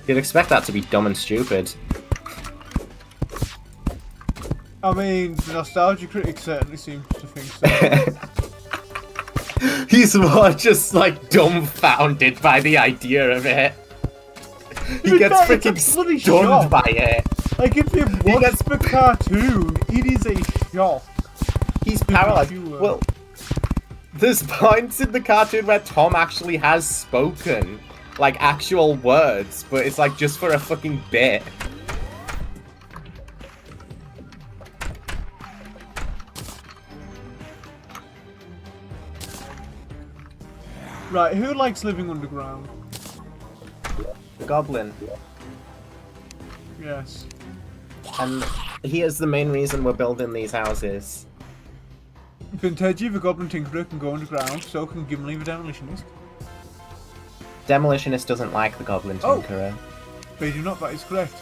You'd expect that to be dumb and stupid. I mean, the nostalgia critic certainly seems to think so. He's more just like dumbfounded by the idea of it. He gets freaking stunned by it. Like, if you watch the cartoon, it is a shock. He's paralyzed. Well, there's points in the cartoon where Tom actually has spoken, like, actual words, but it's like just for a fucking bit. Right, who likes living underground? The Goblin. Yes. And he is the main reason we're building these houses. Vinteji, the Goblin Tinkerer, can go underground, so can Gimli, the Demolitionist. Demolitionist doesn't like the Goblin Tinkerer. They do not, that is correct.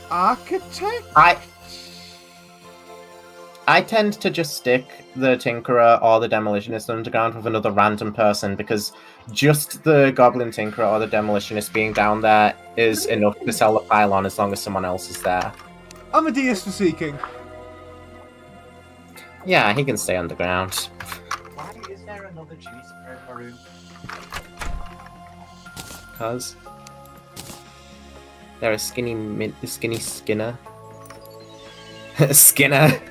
Architect? I tend to just stick the Tinkerer or the Demolitionist underground with another random person because just the Goblin Tinkerer or the Demolitionist being down there is enough to sell the pylon as long as someone else is there. Amadeus the Sea King. Yeah, he can stay underground. Why is there another cheese in my room? Cause they're a skinny Skinner. Skinner.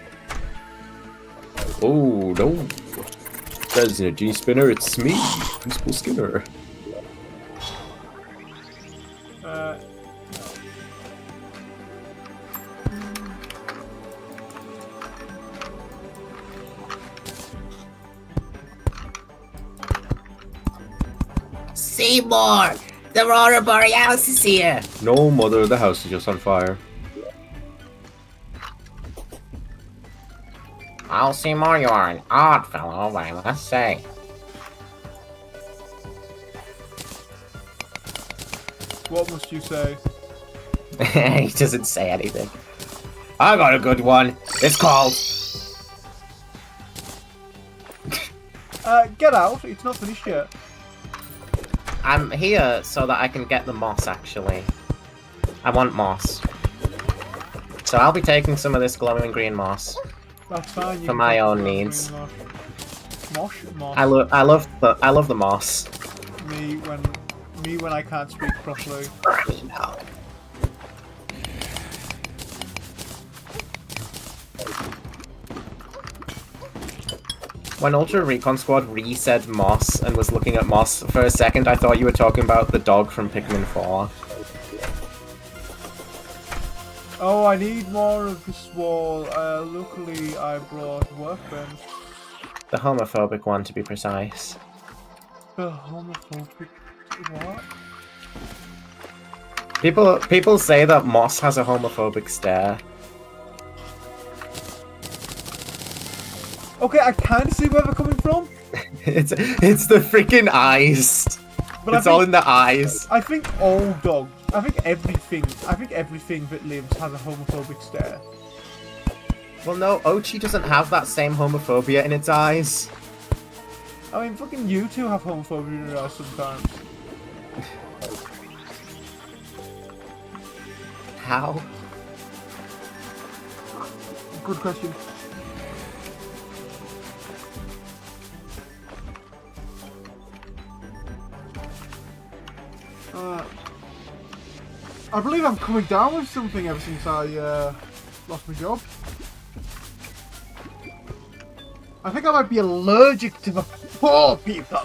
Oh no! President G Spinner, it's me, Principal Skinner. Seymour! The Aurora Borealis is here! No, mother, the house is just on fire. Oh, Seymour, you are an odd fellow, I must say. What must you say? He doesn't say anything. I got a good one. It's called... Get out. It's not finished yet. I'm here so that I can get the moss, actually. I want moss. So I'll be taking some of this glowing green moss. That's fine. For my own needs. Mosh? Moss. I love the moss. Me when I can't speak properly. No. When Ultra Recon Squad re-said moss and was looking at moss, for a second I thought you were talking about the dog from Pikmin 4. Oh, I need more of this wall. Luckily I brought workbench. The homophobic one, to be precise. The homophobic what? People say that moss has a homophobic stare. Okay, I kind of see where they're coming from. It's the freaking eyes. But It's all in the eyes. I think all dogs. I think everything that lives has a homophobic stare. Well, no, Ochi doesn't have that same homophobia in its eyes. I mean, fucking you two have homophobia in your eyes sometimes. How? Good question. I believe I'm coming down with something ever since I lost my job. I think I might be allergic to the poor people.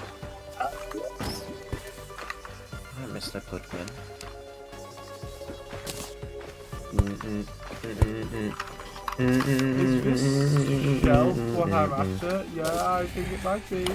Mr. Putman. Is this shelf what I'm after? Yeah, I think it might be.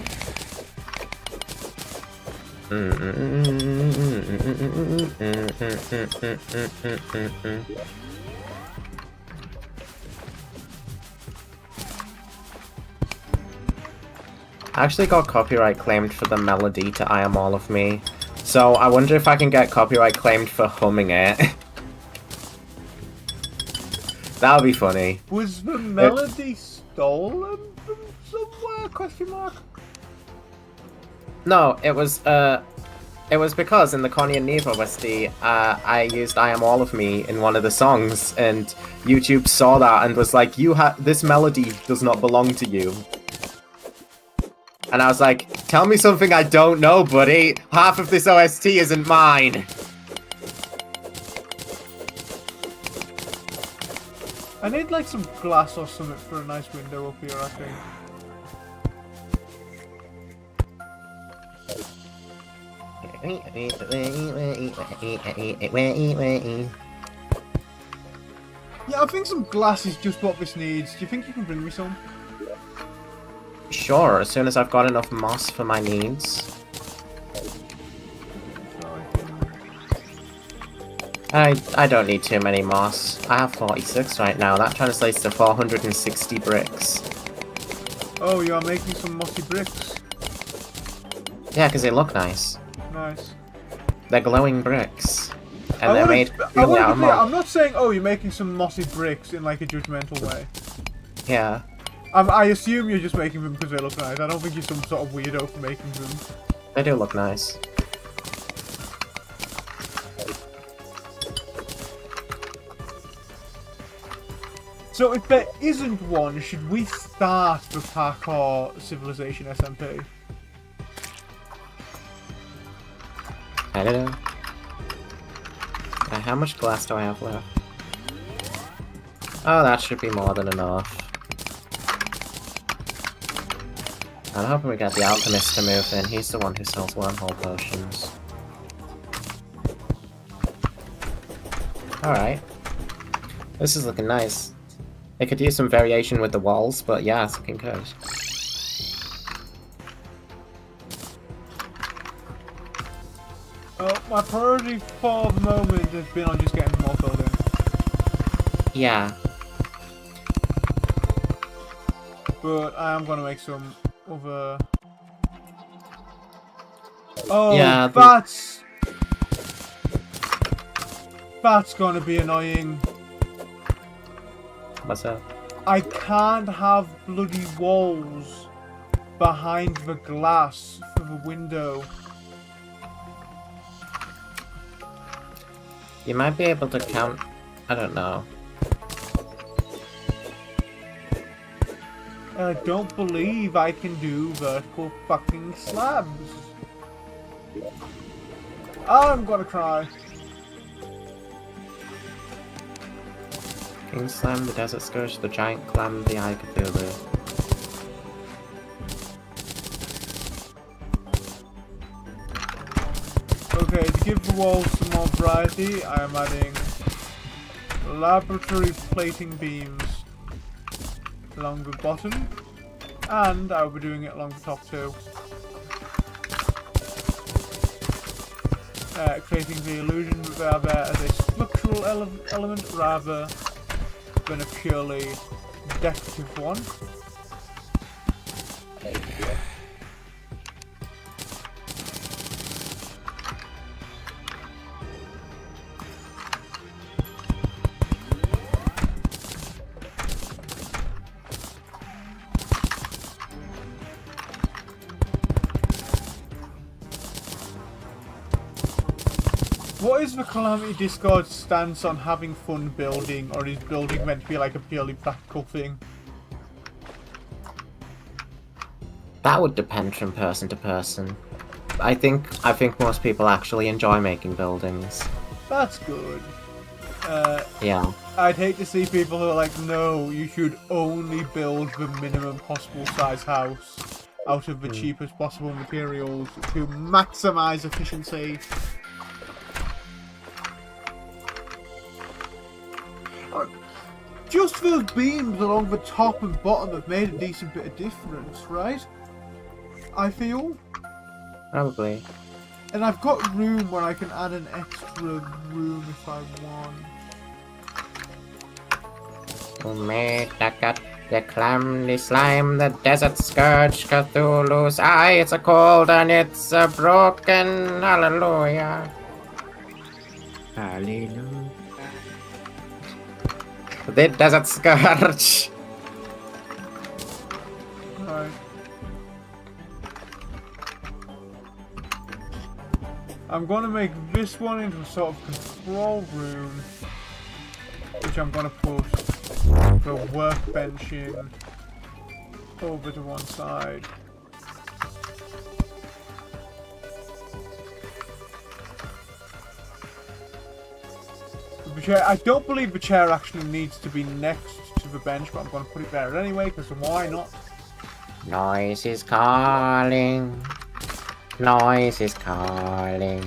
I actually got copyright claimed for the melody to I Am All of Me, so I wonder if I can get copyright claimed for humming it. That would be funny. Was the melody stolen from somewhere? Question mark. No, it was because in the Connie and Neva OST, I used I Am All of Me in one of the songs, and YouTube saw that and was like, this melody does not belong to you. And I was like, tell me something I don't know, buddy. Half of this OST isn't mine. I need like some glass or something for a nice window up here, I think. Yeah, I think some glass is just what this needs. Do you think you can bring me some? Sure, as soon as I've got enough moss for my needs. I don't need too many moss. I have 46 right now. That translates to 460 bricks. Oh, you are making some mossy bricks. Yeah, because they look nice. Nice. They're glowing bricks. And they're made purely out of moss. I'm not saying, oh, you're making some mossy bricks in like a judgmental way. Yeah. I assume you're just making them because they look nice. I don't think you're some sort of weirdo for making them. They do look nice. So if there isn't one, should we start the Parkour Civilization SMP? I don't know. How much glass do I have left? Oh, that should be more than enough. I'm hoping we get the alchemist to move in. He's the one who sells wormhole potions. Alright. This is looking nice. They could use some variation with the walls, but yeah, it's looking good. My priority for the moment has been on just getting more building. Yeah. But I am going to make some other... Oh, Yeah, that's going to be annoying. What's that? I can't have bloody walls behind the glass for the window. You might be able to count... I don't know. I don't believe I can do vertical fucking slabs. I'm gonna cry. King Slam, the Desert Scourge, the Giant Clam, the Eye Cthulhu. Okay, to give the walls some more variety, I am adding laboratory plating beams along the bottom, and I will be doing it along the top too. Creating the illusion that they are there as a structural element rather than a purely decorative one. What is the Calamity Discord stance on having fun building, or is building meant to be like a purely practical thing? That would depend from person to person. I think most people actually enjoy making buildings. That's good. Yeah. I'd hate to see people who are like, no, you should only build the minimum possible size house out of the cheapest possible materials to maximize efficiency. Just those beams along the top and bottom have made a decent bit of difference, right? I feel. Probably. And I've got room where I can add an extra room if I want. Who made the clam, the slime, the desert scourge, Cthulhu's eye? It's a cold and it's a broken. Hallelujah. Hallelujah. The desert scourge. Right. I'm going to make this one into a sort of control room, which I'm going to put the workbench in over to one side. The chair, I don't believe the chair actually needs to be next to the bench, but I'm going to put it there anyway, because why not? Noise is calling. Noise is calling.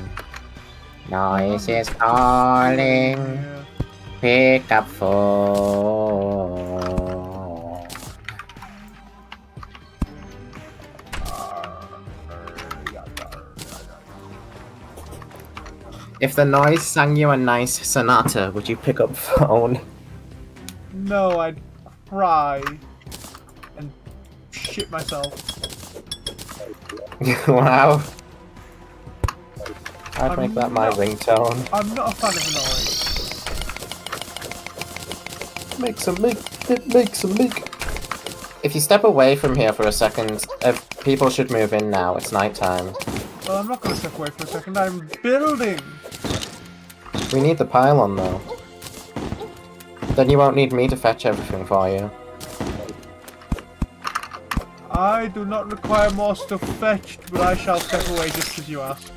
Noise is calling. Yeah. Pick up phone. If the noise sang you a nice sonata, would you pick up phone? No, I'd cry and shit myself. Wow. I'd make that my ringtone. I'm not a fan of the noise. Make some leak. It makes a leak. if you step away from here for a second, people should move in now. It's nighttime. Well, I'm not going to step away for a second. I'm building. We need the pylon, though. Then you won't need me to fetch everything for you. I do not require more stuff fetched, but I shall step away just as you ask.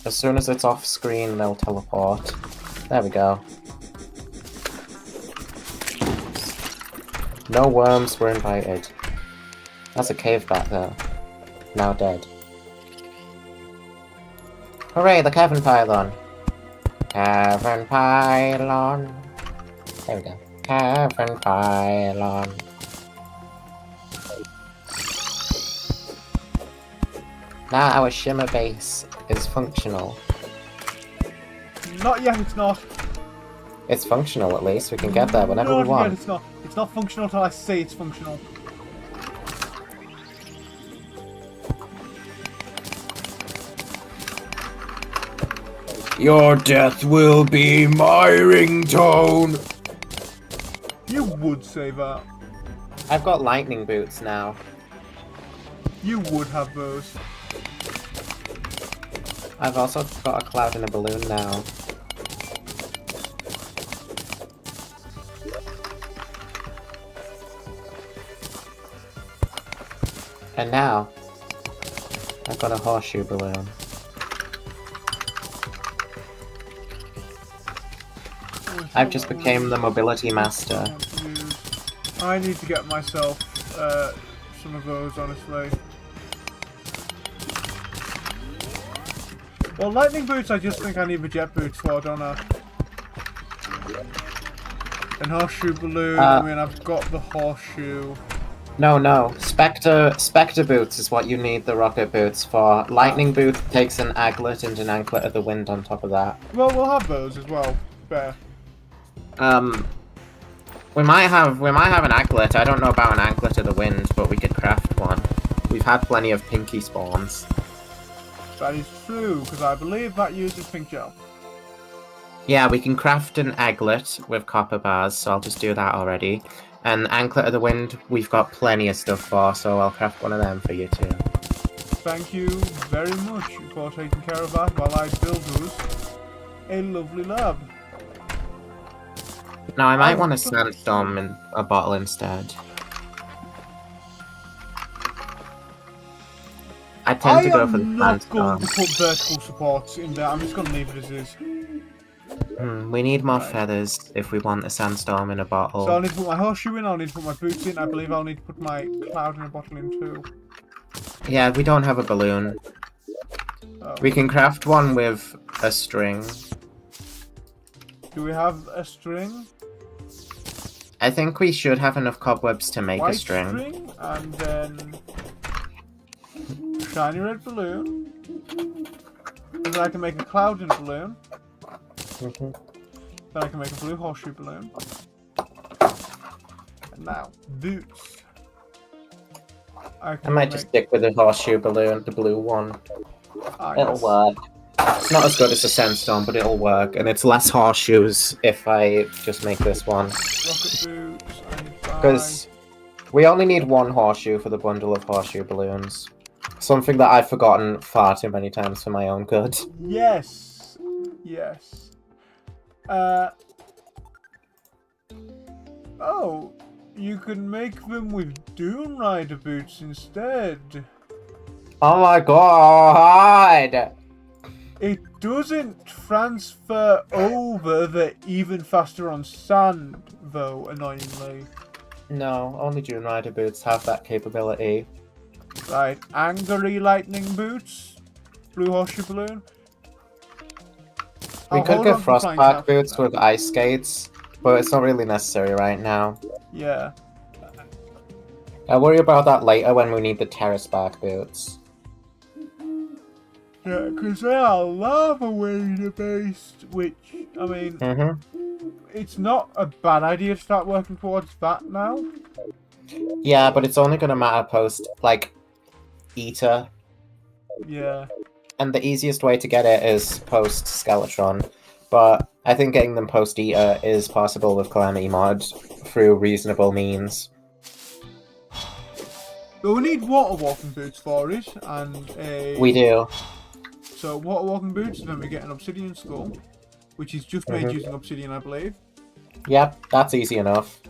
As soon as it's off screen, they'll teleport. There we go. No worms were invited. That's a cave back there. Now dead. Hooray, the cavern pylon! Cavern pylon. There we go. Cavern pylon. Now our shimmer base is functional. Not yet, it's not. It's functional at least. We can get there whenever Not we want. yet, it's not. It's not functional till I say it's functional. Your death will be my ringtone. You would say that. I've got lightning boots now. You would have those. I've also got a cloud and a balloon now. And now, I've got a horseshoe balloon. I've just became the mobility master. I need to get myself some of those, honestly. Well, lightning boots, I just think I need the jet boots for, don't I? And horseshoe balloon, I mean, I've got the horseshoe. No. Spectre boots is what you need the rocket boots for. Lightning boot takes an aglet and an anklet of the wind on top of that. Well, we'll have those as well. Fair. We might have an anklet. I don't know about an anklet of the wind, but we could craft one. We've had plenty of pinky spawns. That is true, because I believe that uses pink gel. Yeah, we can craft an aglet with copper bars, so I'll just do that already. And anklet of the wind, we've got plenty of stuff for, so I'll craft one of them for you too. Thank you very much for taking care of that while I build us a lovely lab. Now, I might want a sandstorm in a bottle instead. I tend to go for the I'm not sandstorm. going to put vertical supports in there. I'm just going to leave it as is. We need more feathers if we want a sandstorm in a bottle. So I'll need to put my horseshoe in, I'll need to put my boots in, I believe I'll need to put my cloud in a bottle in too. Yeah, we don't have a balloon. Oh. We can craft one with a string. Do we have a string? I think we should have enough cobwebs to make White a string. And then shiny red balloon. And then I can make a cloud in a balloon. Then I can make a blue horseshoe balloon. And now, boots. I might just stick with the horseshoe balloon, the blue one. It'll Yes. work. It's not as good as a sandstorm, but it'll work. And it's less horseshoes if I just make this one. Rocket boots, I need 5. Because we only need one horseshoe for the bundle of horseshoe balloons. Something that I've forgotten far too many times for my own good. Yes. Yes. Oh, you can make them with Doom Rider boots instead. Oh my god! It doesn't transfer over the even faster on sand, though, annoyingly. No, only Dune Rider boots have that capability. Right, angry lightning boots, blue horseshoe balloon. We I'll could hold get on to flying frostbark taff. boots with ice skates, but it's not really necessary right now. Yeah. I'll worry about that later when we need the terrace bark boots. Yeah, because they are lava wader based, which, I mean, it's not a bad idea to start working towards that now. Yeah, but it's only gonna matter post, like, Eater. Yeah. And the easiest way to get it is post Skeletron. but I think getting them post-Eater is possible with Calamity Mod through reasonable means. But we need water walking boots for it, and a... We do. So water walking boots, then we get an obsidian skull, which is just made using obsidian, I believe. Yep, that's easy enough.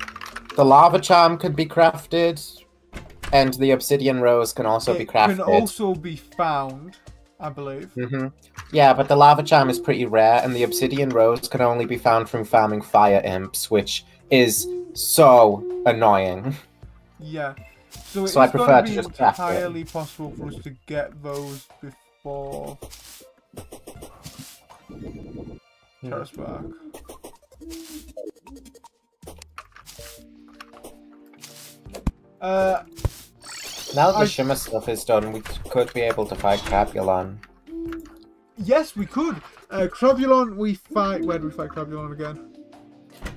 The lava charm could be crafted, and the obsidian rose can also be crafted. It can also be found, I believe. Yeah, but the lava charm is pretty rare, and the obsidian rose can only be found from farming fire imps, which is so annoying. Yeah. So So I prefer to just craft it. entirely possible for us to get those before Terrace back. Now that the shimmer stuff is done, we could be able to fight Crabulon. Yes, we could. Crabulon, we fight. Where do we fight Crabulon again?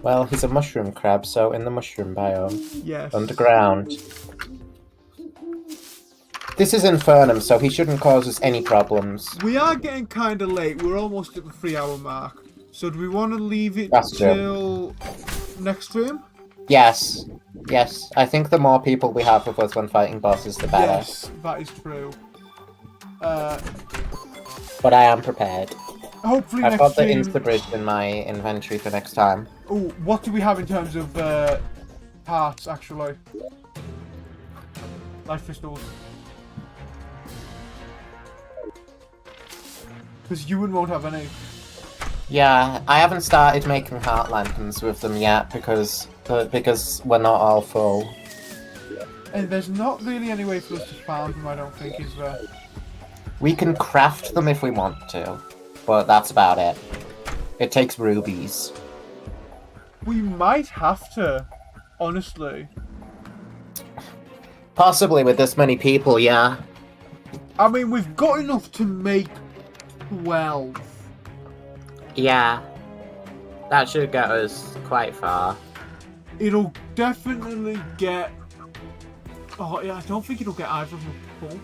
Well, he's a mushroom crab, so in the mushroom biome. Yes. Underground. This is Infernum, so he shouldn't cause us any problems. We are getting kind of late. We're almost at the 3-hour mark. So do we want to leave it That's till next stream? Yes. Yes. I think the more people we have with us when fighting bosses, the better. Yes, that is true. But I am prepared. Hopefully I've next got the stream... Instabridge in my inventory for next time. Oh, what do we have in terms of parts, actually? Life crystals. Because you won't have any. Yeah, I haven't started making heart lanterns with them yet because we're not all full. And there's not really any way for us to farm them, I don't think, is there? We can craft them if we want to, but that's about it. It takes rubies. We might have to, honestly. Possibly with this many people, yeah. I mean, we've got enough to make 12. Yeah. That should get us quite far. It'll definitely get... Oh, yeah, I don't think it'll get either of them full.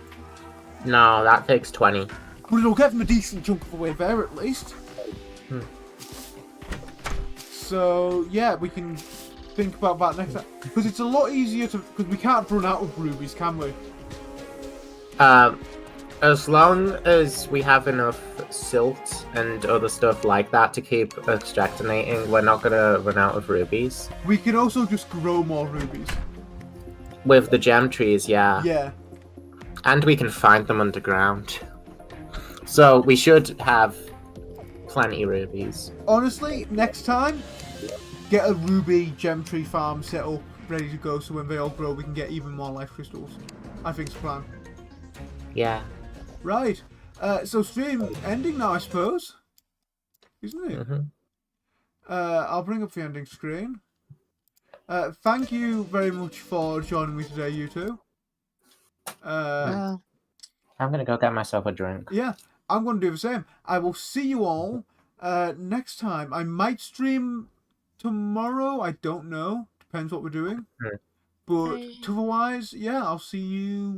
No, that takes 20. But it'll get them a decent chunk of the way there, at least. So, yeah, we can think about that next time. Because it's a lot easier to... Because we can't run out of rubies, can we? As long as we have enough silt and other stuff like that to keep extractinating, we're not gonna run out of rubies. We can also just grow more rubies. With the gem trees, yeah. Yeah. And we can find them underground. So we should have plenty of rubies. Honestly, next time, get a ruby gem tree farm set up, ready to go, so when they all grow, we can get even more life crystals. I think it's a plan. Yeah. Right. So stream ending now, I suppose. Isn't it? I'll bring up the ending screen. Thank you very much for joining me today, you two. I'm gonna go get myself a drink. Yeah, I'm going to do the same. I will see you all next time. I might stream tomorrow. I don't know. Depends what we're doing. But otherwise, yeah, I'll see you